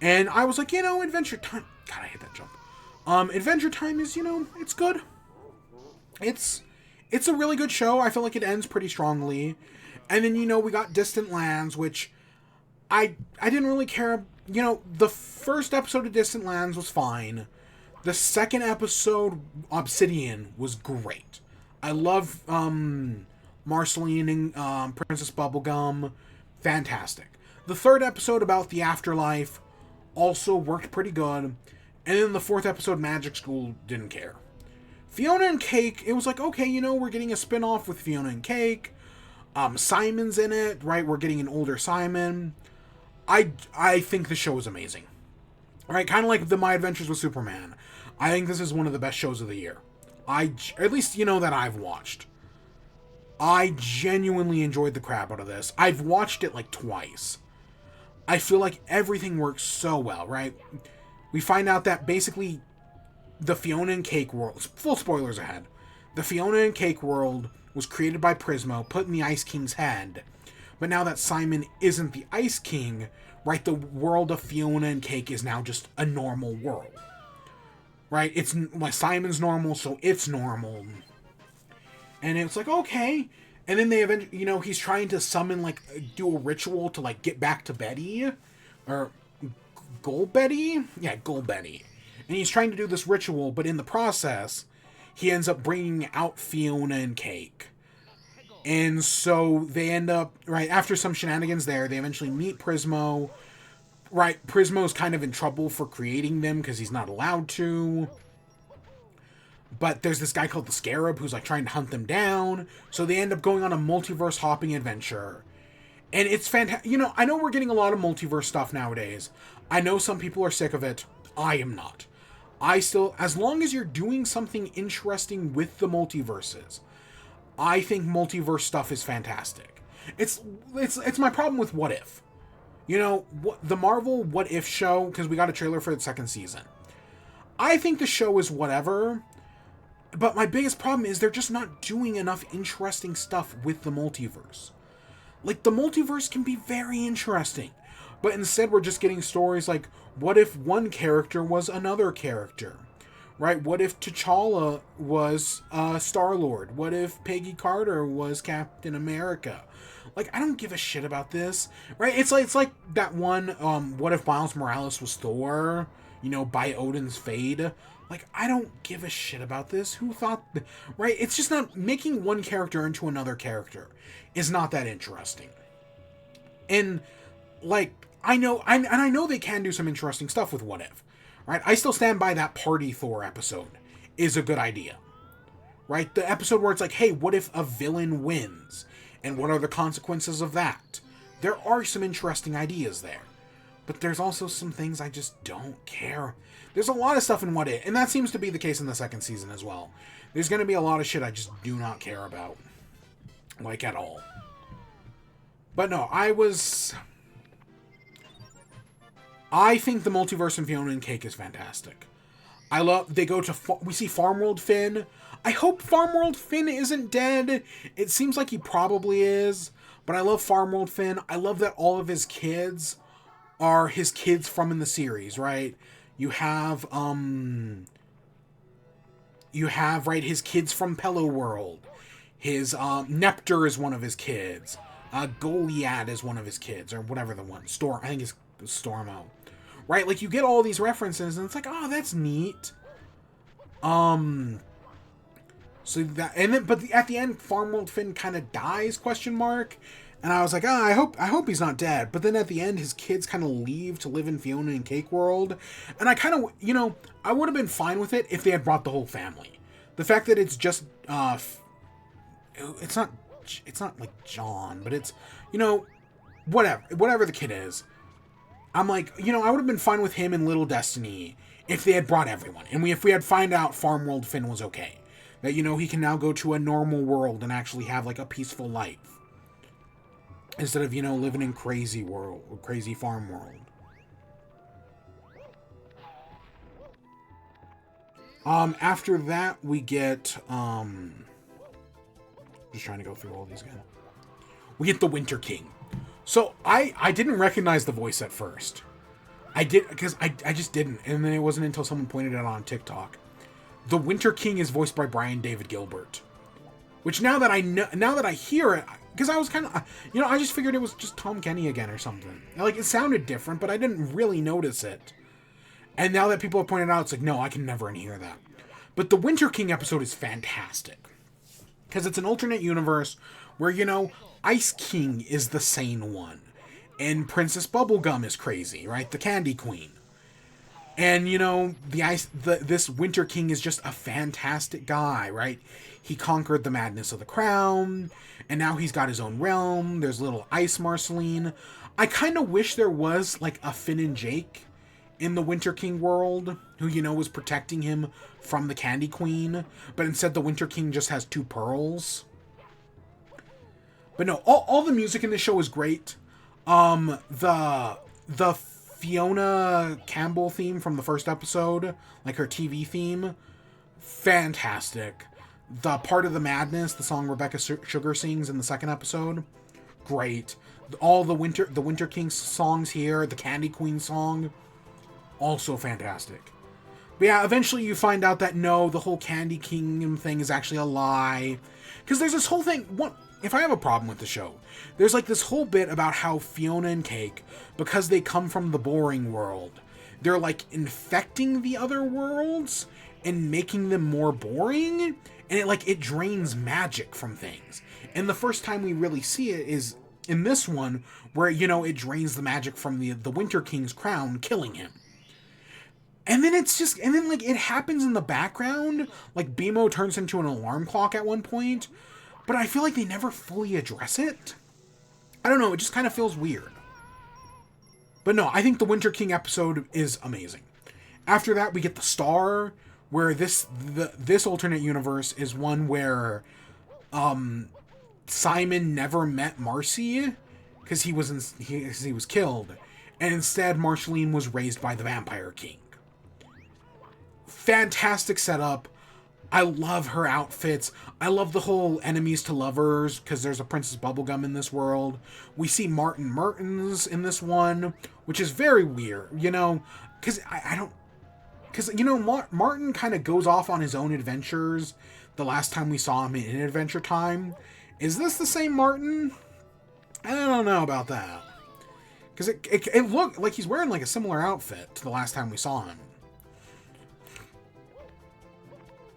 And I was like, you know, Adventure Time, God, I hate that jump. Adventure Time is, you know, it's good. It's a really good show. I feel like it ends pretty strongly. And then, you know, we got Distant Lands, which I didn't really care. You know, the first episode of Distant Lands was fine. The second episode, Obsidian, was great. I love Marceline and Princess Bubblegum. Fantastic. The third episode about the afterlife also worked pretty good. And then the fourth episode, Magic School, didn't care. Fiona and Cake, it was like, okay, you know, we're getting a spin-off with Fiona and Cake. Simon's in it, right? We're getting an older Simon. I think the show is amazing. Right? Kind of like My Adventures with Superman. I think this is one of the best shows of the year. At least, you know, that I've watched. I genuinely enjoyed the crap out of this. I've watched it like twice. I feel like everything works so well, right? We find out that basically the Fiona and Cake world, full spoilers ahead, the Fiona and Cake world was created by Prismo, put in the Ice King's head. But now that Simon isn't the Ice King, right, the world of Fiona and Cake is now just a normal world. Right? It's like Simon's normal, so it's normal. And it's like, okay. And then they eventually, you know, he's trying to summon, like, do a ritual to, like, get back to Betty. Or Golbetty? Yeah, Golbetty. And he's trying to do this ritual, but in the process, he ends up bringing out Fiona and Cake. And so they end up, right, after some shenanigans there, they eventually meet Prismo. Right, Prismo's kind of in trouble for creating them because he's not allowed to. But there's this guy called the Scarab who's like trying to hunt them down. So they end up going on a multiverse hopping adventure. And it's fantastic. You know, I know we're getting a lot of multiverse stuff nowadays. I know some people are sick of it. I am not. I still, as long as you're doing something interesting with the multiverses, I think multiverse stuff is fantastic. It's my problem with What If. You know, the Marvel What If show, because we got a trailer for the second season. I think the show is whatever, but my biggest problem is they're just not doing enough interesting stuff with the multiverse. Like, the multiverse can be very interesting, but instead we're just getting stories like, what if one character was another character? Right? What if T'Challa was Star-Lord? What if Peggy Carter was Captain America? Like, I don't give a shit about this, right? It's like that one, what if Miles Morales was Thor, you know, by Odin's Fade? Like, I don't give a shit about this. Who thought, right? It's just not, making one character into another character is not that interesting. And, like, I know they can do some interesting stuff with What If, right? I still stand by that Party Thor episode is a good idea, right? The episode where it's like, hey, what if a villain wins? And what are the consequences of that? There are some interesting ideas there. But there's also some things I just don't care. There's a lot of stuff in What If, and that seems to be the case in the second season as well. There's going to be a lot of shit I just do not care about. Like, at all. But no, I think the multiverse in Fiona and Cake is fantastic. We see Farm World Finn. I hope Farm World Finn isn't dead. It seems like he probably is. But I love Farm World Finn. I love that all of his kids are his kids from in the series, right? You have, right, his kids from Pello World. His, Nepter is one of his kids. Goliad is one of his kids, or whatever the one. I think it's Stormo. right? Like, you get all these references, and it's like, oh, that's neat. So that, and then, but at the end, Farmworld Finn kind of dies, question mark. And I was like, oh, I hope he's not dead. But then at the end, his kids kind of leave to live in Fiona and Cake world. And I kind of, you know, I would have been fine with it if they had brought the whole family. The fact that it's just, it's not like John, but it's, you know, whatever the kid is. I'm like, you know, I would have been fine with him in Little Destiny if they had brought everyone. And if we had find out Farmworld Finn was okay. That, you know, he can now go to a normal world and actually have, like, a peaceful life. Instead of, you know, living in crazy farm world. After that, we get, just trying to go through all these again. We get the Winter King. So, I didn't recognize the voice at first. I did, because I just didn't. And then it wasn't until someone pointed it out on TikTok. The Winter King is voiced by Brian David Gilbert. Which now that I hear it, because I was kind of, you know, I just figured it was just Tom Kenny again or something. Like, it sounded different, but I didn't really notice it. And now that people have pointed out, it's like, no, I can never unhear that. But the Winter King episode is fantastic. Because it's an alternate universe where, you know, Ice King is the sane one. And Princess Bubblegum is crazy, right? The Candy Queen. And, you know, this Winter King is just a fantastic guy, right? He conquered the madness of the crown, and now he's got his own realm. There's little Ice Marceline. I kind of wish there was, like, a Finn and Jake in the Winter King world, who, you know, was protecting him from the Candy Queen, but instead the Winter King just has 2 pearls. But no, all the music in this show is great. The Fiona Campbell theme from the first episode, like her TV theme, fantastic. The Part of the Madness, the song Rebecca Sugar sings in the second episode, great. All the Winter King songs here, the Candy Queen song, also fantastic. But yeah, eventually you find out that no, the whole Candy Kingdom thing is actually a lie. Because there's this whole thing, if I have a problem with the show, there's like this whole bit about how Fiona and Cake, because they come from the boring world, they're like infecting the other worlds and making them more boring, and it drains magic from things. And the first time we really see it is in this one, where, you know, it drains the magic from the Winter King's crown, killing him. And then it happens in the background, like BMO turns into an alarm clock at one point, but I feel like they never fully address it. I don't know, it just kind of feels weird. But no, I think the Winter King episode is amazing. After that, we get the Star, where this alternate universe is one where Simon never met Marcy because he was killed, and instead Marceline was raised by the Vampire King. Fantastic setup. I love her outfits. I love the whole enemies to lovers, because there's a Princess Bubblegum in this world. We see Martin Mertens in this one, which is very weird, you know, because Martin kind of goes off on his own adventures the last time we saw him in Adventure Time. Is this the same Martin? I don't know about that. Because it looked like he's wearing like a similar outfit to the last time we saw him.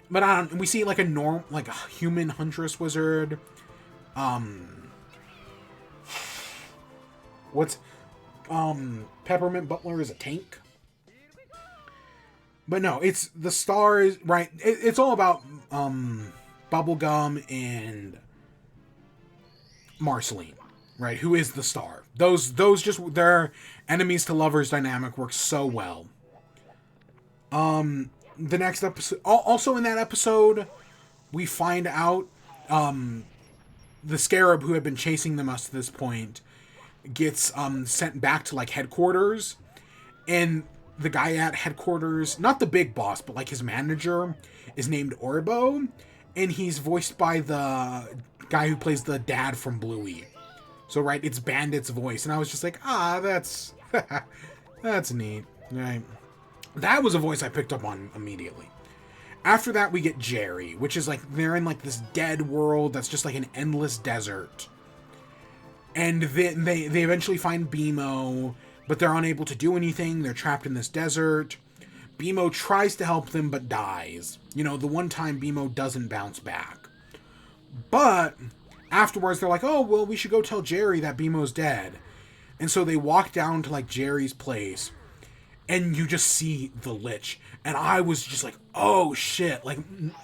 But we see like a human huntress wizard. Peppermint Butler is a tank. But no, it's the stars, right? It's all about Bubblegum and Marceline, right? Who is the Star? Those just their enemies to lovers dynamic works so well. The next episode, also in that episode, we find out the Scarab, who had been chasing them us to this point, gets sent back to like headquarters, and the guy at headquarters, not the big boss, but like his manager, is named Orbo, and he's voiced by the guy who plays the dad from Bluey. So right, it's Bandit's voice, and I was just like, that's that's neat, right? That was a voice I picked up on immediately. After that, we get Jerry, which is like, they're in like this dead world that's just like an endless desert. And then they eventually find BMO. but they're unable to do anything. They're trapped in this desert. BMO tries to help them, but dies. You know, the one time BMO doesn't bounce back. But afterwards, they're like, oh, well, we should go tell Jerry that BMO's dead. And so they walk down to, like, Jerry's place, and you just see the Lich. And I was just like, oh, shit. Like,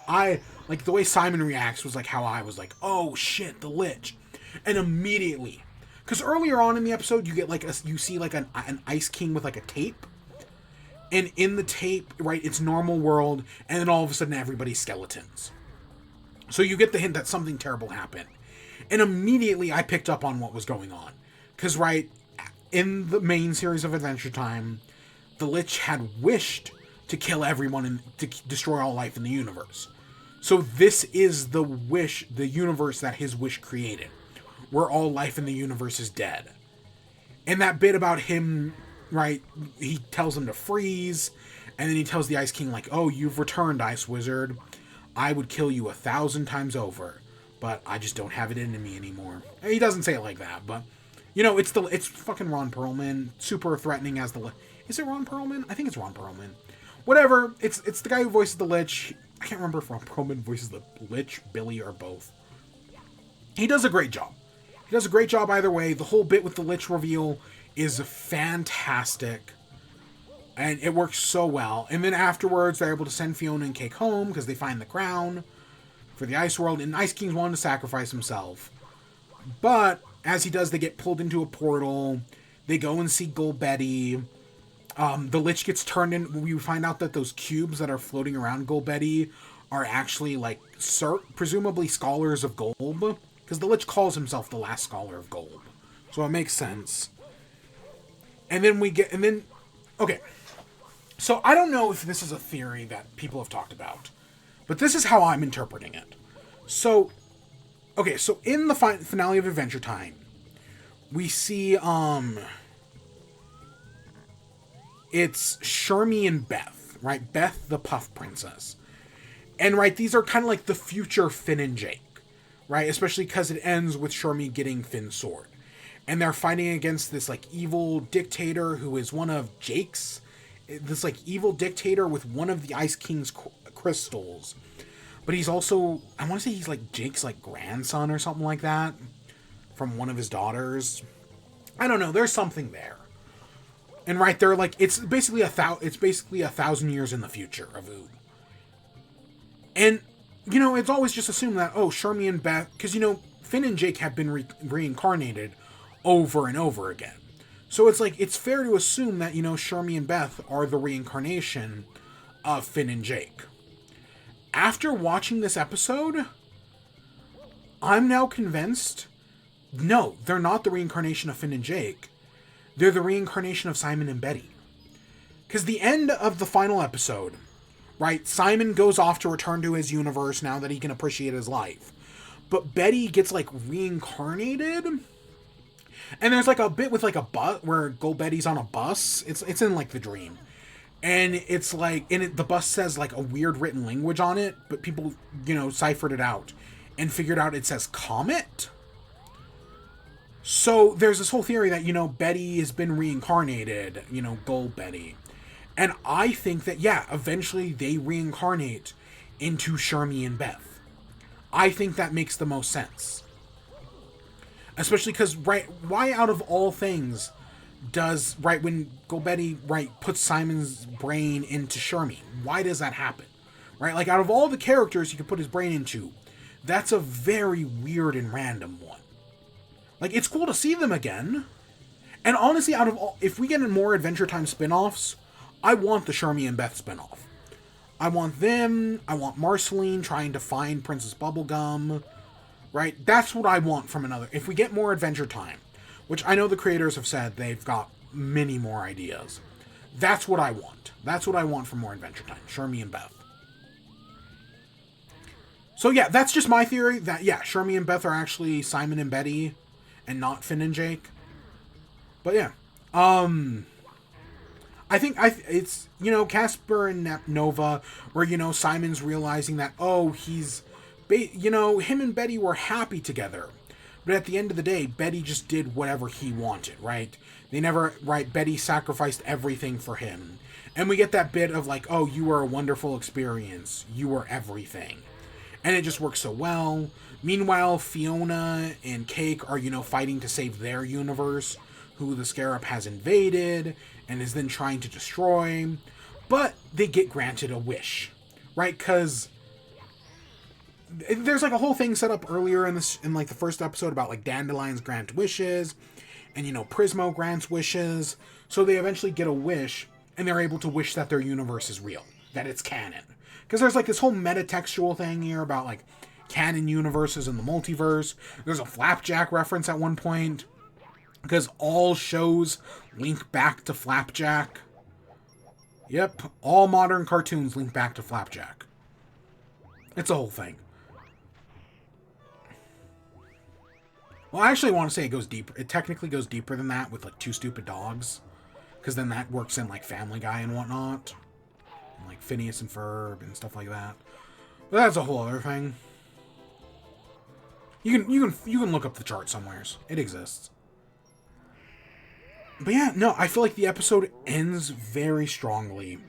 the way Simon reacts was like how I was like, oh, shit, the Lich. And immediately, because earlier on in the episode, you get, like, you see, like, an Ice King with, like, a tape. And in the tape, right, it's normal world, and then all of a sudden everybody's skeletons. So you get the hint that something terrible happened. And immediately I picked up on what was going on. Because, right, in the main series of Adventure Time, the Lich had wished to kill everyone and to destroy all life in the universe. So this is the wish, the universe that his wish created, where all life in the universe is dead. And that bit about him, right, he tells him to freeze, and then he tells the Ice King, like, oh, you've returned, Ice Wizard. I would kill you 1,000 times over, but I just don't have it in me anymore. And he doesn't say it like that, but, you know, it's fucking Ron Perlman, super threatening as the... Is it Ron Perlman? I think it's Ron Perlman. Whatever, it's the guy who voices the Lich. I can't remember if Ron Perlman voices the Lich, Billy, or both. He does a great job. He does a great job either way. The whole bit with the Lich reveal is fantastic, and it works so well. And then afterwards, they're able to send Fiona and Cake home because they find the crown for the Ice World, and Ice King's wanting to sacrifice himself. But as he does, they get pulled into a portal. They go and see Gold Betty. The Lich gets turned in. We find out that those cubes that are floating around Gold Betty are actually, like, presumably scholars of gold, because the Lich calls himself the last scholar of gold. So it makes sense. And then okay. So I don't know if this is a theory that people have talked about, but this is how I'm interpreting it. So, okay, so in the finale of Adventure Time, we see, it's Shermie and Beth, right? Beth, the Puff Princess. And, right, these are kind of like the future Finn and Jake, right? Especially because it ends with Shermie getting Finn's sword. And they're fighting against this, like, evil dictator who is one of Jake's... This, like, evil dictator with one of the Ice King's crystals. But he's also... I want to say he's, like, Jake's, like, grandson or something like that. From one of his daughters. I don't know. There's something there. And, right, they're, like... It's basically 1,000 years in the future of Oob. And, you know, it's always just assumed that, oh, Shermie and Beth... Because, you know, Finn and Jake have been reincarnated over and over again. So it's like, it's fair to assume that, you know, Shermie and Beth are the reincarnation of Finn and Jake. After watching this episode, I'm now convinced, no, they're not the reincarnation of Finn and Jake. They're the reincarnation of Simon and Betty. Because the end of the final episode, right, Simon goes off to return to his universe now that he can appreciate his life. But Betty gets, like, reincarnated. And there's, like, a bit with, like, a bus where Gold Betty's on a bus. It's in, like, the dream. And it's, like, the bus says, like, a weird written language on it. But people, you know, ciphered it out. And figured out it says Comet. So there's this whole theory that, you know, Betty has been reincarnated. You know, Gold Betty. And I think that, yeah, eventually they reincarnate into Shermie and Beth. I think that makes the most sense. Especially because, right, why out of all things does, right, when Gold Betty, right, puts Simon's brain into Shermie, why does that happen? Right, like, out of all the characters he could put his brain into, that's a very weird and random one. Like, it's cool to see them again. And honestly, out of all, if we get in more Adventure Time spin-offs, I want the Shermie and Beth spin-off. I want them, I want Marceline trying to find Princess Bubblegum. Right? That's what I want from another... If we get more Adventure Time, which I know the creators have said they've got many more ideas. That's what I want. That's what I want from more Adventure Time. Shermie and Beth. So yeah, that's just my theory. That, yeah, Shermie and Beth are actually Simon and Betty and not Finn and Jake. But yeah. I think it's, you know, Casper and Nova, where, you know, Simon's realizing that, oh, he's... You know, him and Betty were happy together, But at the end of the day, Betty just did whatever he wanted, right? They never, right, Betty sacrificed everything for him. And we get that bit of like, oh, you were a wonderful experience. You were everything. And it just works so well. Meanwhile, Fiona and Cake are, fighting to save their universe, who the Scarab has invaded and is then trying to destroy. But they get granted a wish, right? Because there's like a whole thing set up earlier in like the first episode about like dandelions grant wishes, and Prismo grants wishes. So they eventually get a wish, and they're able to wish that their universe is real, that it's canon. Because there's like this whole metatextual thing here about like canon universes in the multiverse. There's a Flapjack reference at one point, because all shows link back to Flapjack. Yep, all modern cartoons link back to Flapjack. It's a whole thing. Well, I actually want to say it goes deeper. It technically goes deeper than that with like Two Stupid Dogs, because then that works in like Family Guy and whatnot, and like Phineas and Ferb and stuff like that. But that's a whole other thing. You can look up the chart somewheres. It exists. But yeah, no, I feel like the episode ends very strongly.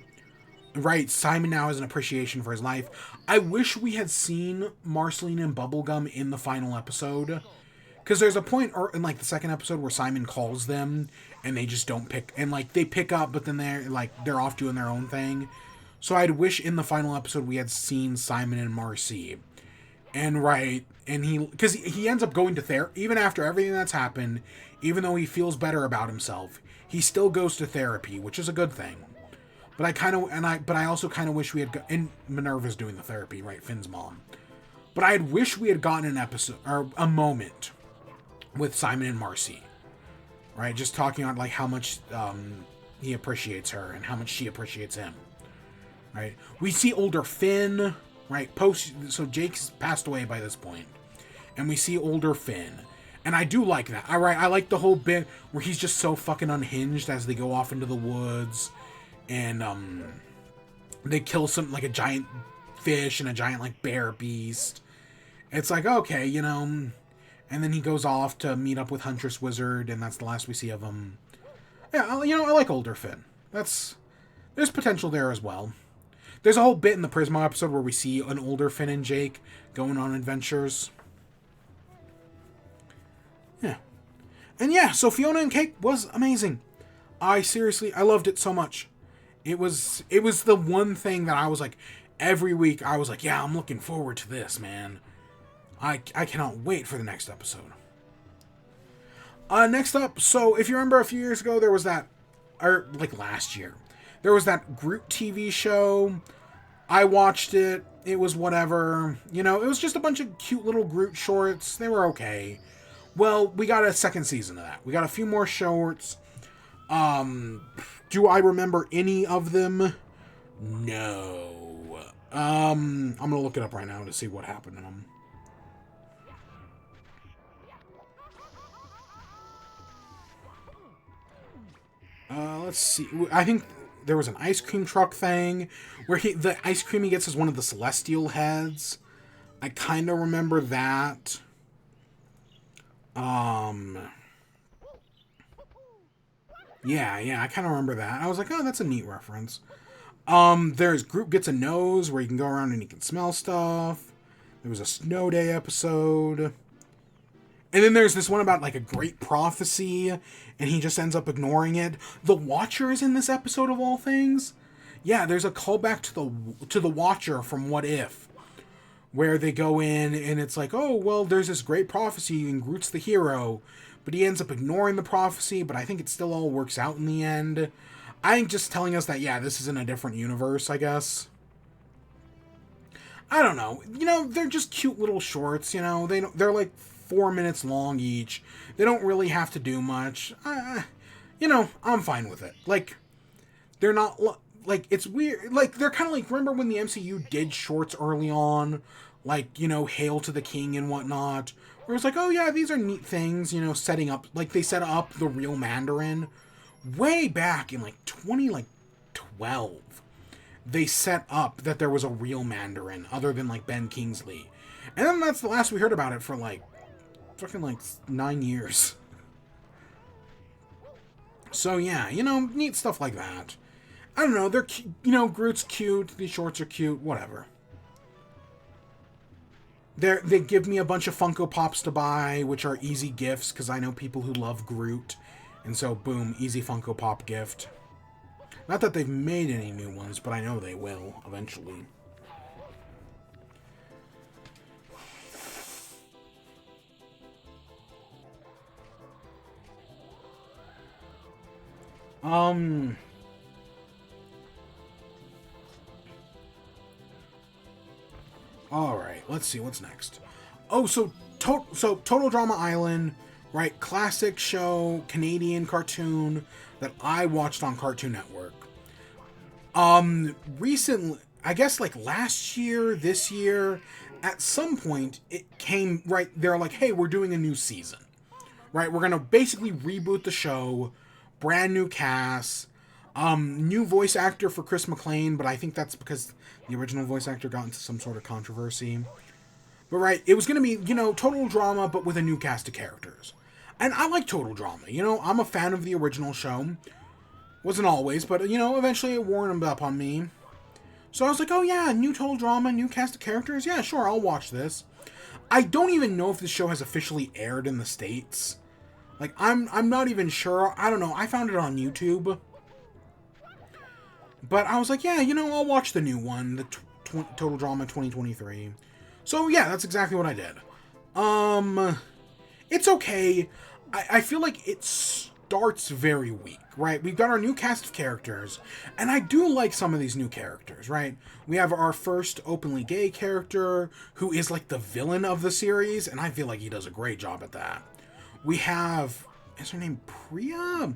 Right, Simon now has an appreciation for his life. I wish we had seen Marceline and Bubblegum in the final episode. Because there's a point in like the second episode where Simon calls them and they just don't pick, and like they pick up, but then they're off doing their own thing. So I'd wish in the final episode we had seen Simon and Marcy. And right, and because he ends up going to therapy, even after everything that's happened, even though he feels better about himself, he still goes to therapy, which is a good thing. But I also kind of wish we had, and Minerva's doing the therapy, right, Finn's mom. But I'd wish we had gotten an episode, or a moment, with Simon and Marcy, right? Just talking about like how much he appreciates her and how much she appreciates him, right? We see older Finn, right? So Jake's passed away by this point, and we see older Finn, and I do like that. All right, I like the whole bit where he's just so fucking unhinged as they go off into the woods, and they kill like a giant fish and a giant like bear beast. It's like, okay, and then he goes off to meet up with Huntress Wizard, and that's the last we see of him. Yeah, I like older Finn. There's potential there as well. There's a whole bit in the Prismo episode where we see an older Finn and Jake going on adventures. Yeah. And yeah, so Fiona and Cake was amazing. I loved it so much. It was the one thing that I was like, every week I was like, yeah, I'm looking forward to this, man. I cannot wait for the next episode. Next up, so if you remember a few years ago, there was that, or like last year, there was that Groot TV show. I watched it. It was whatever. It was just a bunch of cute little Groot shorts. They were okay. Well, we got a second season of that. We got a few more shorts. Do I remember any of them? No. I'm gonna look it up right now to see what happened in them. Let's see. I think there was an ice cream truck thing where the ice cream he gets is one of the celestial heads. I kind of remember that. Yeah, I kind of remember that. I was like, oh, that's a neat reference. There's Groot gets a nose where he can go around and he can smell stuff. There was a snow day episode. And then there's this one about like a great prophecy, and he just ends up ignoring it. The Watcher is in this episode of all things. Yeah, there's a callback to the Watcher from What If, where they go in and it's like, oh, well, there's this great prophecy and Groot's the hero, but he ends up ignoring the prophecy, but I think it still all works out in the end. I think just telling us that, yeah, this is in a different universe, I guess. I don't know. They're just cute little shorts, they're like 4 minutes long each. They don't really have to do much. I'm fine with it. Like, they're not, like, it's weird. Like, they're kind of like, remember when the MCU did shorts early on? Like, Hail to the King and whatnot. Where it's like, oh yeah, these are neat things, setting up, like, they set up the real Mandarin. Way back in, like, 2012, they set up that there was a real Mandarin, other than, like, Ben Kingsley. And then that's the last we heard about it for fucking like 9 years. So yeah, you know, neat stuff like that. I don't know, they're, you know, Groot's cute, these shorts are cute, whatever. They give me a bunch of Funko Pops to buy, which are easy gifts, because I know people who love Groot. And so, boom, easy Funko Pop gift. Not that they've made any new ones, but I know they will, eventually. Alright, let's see, what's next? Oh, so Total Drama Island, right? Classic show, Canadian cartoon that I watched on Cartoon Network. Recently, I guess like last year, this year, at some point, it came, right, they're like, hey, we're doing a new season. Right, we're gonna basically reboot the show, brand new cast, new voice actor for Chris McLean, but I think that's because the original voice actor got into some sort of controversy. But right, it was gonna be, you know, total drama, but with a new cast of characters. And I like total drama, you know, I'm a fan of the original show. Wasn't always, but, you know, eventually it warmed up on me. So I was like, oh yeah, new total drama, new cast of characters, yeah, sure, I'll watch this. I don't even know if this show has officially aired in the States. Like, I'm not even sure, I don't know, I found it on YouTube. But I was like, yeah, you know, I'll watch the new one, the Total Drama 2023. So yeah, that's exactly what I did. It's okay. I feel like it starts very weak, right? We've got our new cast of characters, and I do like some of these new characters, right? We have our first openly gay character, who is like the villain of the series, and I feel like he does a great job at that. We have, is her name Priya?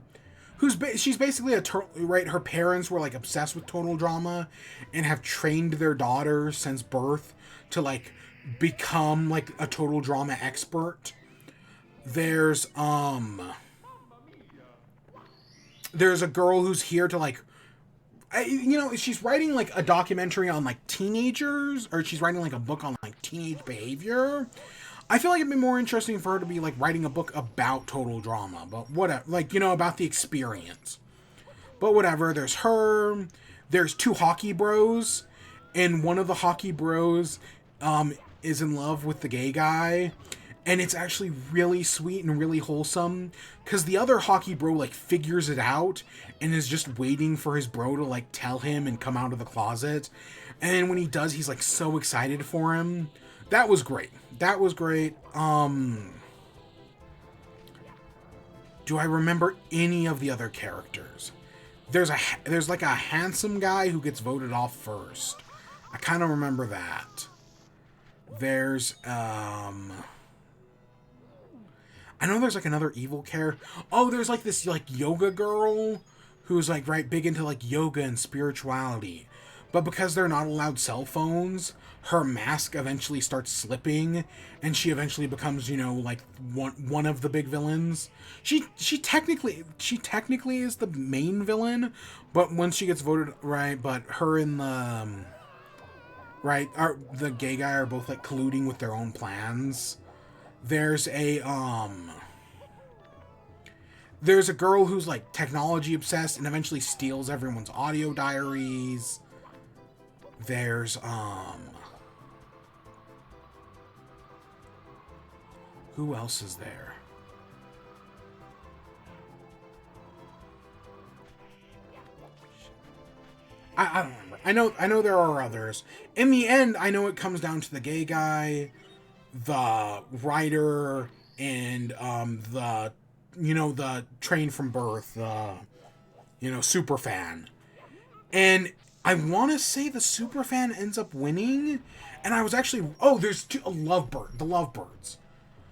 She's basically right, her parents were like obsessed with total drama and have trained their daughter since birth to like become like a total drama expert. There's a girl who's here to like, you know, she's writing like a documentary on like teenagers, or she's writing like a book on like teenage behavior. I feel like it'd be more interesting for her to be, like, writing a book about total drama. But whatever. Like, you know, about the experience. But whatever. There's her. There's two hockey bros. And one of the hockey bros is in love with the gay guy. And it's actually really sweet and really wholesome. Because the other hockey bro, like, figures it out. And is just waiting for his bro to, like, tell him and come out of the closet. And when he does, he's, like, so excited for him. That was great. That was great. Do I remember any of the other characters? There's like a handsome guy who gets voted off first. I kind of remember that. There's I know there's like another evil character. Oh, there's like this like yoga girl who's like right big into like yoga and spirituality. But because they're not allowed cell phones, her mask eventually starts slipping, and she eventually becomes, you know, like one of the big villains. She technically is the main villain, but once she gets voted right, but her and the the gay guy are both like colluding with their own plans. There's a girl who's like technology obsessed and eventually steals everyone's audio diaries. There's, who else is there? I don't remember. I know there are others. In the end, I know it comes down to the gay guy, the writer, and, the train from birth, super fan. And I want to say the superfan ends up winning, and I was actually... Oh, there's the Lovebirds.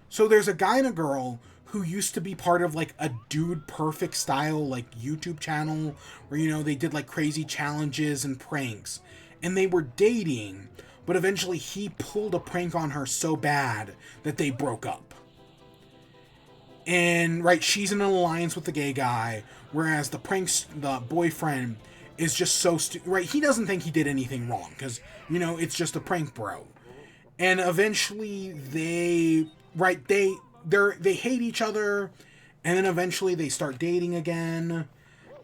So there's a guy and a girl who used to be part of, like, a Dude Perfect style, like, YouTube channel where, you know, they did, like, crazy challenges and pranks. And they were dating, but eventually he pulled a prank on her so bad that they broke up. And, right, she's in an alliance with the gay guy, whereas the boyfriend... is just so right, he doesn't think he did anything wrong, because, you know, it's just a prank, bro. And eventually they hate each other, and then eventually they start dating again,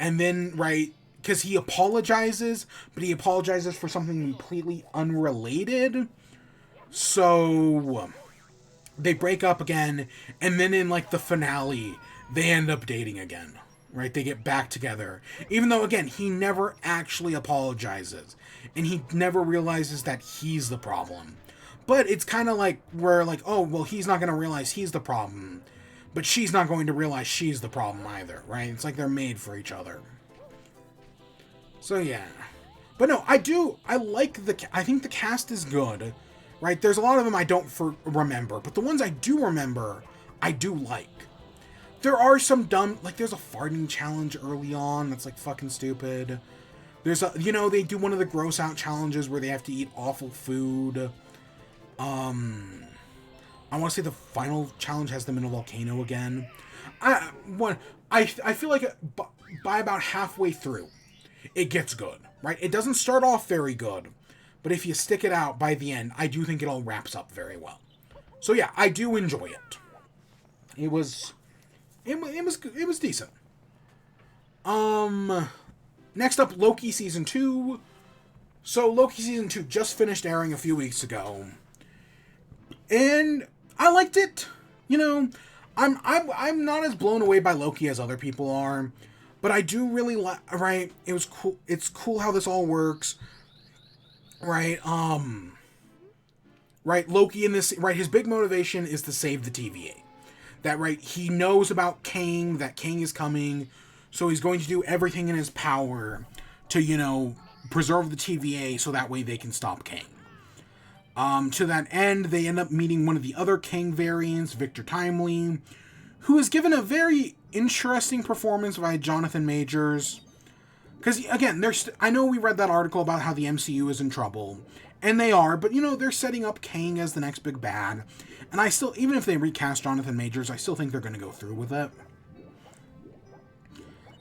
and then, right, because he apologizes, but he apologizes for something completely unrelated, so they break up again, and then in, like, the finale, they end up dating again, right? They get back together, even though, again, he never actually apologizes, and he never realizes that he's the problem. But it's kind of like, we're like, oh, well, he's not going to realize he's the problem, but she's not going to realize she's the problem either, right? It's like they're made for each other. So, yeah. But no, I think the cast is good, right? There's a lot of them I don't remember, but the ones I do remember, I do like. There are some dumb, like, there's a farting challenge early on that's, like, fucking stupid. There's a, they do one of the gross out challenges where they have to eat awful food. I want to say the final challenge has them in a volcano again. I feel like by about halfway through, it gets good, right? It doesn't start off very good, but if you stick it out by the end, I do think it all wraps up very well. So yeah, I do enjoy it. It was decent. Next up, Loki Season 2. So Loki Season 2 just finished airing a few weeks ago. And I liked it. I'm not as blown away by Loki as other people are, but I do really like, right? It was cool. It's cool how this all works. Right? Right, Loki in this, right, his big motivation is to save the TVA. That, right, he knows about Kang, that Kang is coming, so he's going to do everything in his power to, preserve the TVA so that way they can stop Kang. To that end, they end up meeting one of the other Kang variants, Victor Timely, who is given a very interesting performance by Jonathan Majors. Because, again, I know we read that article about how the MCU is in trouble, and they are, but, they're setting up Kang as the next big bad, and I still, even if they recast Jonathan Majors, I still think they're going to go through with it.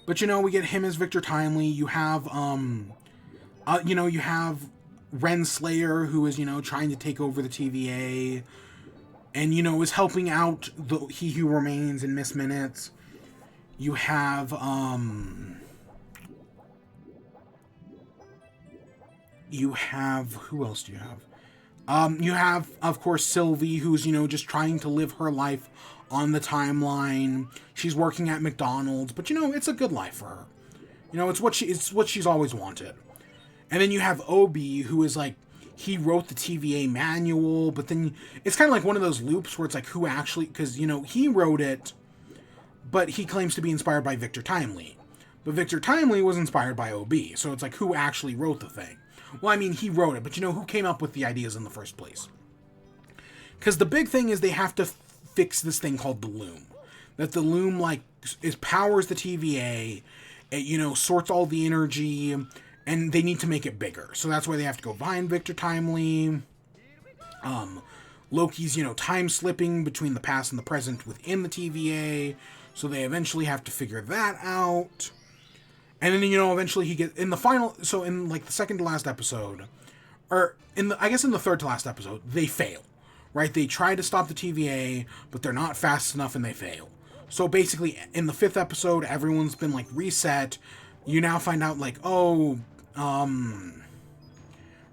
But, we get him as Victor Timely. You have, you have Renslayer, who is, trying to take over the TVA, and, is helping out He Who Remains and Miss Minutes. You have, who else do you have? You have, of course, Sylvie, who's, just trying to live her life on the timeline. She's working at McDonald's, but, it's a good life for her. It's what she's always wanted. And then you have Obi, who is, like, he wrote the TVA manual, but then it's kind of like one of those loops where it's like, who actually, because, he wrote it, but he claims to be inspired by Victor Timely. But Victor Timely was inspired by Obi, so it's like, who actually wrote the thing? Well, I mean, he wrote it, but who came up with the ideas in the first place? Because the big thing is they have to fix this thing called the Loom. That the Loom, like, powers the TVA, it, sorts all the energy, and they need to make it bigger. So that's why they have to go find Victor Timely. Loki's, time slipping between the past and the present within the TVA, so they eventually have to figure that out. And then, eventually he gets, in the final, so in, like, the second to last episode, or in the third to last episode, they fail, right? They try to stop the TVA, but they're not fast enough and they fail. So basically, in the fifth episode, everyone's been, like, reset. You now find out, like,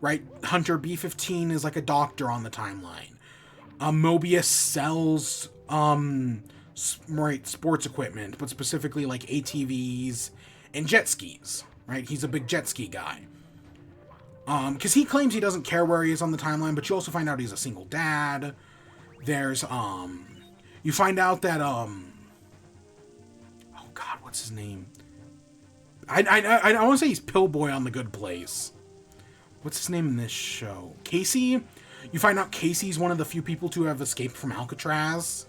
right, Hunter B-15 is, like, a doctor on the timeline. Mobius sells, right, sports equipment, but specifically, like, ATVs and jet skis, right? He's a big jet ski guy. Because he claims he doesn't care where he is on the timeline, but you also find out he's a single dad. There's, you find out that, oh God, what's his name? I want to say he's Pillboy on The Good Place. What's his name in this show? Casey? You find out Casey's one of the few people to have escaped from Alcatraz.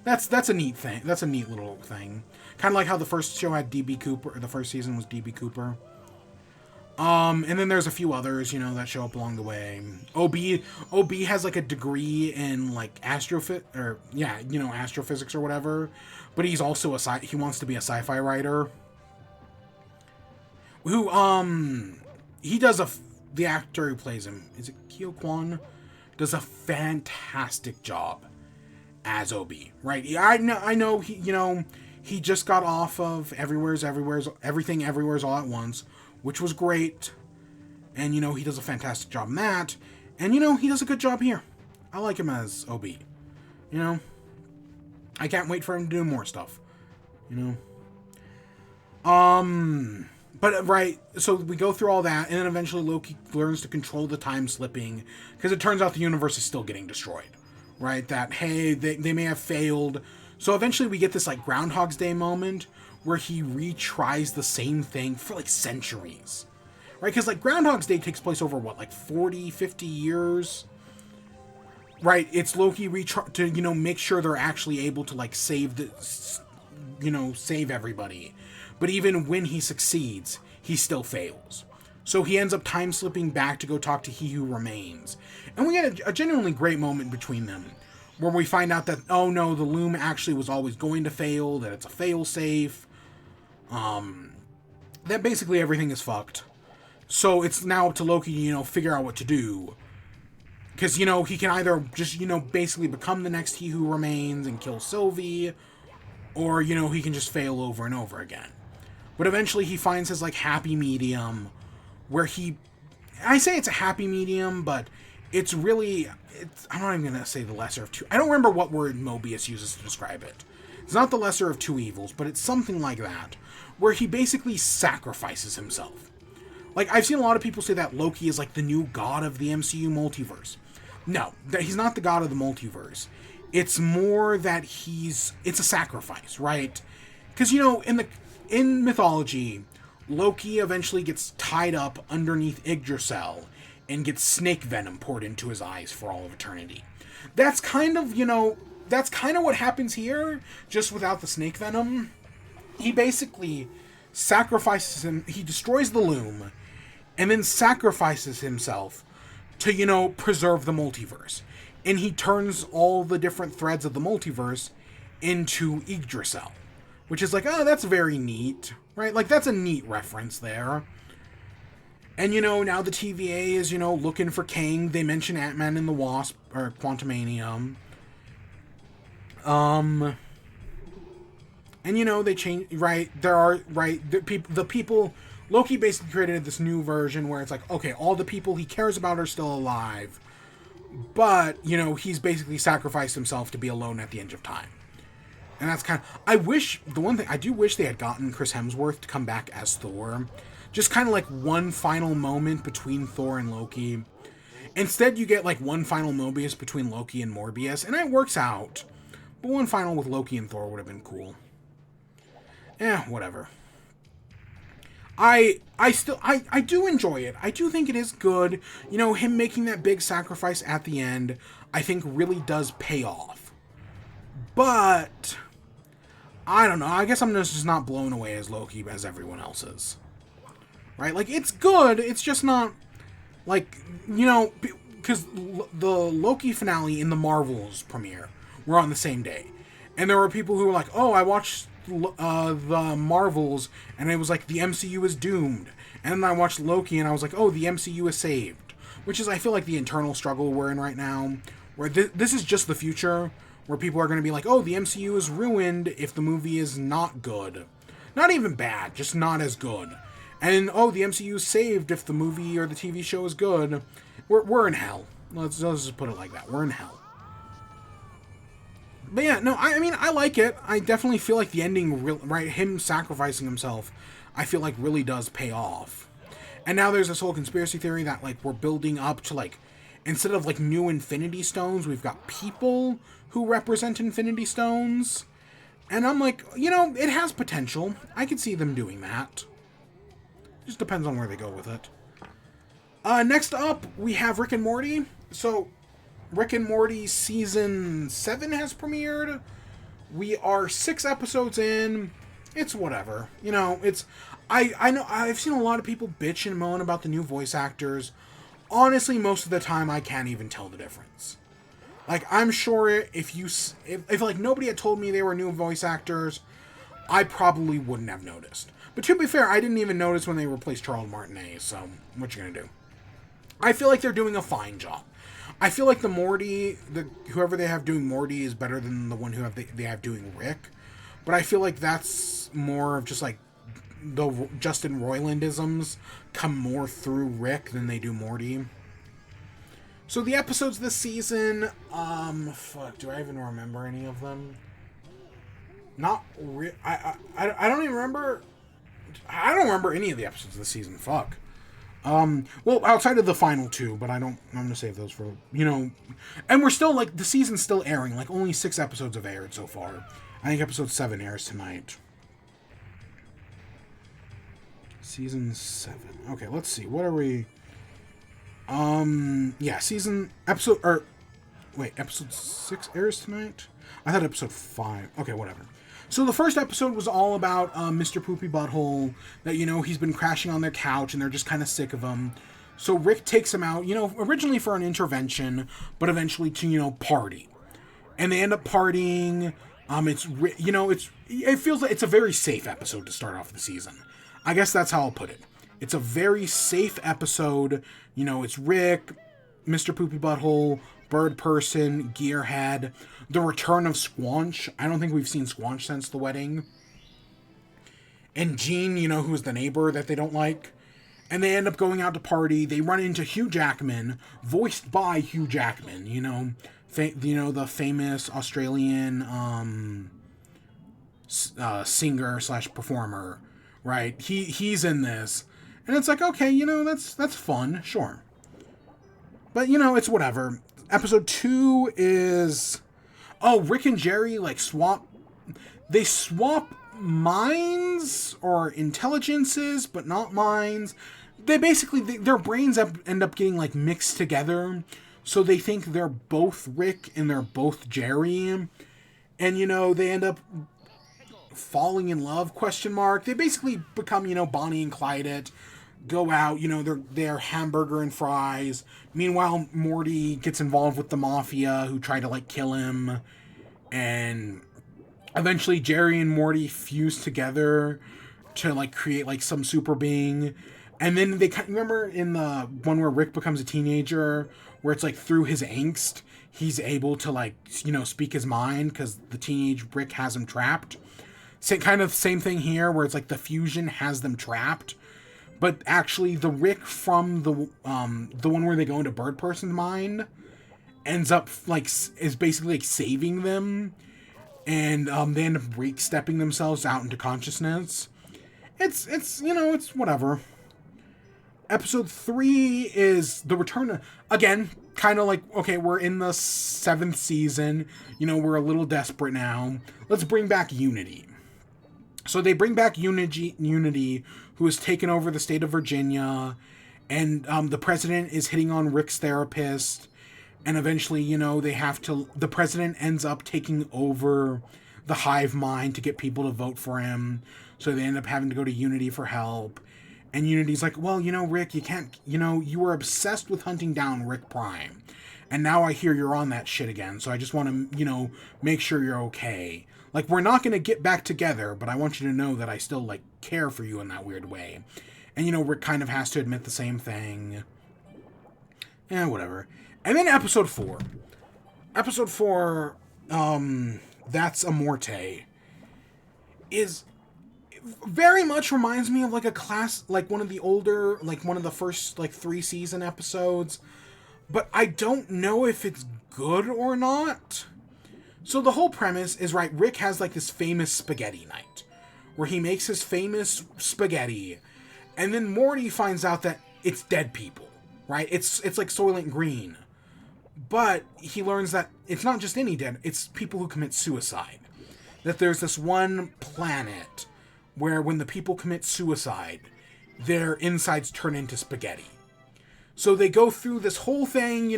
That's a neat thing. That's a neat little thing. Kind of like how the first show had D.B. Cooper, or the first season was D.B. Cooper. And then there's a few others, that show up along the way. OB has, like, a degree in, like, astrophysics or whatever. But he's also he wants to be a sci-fi writer. Who, he does the actor who plays him, is it Kyo Kwan? Does a fantastic job as Obi, right? Yeah, I know he, he just got off of Everything Everywhere's All at Once, which was great. And, he does a fantastic job in that. And, he does a good job here. I like him as Obi. I can't wait for him to do more stuff. But, right, so we go through all that, and then eventually Loki learns to control the time slipping, because it turns out the universe is still getting destroyed, right? That, hey, they may have failed. So eventually we get this, like, Groundhog's Day moment, where he retries the same thing for, like, centuries. Right, because, like, Groundhog's Day takes place over, 40, 50 years? Right, it's Loki to, make sure they're actually able to, like, save everybody. But even when he succeeds, he still fails. So he ends up time-slipping back to go talk to He Who Remains. And we get a genuinely great moment between them, where we find out that, oh no, the loom actually was always going to fail, that it's a fail-safe, that basically everything is fucked. So it's now up to Loki to, figure out what to do. Because, he can either just, basically become the next He Who Remains and kill Sylvie, or, he can just fail over and over again. But eventually he finds his, like, happy medium, where I say it's a happy medium, but it's really, I'm not even going to say the lesser of two. I don't remember what word Mobius uses to describe it. It's not the lesser of two evils, but it's something like that, where he basically sacrifices himself. Like, I've seen a lot of people say that Loki is, like, the new god of the MCU multiverse. No, he's not the god of the multiverse. It's more that it's a sacrifice, right? Because, in mythology, Loki eventually gets tied up underneath Yggdrasil and gets snake venom poured into his eyes for all of eternity. That's kind of, what happens here, just without the snake venom. He basically sacrifices him, he destroys the loom, and then sacrifices himself to, preserve the multiverse. And he turns all the different threads of the multiverse into Yggdrasil. Which is like, oh, that's very neat, right? Like, that's a neat reference there. And, now the TVA is, looking for Kang. They mention Ant-Man and the Wasp, or Quantumanium. And, they change, right? The people... Loki basically created this new version where it's like, okay, all the people he cares about are still alive, but, he's basically sacrificed himself to be alone at the end of time. And that's I do wish they had gotten Chris Hemsworth to come back as Thor. Just kind of like one final moment between Thor and Loki. Instead, you get like one final Mobius between Loki and Morbius, and it works out. But one final with Loki and Thor would have been cool. Whatever. I do enjoy it. I do think it is good. Him making that big sacrifice at the end, I think really does pay off. But, I don't know. I guess I'm just not blown away as Loki as everyone else is. Right? Like, it's good. It's just not, like, because the Loki finale in the Marvels premiere were on the same day. And there were people who were like, oh, I watched the Marvels, and it was like, the MCU is doomed. And then I watched Loki, and I was like, oh, the MCU is saved. Which is, I feel like, the internal struggle we're in right now, where this is just the future, where people are going to be like, oh, the MCU is ruined if the movie is not good. Not even bad, just not as good. And, oh, the MCU is saved if the movie or the TV show is good. We're in hell. Let's just put it like that. We're in hell. But yeah, no, I mean, I like it. I definitely feel like the ending, right, him sacrificing himself, I feel like really does pay off. And now there's this whole conspiracy theory that, like, we're building up to, like, instead of, like, new Infinity Stones, we've got people who represent Infinity Stones. And I'm like, it has potential. I could see them doing that. Just depends on where they go with it. Next up, we have Rick and Morty. So, Rick and Morty Season 7 has premiered. We are 6 episodes in. It's whatever. I know I've seen a lot of people bitch and moan about the new voice actors. Honestly, most of the time, I can't even tell the difference. Like, I'm sure if like, nobody had told me they were new voice actors, I probably wouldn't have noticed. But to be fair, I didn't even notice when they replaced Charles Martinet, so what you gonna do? I feel like they're doing a fine job. I feel like the Morty, whoever they have doing Morty is better than the one they have doing Rick. But I feel like that's more of just like the Justin Roilandisms come more through Rick than they do Morty. So the episodes this season, do I even remember any of them? I don't even remember. I don't remember any of the episodes this season. Fuck. Well, outside of the final two, but I'm gonna save those for, and we're still, like, the season's still airing. Like, only 6 episodes have aired so far. I think episode 7 airs tonight. Season 7. Okay, let's see. What are we? Episode 6 airs tonight? I thought episode 5. Okay, whatever. So the first episode was all about Mr. Poopy Butthole, that, he's been crashing on their couch and they're just kind of sick of him. So Rick takes him out, originally for an intervention, but eventually to, party. And they end up partying. It feels like it's a very safe episode to start off the season. I guess that's how I'll put it. It's a very safe episode. It's Rick, Mr. Poopy Butthole, Bird Person, Gearhead, the return of Squanch. I don't think we've seen Squanch since the wedding. And Gene, who's the neighbor that they don't like. And they end up going out to party. They run into Hugh Jackman, voiced by Hugh Jackman, the famous Australian singer / performer, right? He's in this. And it's like, okay, that's fun, sure. But, it's whatever. Episode 2 is... Oh, Rick and Jerry, swap... They swap minds or intelligences, but not minds. They basically... their brains end up getting, mixed together. So they think they're both Rick and they're both Jerry. And, they end up falling in love, ? They basically become, Bonnie and Clyde it. Go out, they're hamburger and fries. Meanwhile, Morty gets involved with the mafia who try to, kill him. And eventually Jerry and Morty fuse together to, create, some super being. And then remember in the one where Rick becomes a teenager, where it's, through his angst, he's able to, speak his mind because the teenage Rick has him trapped. Same thing here, where it's, the fusion has them trapped. But actually, the Rick from the one where they go into Bird Person's mind ends up, is basically, saving them. And they end up stepping themselves out into consciousness. It's whatever. Episode 3 is the return of... Again, kind of okay, we're in the 7th season. We're a little desperate now. Let's bring back Unity. So they bring back Unity, who has taken over the state of Virginia, and the president is hitting on Rick's therapist, and eventually, the president ends up taking over the hive mind to get people to vote for him, so they end up having to go to Unity for help, and Unity's like, well, Rick, you can't, you were obsessed with hunting down Rick Prime, and now I hear you're on that shit again, so I just want to, make sure you're okay. We're not going to get back together, but I want you to know that I still, care for you in that weird way. And, Rick kind of has to admit the same thing. Yeah, whatever. And then episode 4. Episode 4, That's a Morte, is very much reminds me of, a class, one of the older, one of the first, 3 season episodes. But I don't know if it's good or not. So the whole premise is, right, Rick has, this famous spaghetti night, where he makes his famous spaghetti, and then Morty finds out that it's dead people, right? It's like Soylent Green. But he learns that it's not just any dead, it's people who commit suicide. That there's this one planet where when the people commit suicide, their insides turn into spaghetti. So they go through this whole thing,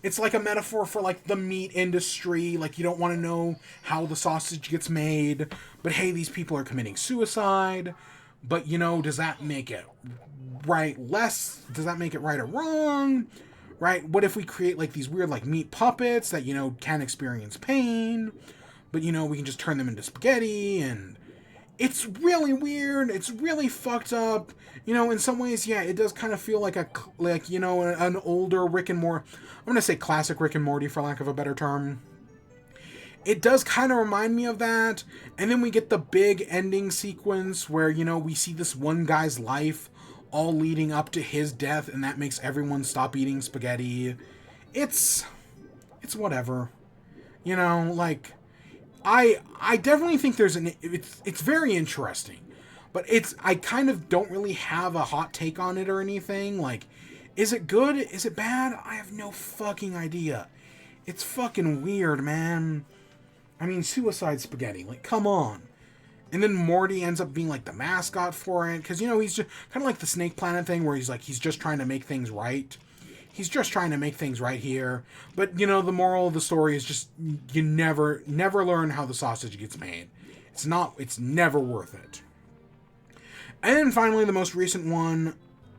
it's like a metaphor for, the meat industry. You don't want to know how the sausage gets made. But, hey, these people are committing suicide. But, does that make it right does that make it right or wrong? Right? What if we create, these weird, meat puppets that, can experience pain? But, we can just turn them into spaghetti. And it's really weird. It's really fucked up. You know, in some ways, yeah, it does kind of feel like an older Rick and Morty. I'm gonna say classic Rick and Morty for lack of a better term. It does kind of remind me of that. And then we get the big ending sequence where, you know, we see this one guy's life all leading up to his death, and that makes everyone stop eating spaghetti. It's whatever. You know, like, I definitely think it's very interesting. But I kind of don't really have a hot take on it or anything. Like, is it good? Is it bad? I have no fucking idea. It's fucking weird, man. I mean, Suicide Spaghetti, like, come on. And then Morty ends up being, like, the mascot for it. Because, you know, he's just kind of like the Snake Planet thing where he's just trying to make things right. He's just trying to make things right here. But, you know, the moral of the story is just, you never learn how the sausage gets made. It's never worth it. And then finally, the most recent one,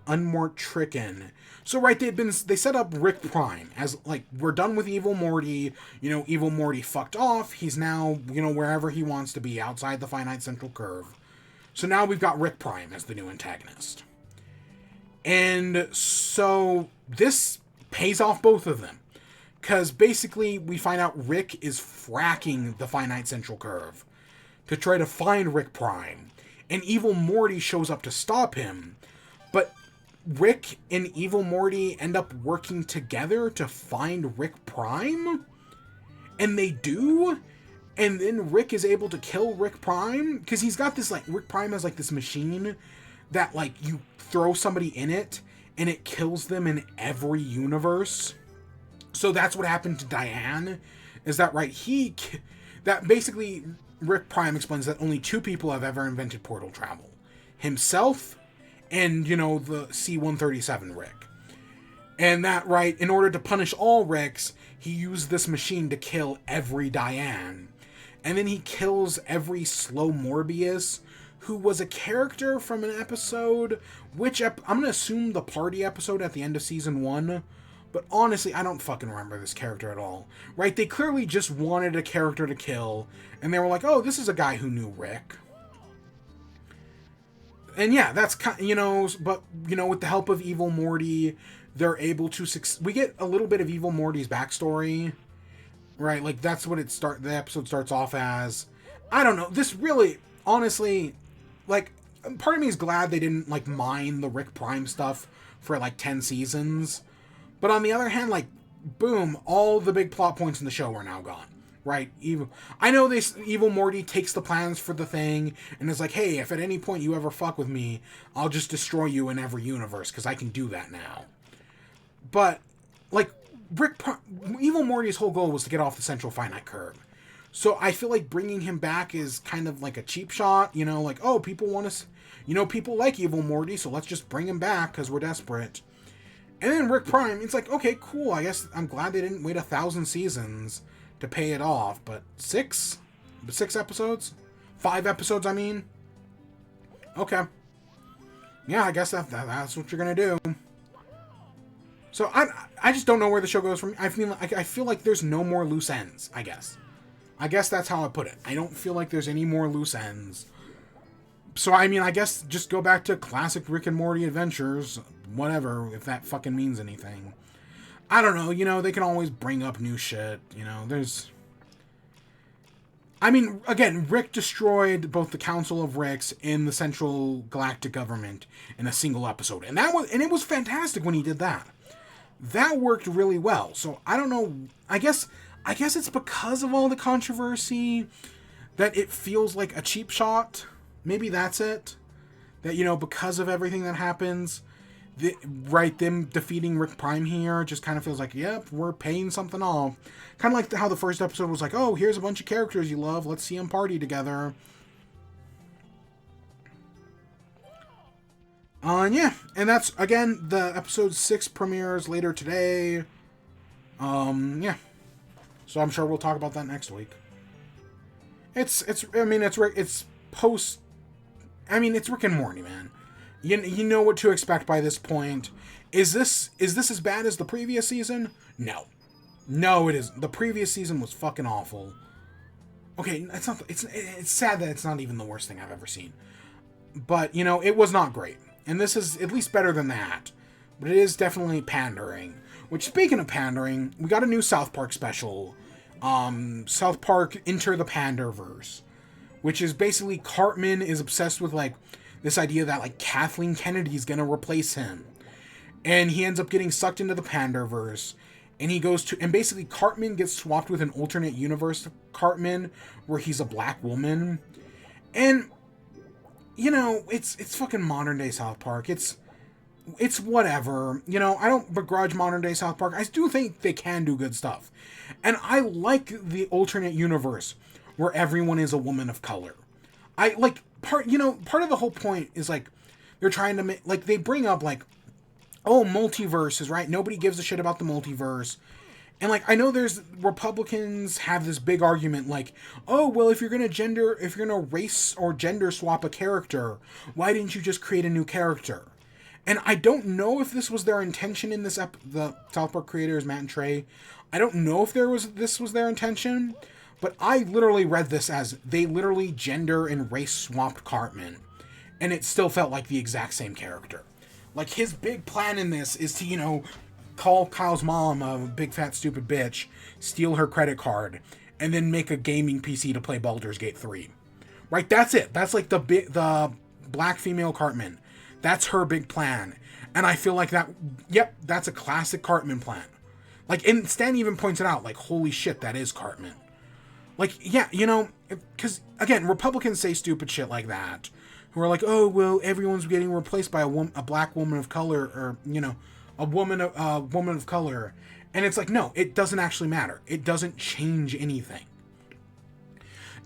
Unmortricken. So, right, they set up Rick Prime as, like, we're done with Evil Morty. You know, Evil Morty fucked off. He's now, you know, wherever he wants to be, outside the finite central curve. So now we've got Rick Prime as the new antagonist. And so this pays off both of them. Because basically, we find out Rick is fracking the finite central curve to try to find Rick Prime. And Evil Morty shows up to stop him. But Rick and Evil Morty end up working together to find Rick Prime? And they do? And then Rick is able to kill Rick Prime? Because he's got this, like, Rick Prime has, like, this machine that, like, you throw somebody in it, and it kills them in every universe. So that's what happened to Diane, is that, right, that basically, Rick Prime explains that only 2 people have ever invented portal travel. Himself and, you know, the C-137 Rick. And that, right, in order to punish all Ricks, he used this machine to kill every Diane. And then he kills every Slow Morbius, who was a character from an episode, I'm gonna assume the party episode at the end of season 1, but honestly, I don't fucking remember this character at all. Right, they clearly just wanted a character to kill, and they were like, oh, this is a guy who knew Rick. And yeah, that's kind, you know, but, you know, with the help of Evil Morty, they're able to we get a little bit of Evil Morty's backstory, right? Like, that's what the episode starts off as. I don't know, this really, honestly, like, part of me is glad they didn't, like, mine the Rick Prime stuff for, like, 10 seasons. But on the other hand, like, boom, all the big plot points in the show are now gone. Right? I know Evil Morty takes the plans for the thing and is like, hey, if at any point you ever fuck with me, I'll just destroy you in every universe, because I can do that now. But, like, Evil Morty's whole goal was to get off the central finite curve. So I feel like bringing him back is kind of like a cheap shot, you know, like, oh, people want us, you know, people like Evil Morty, so let's just bring him back because we're desperate. And then Rick Prime, it's like, okay, cool, I guess I'm glad they didn't wait 1,000 seasons to pay it off, but 6 episodes? 5 episodes, I mean? Okay. Yeah, I guess that's what you're gonna do. So I just don't know where the show goes from. I feel like there's no more loose ends, I guess. I guess that's how I put it. I don't feel like there's any more loose ends. So, I mean, I guess just go back to classic Rick and Morty adventures, whatever, if that fucking means anything. I don't know, you know, they can always bring up new shit, you know, I mean, again, Rick destroyed both the Council of Ricks and the Central Galactic Government in a single episode. And it was fantastic when he did that. That worked really well. So, I don't know, I guess it's because of all the controversy that it feels like a cheap shot. Maybe that's it. That, you know, because of everything that happens, them defeating Rick Prime here just kind of feels like, yep, we're paying something off. Kind of like how the first episode was like, oh, here's a bunch of characters you love, let's see them party together. Yeah, and that's, again, the episode 6 premieres later today. Yeah. So I'm sure we'll talk about that next week. It's Rick and Morty, man. You know what to expect by this point. Is this as bad as the previous season? No. No, it isn't. The previous season was fucking awful. okay, it's not. It's sad that it's not even the worst thing I've ever seen. But you know, it was not great, and this is at least better than that. But it is definitely pandering. Which, speaking of pandering, we got a new South Park special. South Park Enter the Panderverse, which is basically Cartman is obsessed with like this idea that like Kathleen Kennedy is gonna replace him, and he ends up getting sucked into the Panderverse, and he goes to, and basically Cartman gets swapped with an alternate universe Cartman where he's a black woman, and you know it's fucking modern day South Park. It's whatever, you know. I don't begrudge modern day South Park. I do think they can do good stuff, and I like the alternate universe where everyone is a woman of color. I like part of the whole point is like they're trying to make, like, they bring up like, oh, multiverses, right? Nobody gives a shit about the multiverse. And like, I know there's Republicans have this big argument like, oh, well, if you're gonna race or gender swap a character, why didn't you just create a new character? And I don't know if this was their intention in this the South Park creators, Matt and Trey. I don't know if this was their intention, but I literally read this as they literally gender and race swapped Cartman, and it still felt like the exact same character. Like, his big plan in this is to, you know, call Kyle's mom a big fat stupid bitch, steal her credit card, and then make a gaming PC to play Baldur's Gate 3. Right? That's it. That's like the black female Cartman. That's her big plan. And I feel like that's a classic Cartman plan. Like, and Stan even points it out, like, holy shit, that is Cartman. Like, yeah, you know, because, again, Republicans say stupid shit like that, who are like, oh, well, everyone's getting replaced by a black woman of color, or, you know, a woman of color. And it's like, no, it doesn't actually matter. It doesn't change anything.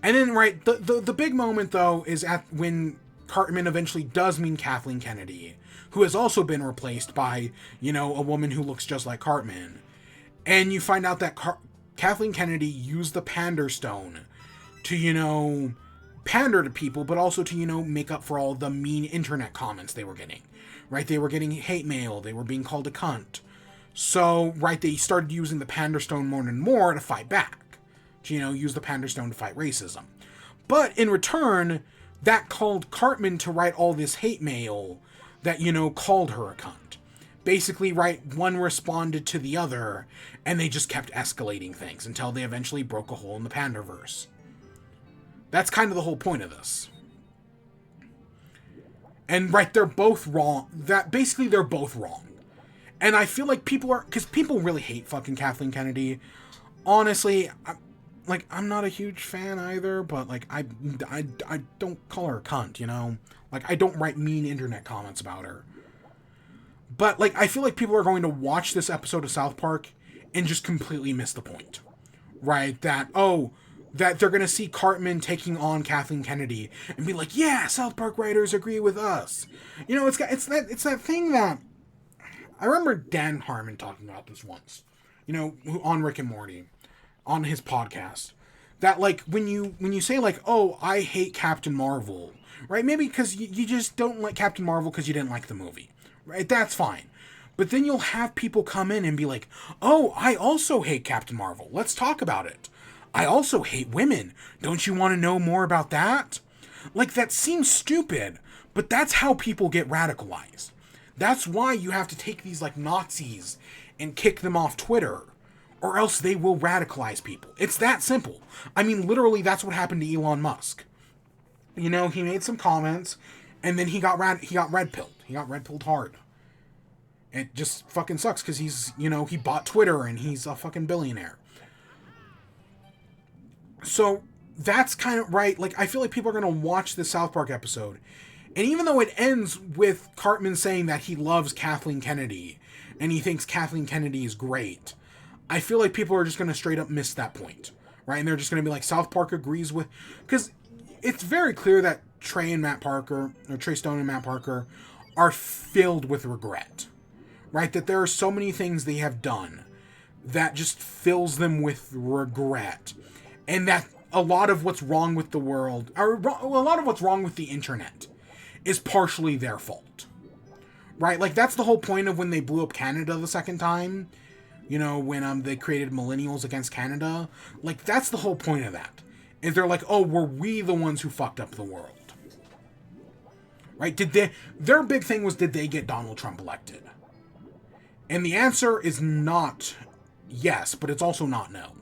And then, right, the big moment, though, is when Cartman eventually does meet Kathleen Kennedy, who has also been replaced by, you know, a woman who looks just like Cartman. And you find out that Kathleen Kennedy used the Pander Stone to, you know, pander to people, but also to, you know, make up for all the mean internet comments they were getting. Right? They were getting hate mail. They were being called a cunt. So, right, they started using the Pander Stone more and more to fight back. To, you know, use the Pander Stone to fight racism. But in return, that called Cartman to write all this hate mail that, you know, called her a cunt. Basically, right, one responded to the other, and they just kept escalating things until they eventually broke a hole in the Panderverse. That's kind of the whole point of this. And, right, they're both wrong. They're both wrong. And I feel like because people really hate fucking Kathleen Kennedy. Honestly, I'm not a huge fan either, but, like, I don't call her a cunt, you know? Like, I don't write mean internet comments about her. But, like, I feel like people are going to watch this episode of South Park and just completely miss the point. Right? That they're going to see Cartman taking on Kathleen Kennedy and be like, yeah, South Park writers agree with us. You know, it's that thing that... I remember Dan Harmon talking about this once. You know, on Rick and Morty. On his podcast, that like when you say like, oh, I hate Captain Marvel, right? Maybe because you just don't like Captain Marvel because you didn't like the movie, right? That's fine. But then you'll have people come in and be like, oh, I also hate Captain Marvel. Let's talk about it. I also hate women. Don't you want to know more about that? Like, that seems stupid, but that's how people get radicalized. That's why you have to take these like Nazis and kick them off Twitter, or else they will radicalize people. It's that simple. I mean, literally, that's what happened to Elon Musk. You know, he made some comments, and then he got red-pilled. He got red-pilled hard. It just fucking sucks, because he's, you know, he bought Twitter, and he's a fucking billionaire. So, that's kind of right. Like, I feel like people are going to watch this South Park episode, and even though it ends with Cartman saying that he loves Kathleen Kennedy, and he thinks Kathleen Kennedy is great, I feel like people are just going to straight up miss that point, right? And they're just going to be like, South Park agrees with... Because it's very clear that Trey Stone and Matt Parker are filled with regret, right? That there are so many things they have done that just fills them with regret. And that a lot of what's wrong with the world, or a lot of what's wrong with the internet, is partially their fault, right? Like, that's the whole point of when they blew up Canada the second time. You know, when they created Millennials Against Canada. Like, that's the whole point of that. is they're like, oh, were we the ones who fucked up the world? Right? Their big thing was, did they get Donald Trump elected? And the answer is not yes, but it's also not no.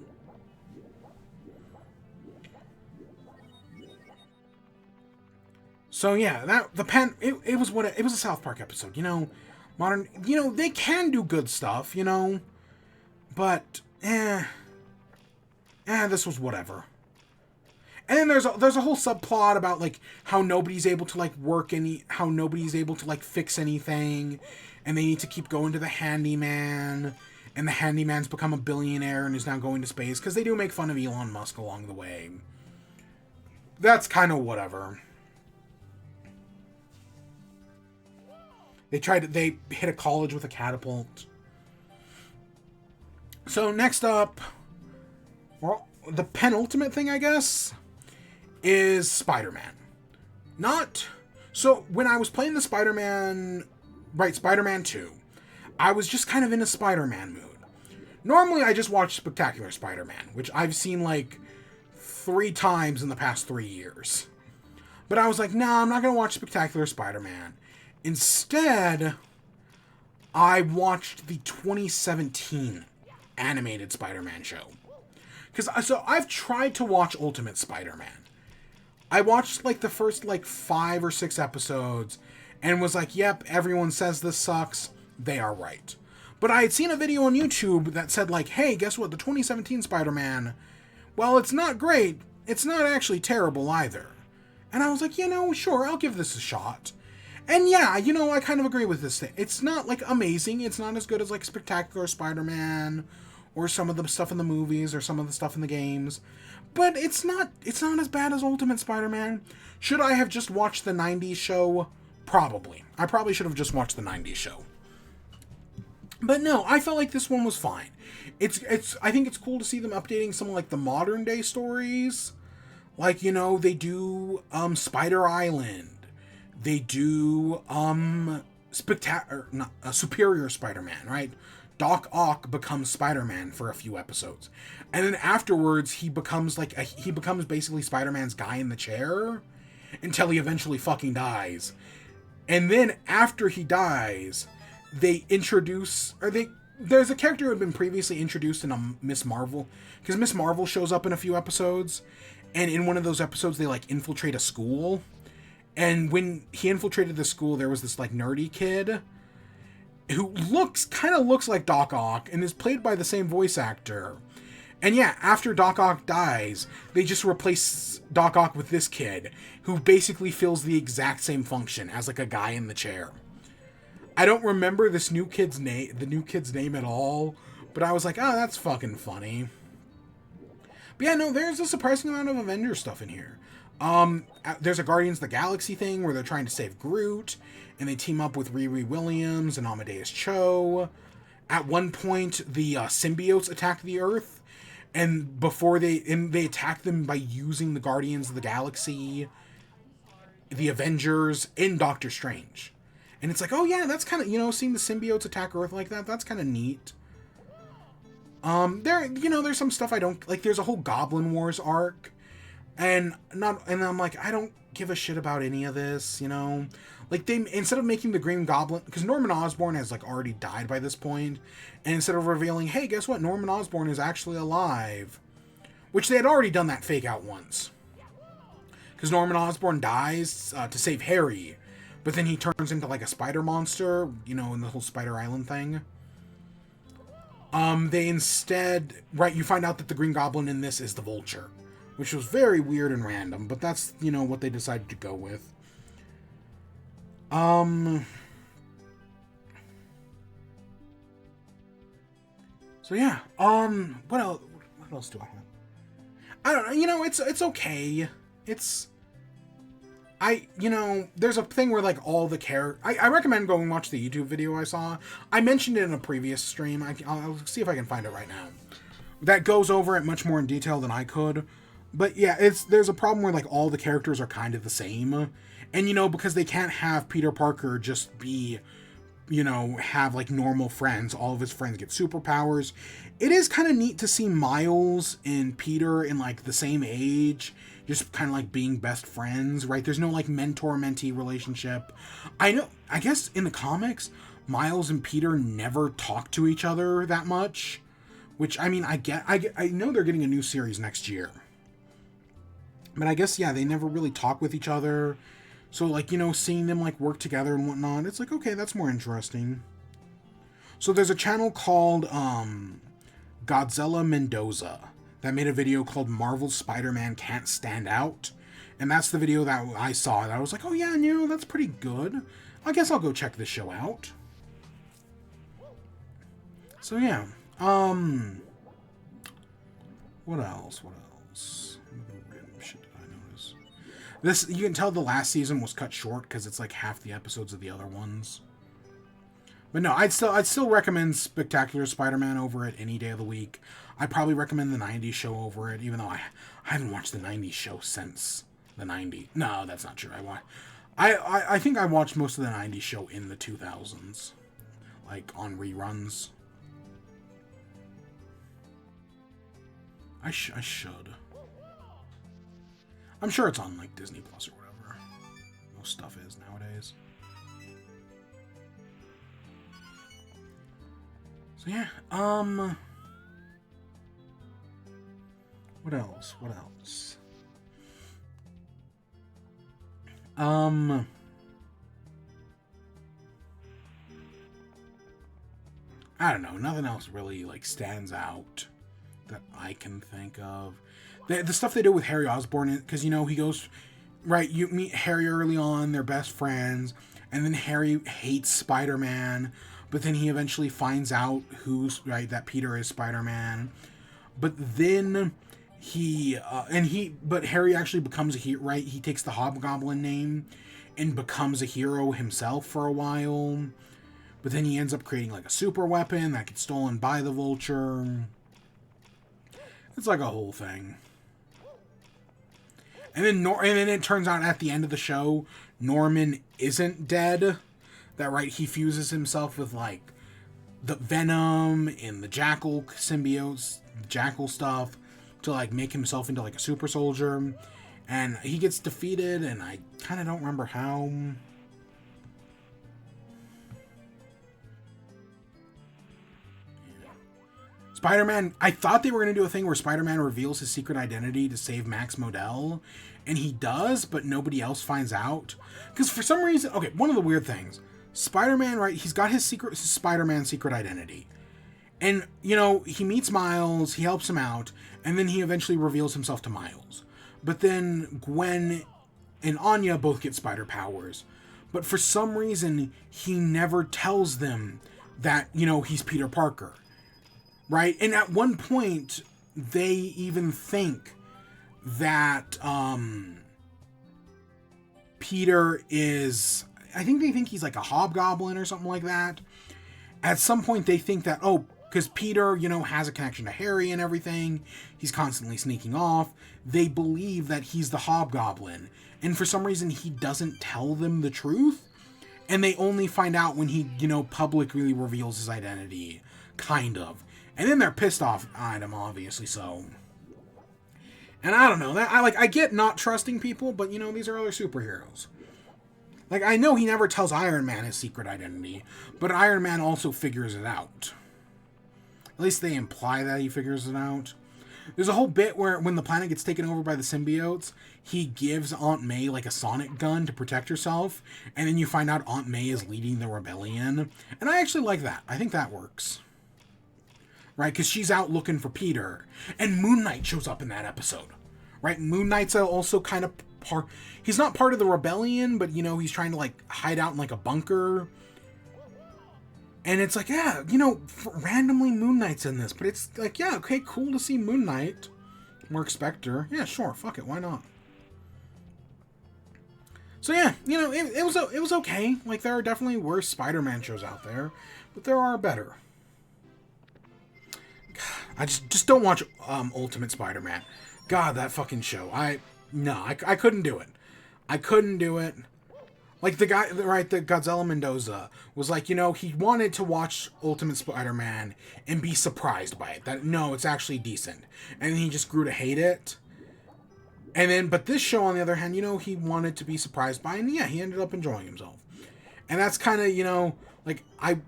So yeah, it was it was a South Park episode, you know. Modern, you know, they can do good stuff, you know, but this was whatever. And then there's a whole subplot about like how nobody's able to like how nobody's able to like fix anything, and they need to keep going to the handyman, and the handyman's become a billionaire and is now going to space because they do make fun of Elon Musk along the way. That's kind of whatever. They hit a college with a catapult. So next up, well, the penultimate thing, I guess, is Spider-Man. So when I was playing the Spider-Man 2, I was just kind of in a Spider-Man mood. Normally I just watch Spectacular Spider-Man, which I've seen like 3 times in the past 3 years. But I was like, nah, I'm not going to watch Spectacular Spider-Man. Instead, I watched the 2017 animated Spider-Man show. So I've tried to watch Ultimate Spider-Man. I watched like the first like 5 or 6 episodes and was like, yep, everyone says this sucks. They are right. But I had seen a video on YouTube that said like, hey, guess what? The 2017 Spider-Man, well, it's not great. It's not actually terrible either. And I was like, you know, sure, I'll give this a shot. And yeah, you know, I kind of agree with this thing. It's not, like, amazing. It's not as good as, like, Spectacular Spider-Man or some of the stuff in the movies or some of the stuff in the games. But it's not as bad as Ultimate Spider-Man. Should I have just watched the 90s show? Probably. I probably should have just watched the 90s show. But no, I felt like this one was fine. I think it's cool to see them updating some, like, the modern-day stories. Like, you know, they do, Spider Island. They do, Superior Spider-Man, right? Doc Ock becomes Spider-Man for a few episodes. And then afterwards, he becomes basically Spider-Man's guy in the chair until he eventually fucking dies. And then after he dies, there's a character who had been previously introduced in a Miss Marvel, because Miss Marvel shows up in a few episodes, and in one of those episodes, they, like, infiltrate a school. And when he infiltrated the school, there was this, like, nerdy kid who kind of looks like Doc Ock and is played by the same voice actor. And yeah, after Doc Ock dies, they just replace Doc Ock with this kid who basically fills the exact same function as, like, a guy in the chair. I don't remember the new kid's name at all, but I was like, oh, that's fucking funny. But yeah, no, there's a surprising amount of Avengers stuff in here. There's a Guardians of the Galaxy thing where they're trying to save Groot, and they team up with Riri Williams and Amadeus Cho. At one point, the symbiotes attack the Earth, and they attack them by using the Guardians of the Galaxy, the Avengers, in Doctor Strange. And it's like, oh yeah, that's kind of, you know, seeing the symbiotes attack Earth like that, that's kind of neat. There's some stuff I don't like. There's a whole Goblin Wars arc. And I'm like, I don't give a shit about any of this, you know? Like, instead of making the Green Goblin, because Norman Osborn has, like, already died by this point, and instead of revealing, hey, guess what, Norman Osborn is actually alive, which they had already done that fake out once. Because Norman Osborn dies to save Harry, but then he turns into, like, a spider monster, you know, in the whole Spider Island thing. They instead, right, you find out that the Green Goblin in this is the Vulture. Which was very weird and random, but that's, you know, what they decided to go with. So yeah, what else do I have? I don't know, you know, it's okay. There's a thing where, like, all the I recommend going watch the YouTube video I saw. I mentioned it in a previous stream. I'll see if I can find it right now. That goes over it much more in detail than I could. But yeah, there's a problem where, like, all the characters are kind of the same. And, you know, because they can't have Peter Parker just be you know, have like normal friends. All of his friends get superpowers. It is kind of neat to see Miles and Peter in like the same age, just kind of like being best friends, right? There's no like mentor-mentee relationship. I guess in the comics, Miles and Peter never talk to each other that much, which, I mean, I know they're getting a new series next year. But I guess, yeah, they never really talk with each other. So, like, you know, seeing them, like, work together and whatnot, it's like, okay, that's more interesting. So there's a channel called, Godzilla Mendoza that made a video called Marvel's Spider-Man Can't Stand Out. And that's the video that I saw, and I was like, oh, yeah, you know, that's pretty good. I guess I'll go check this show out. So, yeah. What else? This, you can tell the last season was cut short because it's like half the episodes of the other ones. But no, I'd still recommend Spectacular Spider-Man over it any day of the week. I'd probably recommend the 90s show over it, even though I haven't watched the 90s show since the 90s. No, that's not true. I think I watched most of the 90s show in the 2000s. Like, on reruns. I should. I'm sure it's on, like, Disney Plus or whatever. Most stuff is nowadays. So, yeah. What else? I don't know. Nothing else really, like, stands out that I can think of. The stuff they do with Harry Osborn, because, you know, he goes, right, you meet Harry early on, they're best friends, and then Harry hates Spider-Man, but then he eventually finds out right, that Peter is Spider-Man. But then but Harry actually becomes a hero, right? He takes the Hobgoblin name and becomes a hero himself for a while. But then he ends up creating, like, a super weapon that gets stolen by the Vulture. It's like a whole thing. And then it turns out at the end of the show, Norman isn't dead. That, right, he fuses himself with, like, the Venom and the Jackal symbiotes, Jackal stuff, to, like, make himself into, like, a super soldier. And he gets defeated, and I kind of don't remember how. Spider-Man, I thought they were going to do a thing where Spider-Man reveals his secret identity to save Max Modell, and he does, but nobody else finds out. Because for some reason, okay, one of the weird things, Spider-Man, right, he's got his Spider-Man secret identity. And, you know, he meets Miles, he helps him out, and then he eventually reveals himself to Miles. But then Gwen and Anya both get spider powers. But for some reason, he never tells them that, you know, he's Peter Parker. Right? And at one point, they even think that Peter is... I think they think he's like a hobgoblin or something like that. At some point, they think that, oh, because Peter, you know, has a connection to Harry and everything. He's constantly sneaking off. They believe that he's the hobgoblin. And for some reason, he doesn't tell them the truth. And they only find out when he, you know, publicly reveals his identity. Kind of. And then they're pissed off at him, obviously, so. And I don't know. I get not trusting people, but, you know, these are other superheroes. Like, I know he never tells Iron Man his secret identity, but Iron Man also figures it out. At least they imply that he figures it out. There's a whole bit where when the planet gets taken over by the symbiotes, he gives Aunt May, like, a sonic gun to protect herself, and then you find out Aunt May is leading the rebellion. And I actually like that. I think that works. Right, because she's out looking for Peter. And Moon Knight shows up in that episode. Right, Moon Knight's also kind of part... He's not part of the rebellion, but, you know, he's trying to, like, hide out in, like, a bunker. And it's like, yeah, you know, randomly Moon Knight's in this. But it's like, yeah, okay, cool to see Moon Knight. Mark Spector. Yeah, sure, fuck it, why not? So, yeah, you know, it was okay. Like, there are definitely worse Spider-Man shows out there. But there are better. I just don't watch Ultimate Spider-Man. God, that fucking show. I couldn't do it. I couldn't do it. Like the guy, right, the Godzilla Mendoza was like, he wanted to watch Ultimate Spider-Man and be surprised by it. That, no, it's actually decent. And then he just grew to hate it. And then, but this show, on the other hand, he wanted to be surprised by it. And yeah, he ended up enjoying himself. And that's kind of, like, I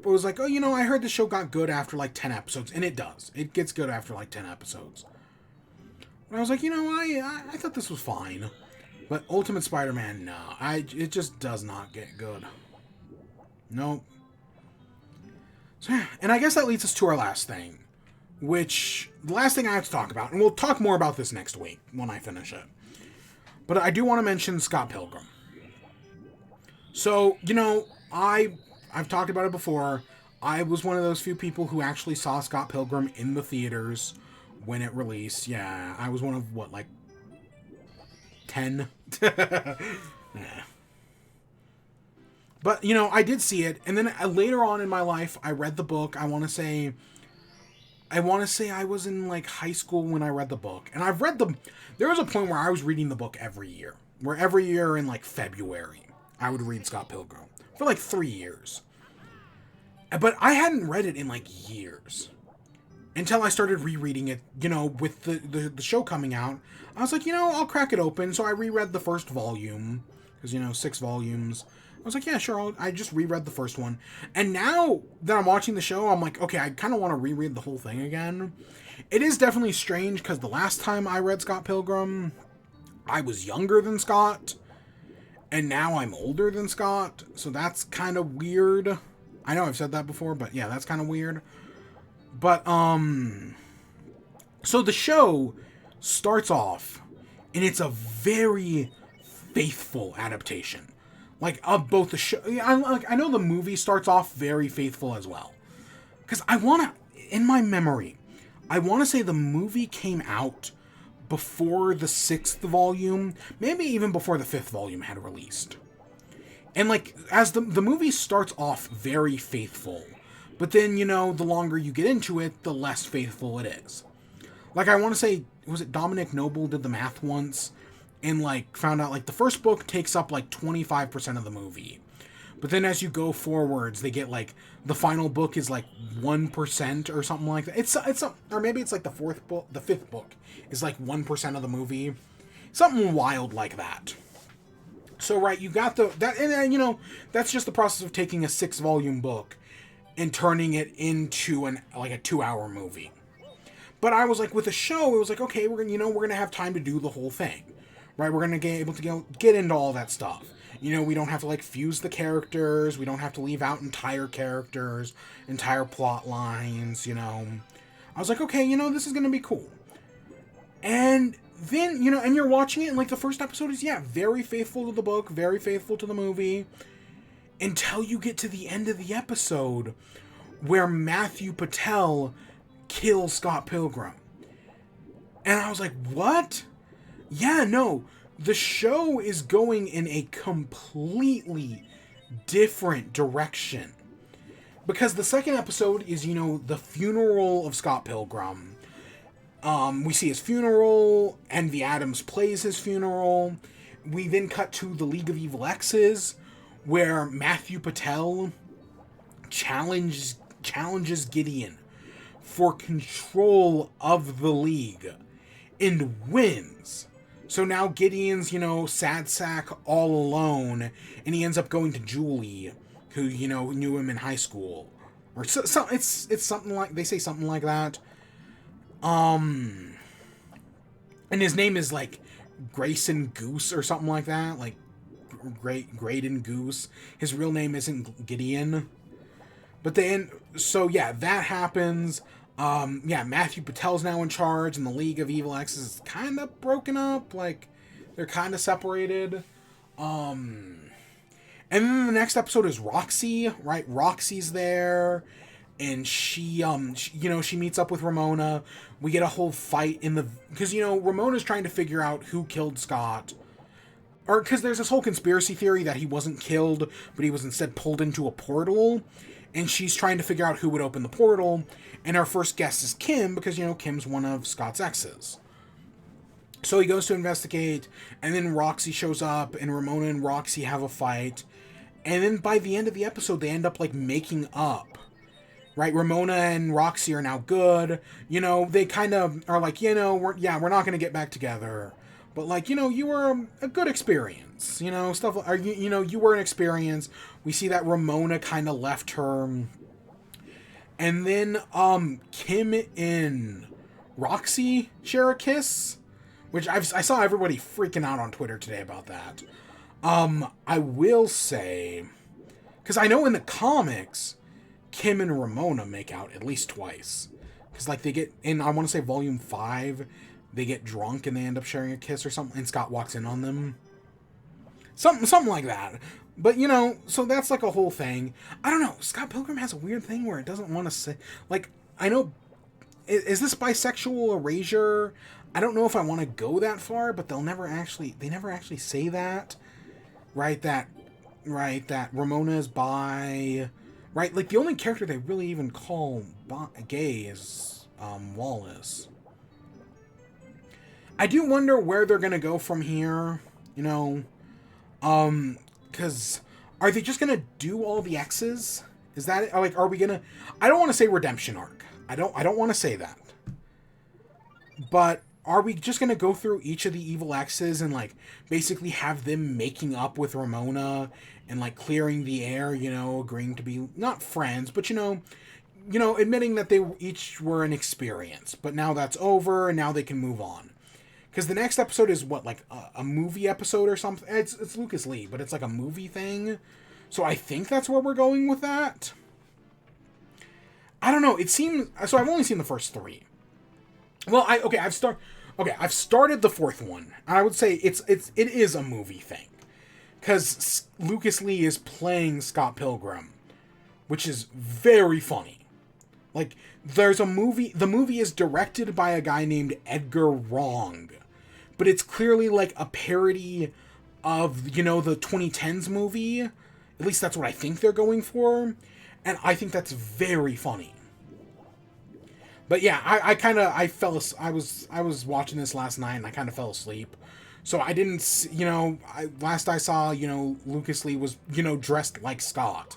was like, oh, I heard the show got good after like 10 episodes. And it does. It gets good after like 10 episodes. But I was like, I thought this was fine. But Ultimate Spider-Man, no. It just does not get good. Nope. So, yeah. And I guess that leads us to our last thing. Which, the last thing I have to talk about, and we'll talk more about this next week when I finish it. But I do want to mention Scott Pilgrim. So, I've talked about it before. I was one of those few people who actually saw Scott Pilgrim in the theaters when it released. Yeah, I was one of, 10? Nah. But, I did see it, and then later on in my life, I read the book. I want to say I was in, high school when I read the book. And there was a point where I was reading the book every year. Where every year in, February, I would read Scott Pilgrim. For, 3 years. But I hadn't read it in, years. Until I started rereading it, with the show coming out. I was like, I'll crack it open. So I reread the first volume. Because, 6 volumes. I was like, yeah, sure. I just reread the first one. And now that I'm watching the show, I'm like, okay, I kind of want to reread the whole thing again. It is definitely strange because the last time I read Scott Pilgrim, I was younger than Scott. And now I'm older than Scott. So that's kind of weird. I know I've said that before, but yeah, that's kind of weird. But, so the show starts off, and it's a very faithful adaptation. Of both the show. I know the movie starts off very faithful as well. Because in my memory, I want to say the movie came out before the 6th volume, maybe even before the 5th volume had released. And, as the movie starts off very faithful, but then, the longer you get into it, the less faithful it is. I want to say, was it Dominic Noble did the math once? And, found out, the first book takes up, 25% of the movie. But then as you go forwards, they get, the final book is, 1% or something like that. Or maybe it's, the 5th book is, 1% of the movie. Something wild like that. So, right, you got and that's just the process of taking a 6-volume book and turning it into a 2-hour movie. But I was, with a show, it was okay, we're gonna have time to do the whole thing. Right, we're going to be able to get into all that stuff. We don't have to, fuse the characters. We don't have to leave out entire characters, entire plot lines, I was like, okay, this is going to be cool. And then, and you're watching it, and, the first episode is, yeah, very faithful to the book, very faithful to the movie, until you get to the end of the episode, where Matthew Patel kills Scott Pilgrim. And I was like, what? Yeah, no, the show is going in a completely different direction. Because the second episode is, the funeral of Scott Pilgrim. We see his funeral, Envy Adams plays his funeral. We then cut to the League of Evil Exes, where Matthew Patel challenges Gideon for control of the League and wins. So now Gideon's, sad sack all alone, and he ends up going to Julie, who, knew him in high school. Or so it's something like, they say something like that. And his name is, Grayson Goose or something like that. Graydon Goose. His real name isn't Gideon. But then, so yeah, that happens. Matthew Patel's now in charge, and the League of Evil Exes is kind of broken up. They're kind of separated. And then the next episode is Roxy, right? Roxy's there, and she meets up with Ramona. We get a whole fight because, Ramona's trying to figure out who killed Scott. Or, because there's this whole conspiracy theory that he wasn't killed, but he was instead pulled into a portal. And she's trying to figure out who would open the portal. And our first guest is Kim, because, Kim's one of Scott's exes. So he goes to investigate, and then Roxy shows up, and Ramona and Roxy have a fight. And then by the end of the episode, they end up, like, making up. Right? Ramona and Roxy are now good. You know, they kind of are like, you know, we're not going to get back together. But, like, you know, you were a good experience. You know, stuff, or, you know, you were an experience. We see that Ramona kind of left her. And then, Kim and Roxy share a kiss. Which I saw everybody freaking out on Twitter today about that. I will say, because I know in the comics, Kim and Ramona make out at least twice. Because, like, they get, in, I want to say volume 5, they get drunk and they end up sharing a kiss or something, and Scott walks in on them. Something like that. But, you know, so that's, like, a whole thing. I don't know, Scott Pilgrim has a weird thing where it doesn't want to say, like, I know, is this bisexual erasure? I don't know if I want to go that far, but they never actually say that. Right, that Ramona is bi. Right, like, the only character they really even call gay is Wallace. I do wonder where they're gonna go from here, you know, because are they just gonna do all the X's? Is that, like, are we gonna, I don't want to say redemption arc. I don't want to say that. But are we just going to go through each of the evil X's and, like, basically have them making up with Ramona and, like, clearing the air, you know, agreeing to be, not friends, but, you know, admitting that they each were an experience. But now that's over, and now they can move on. Because the next episode is, what, like, a movie episode or something? It's Lucas Lee, but it's, like, a movie thing. So I think that's where we're going with that. I don't know, it seems, so I've only seen the first 3. Well, I've started the 4th one. And I would say it is a movie thing. Because Lucas Lee is playing Scott Pilgrim, which is very funny. Like, there's a movie, the movie is directed by a guy named Edgar Wrong. But it's clearly like a parody of, you know, the 2010s movie. At least that's what I think they're going for. And I think that's very funny. But yeah, I was watching this last night and I kind of fell asleep. So I didn't, you know, last I saw, you know, Lucas Lee was, you know, dressed like Scott.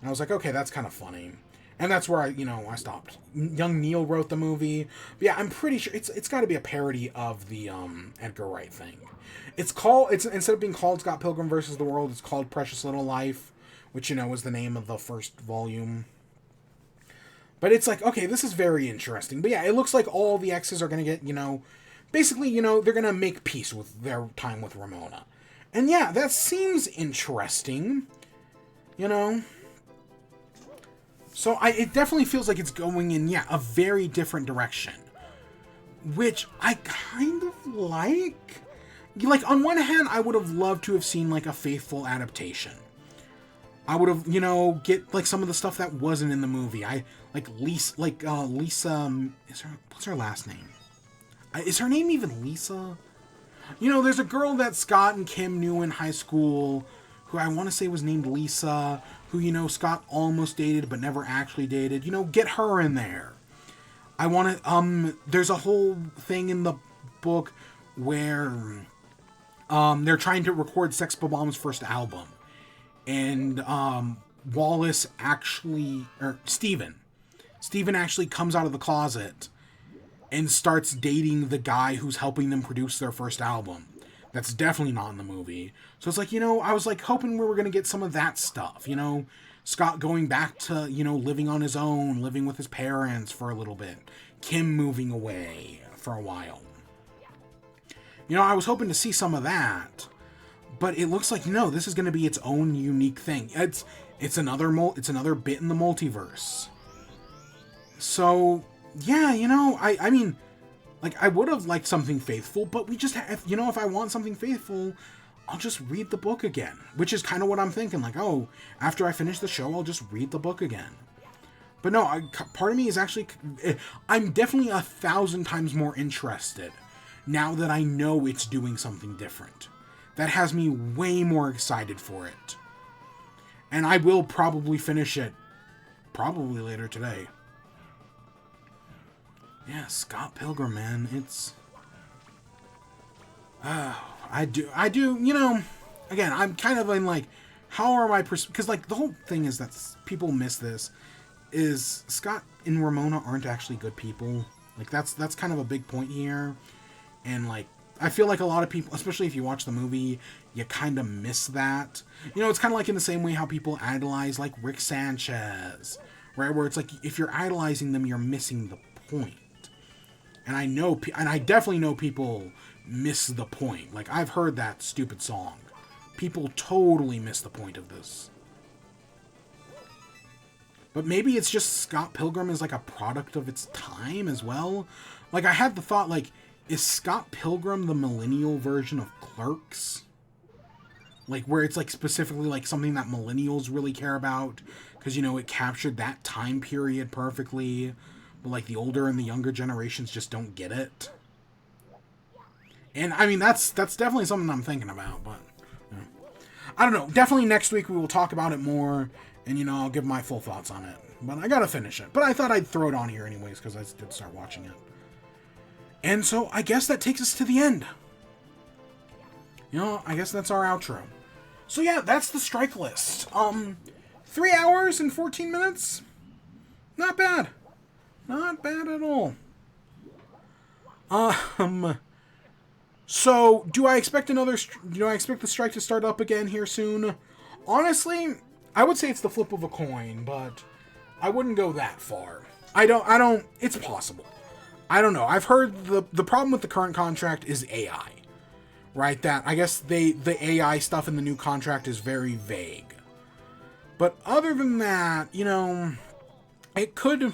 And I was like, okay, that's kind of funny. And that's where I stopped. Young Neil wrote the movie. But yeah, I'm pretty sure it's got to be a parody of the Edgar Wright thing. It's instead of being called Scott Pilgrim versus the World, it's called Precious Little Life, which, you know, was the name of the first volume. But it's like, okay, this is very interesting. But yeah, it looks like all the X's are going to get, you know, basically, you know, they're going to make peace with their time with Ramona. And yeah, that seems interesting, you know. So it definitely feels like it's going in, yeah, a very different direction. Which I kind of like. Like, on one hand, I would have loved to have seen, like, a faithful adaptation. I would have, you know, get, like, some of the stuff that wasn't in the movie. Lisa, what's her last name? Is her name even Lisa? You know, there's a girl that Scott and Kim knew in high school, who I want to say was named Lisa, who, you know, Scott almost dated, but never actually dated. You know, get her in there. I want to, there's a whole thing in the book where, they're trying to record Sex Bob-omb's first album. And Wallace actually, or Steven actually comes out of the closet and starts dating the guy who's helping them produce their first album. That's definitely not in the movie. So it's like, you know, I was like hoping we were going to get some of that stuff, you know, Scott going back to, you know, living on his own, living with his parents for a little bit, Kim moving away for a while. You know, I was hoping to see some of that. But it looks like, no, this is going to be its own unique thing. It's another bit in the multiverse. So, yeah, you know, I mean, like, I would have liked something faithful, but we just have, you know, if I want something faithful, I'll just read the book again. Which is kind of what I'm thinking. Like, oh, after I finish the show, I'll just read the book again. But no, part of me is actually, I'm definitely 1,000 times more interested now that I know it's doing something different. That has me way more excited for it. And I will probably finish it probably later today. Yeah, Scott Pilgrim, man. It's I do, you know, again, I'm kind of in, like, how are my, because, like, the whole thing is that people miss this, is Scott and Ramona aren't actually good people. Like, that's kind of a big point here, and, like, I feel like a lot of people, especially if you watch the movie, you kind of miss that. You know, it's kind of like in the same way how people idolize, like, Rick Sanchez, right, where it's like, if you're idolizing them, you're missing the point. And I definitely know people miss the point. Like, I've heard that stupid song. People totally miss the point of this. But maybe it's just Scott Pilgrim is, like, a product of its time as well. Like, I had the thought, like, is Scott Pilgrim the millennial version of Clerks? Like, where it's, like, specifically, like, something that millennials really care about. Because, you know, it captured that time period perfectly. But, like, the older and the younger generations just don't get it. And, I mean, that's definitely something I'm thinking about, but, you know. I don't know. Definitely next week we will talk about it more, and, you know, I'll give my full thoughts on it. But I gotta finish it. But I thought I'd throw it on here anyways, because I did start watching it. And so, I guess that takes us to the end. You know, I guess that's our outro. So, yeah, that's the strike list. 3 hours and 14 minutes? Not bad. Not bad at all. So, do I expect the strike to start up again here soon? Honestly, I would say it's the flip of a coin, but I wouldn't go that far. It's possible. I don't know. I've heard the problem with the current contract is AI. Right? That, I guess the AI stuff in the new contract is very vague. But other than that, you know, they could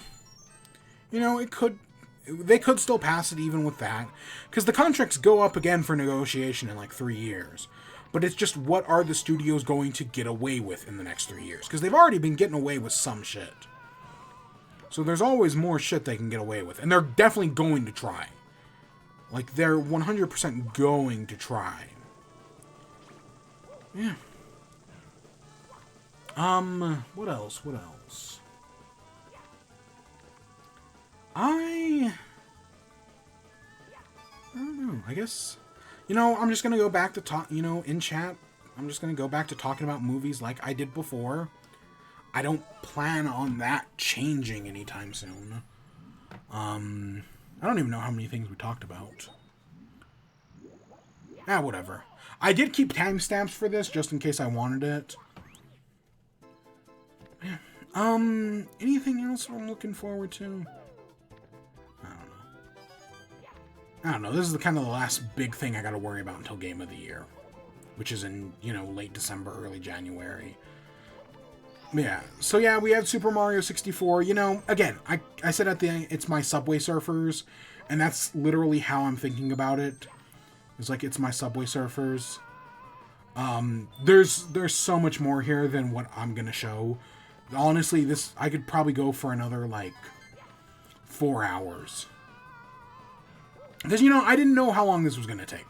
still pass it even with that. Because the contracts go up again for negotiation in like 3 years. But it's just, what are the studios going to get away with in the next 3 years? Because they've already been getting away with some shit. So there's always more shit they can get away with. And they're definitely going to try. Like, they're 100% going to try. Yeah. What else? I don't know. I guess, you know, I'm just going to go back to talk, you know, in chat, I'm just going to go back to talking about movies like I did before. I don't plan on that changing anytime soon. I don't even know how many things we talked about. Whatever. I did keep timestamps for this just in case I wanted it. Anything else I'm looking forward to? I don't know. This is kind of the last big thing I gotta worry about until Game of the Year. Which is in, you know, late December, early January. Yeah. So yeah, we had Super Mario 64. You know, again, I said at the end, it's my Subway Surfers. And that's literally how I'm thinking about it. It's like, it's my Subway Surfers. There's so much more here than what I'm gonna show. Honestly, I could probably go for another, like, 4 hours. Because, you know, I didn't know how long this was gonna take.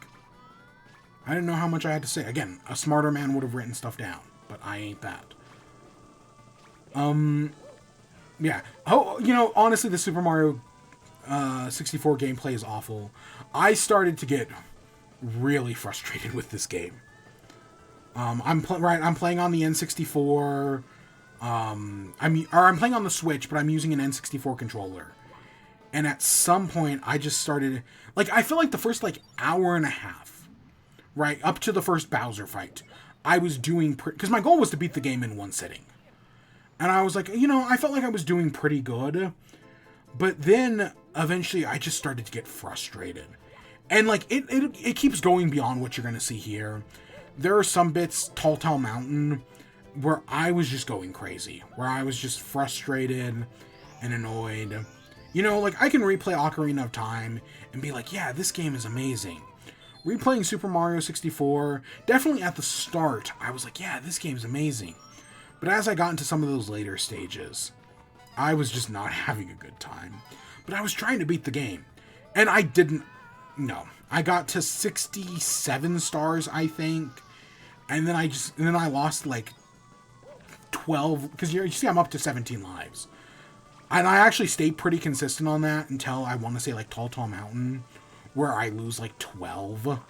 I didn't know how much I had to say. Again, a smarter man would have written stuff down. But I ain't that. Yeah. Oh, you know, honestly, the Super Mario 64 gameplay is awful. I started to get really frustrated with this game. I'm playing on the N64. I'm playing on the Switch, but I'm using an N64 controller. And at some point, I just started, like, I feel like the first, like, hour and a half, right, up to the first Bowser fight, I was doing, because my goal was to beat the game in one sitting. And I was like, you know, I felt like I was doing pretty good. But then, eventually, I just started to get frustrated. And, like, it keeps going beyond what you're going to see here. There are some bits, Tall Mountain, where I was just going crazy. Where I was just frustrated and annoyed. You know, like, I can replay Ocarina of Time and be like, yeah, this game is amazing. Replaying Super Mario 64, definitely at the start, I was like, yeah, this game's amazing. But as I got into some of those later stages, I was just not having a good time. But I was trying to beat the game. And I didn't. No. I got to 67 stars, I think. And then I lost like 12. Because you see, I'm up to 17 lives. And I actually stayed pretty consistent on that until I want to say like Tall Mountain, where I lose like 12.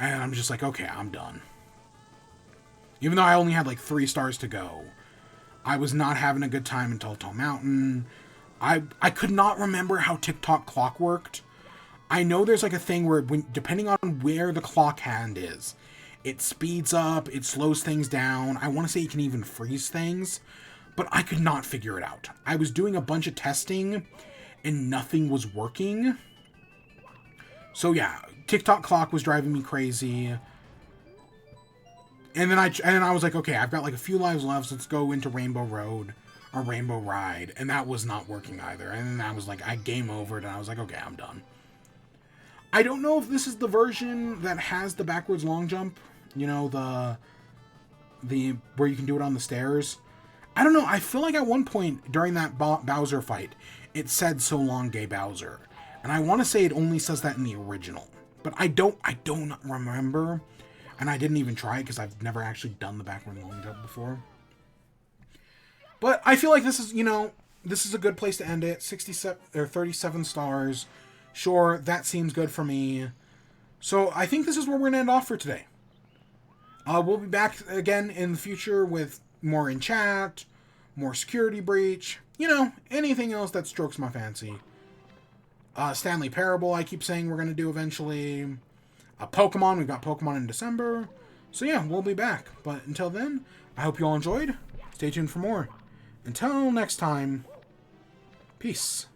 And I'm just like, okay, I'm done. Even though I only had like 3 stars to go, I was not having a good time in Telltale Mountain. I could not remember how TikTok clock worked. I know there's like a thing where, depending on where the clock hand is, it speeds up, it slows things down. I want to say it can even freeze things, but I could not figure it out. I was doing a bunch of testing, and nothing was working. So yeah, TikTok clock was driving me crazy. And then I was like, okay, I've got like a few lives left. Let's go into Rainbow Road or Rainbow Ride, and that was not working either. And then I was like, I game overed, and I was like, okay, I'm done. I don't know if this is the version that has the backwards long jump. You know, the where you can do it on the stairs. I don't know. I feel like at one point during that Bowser fight, it said "So long, gay Bowser," and I want to say it only says that in the original, but I don't remember. And I didn't even try it because I've never actually done the backward long jump before. But I feel like this is, this is a good place to end it. 67 or 37 stars. Sure, that seems good for me. So I think this is where we're going to end off for today. We'll be back again in the future with more in chat, more security breach, anything else that strokes my fancy. Stanley Parable, I keep saying we're going to do eventually. Pokemon, we've got Pokemon in December. So yeah, we'll be back. But until then, I hope you all enjoyed. Stay tuned for more. Until next time, peace.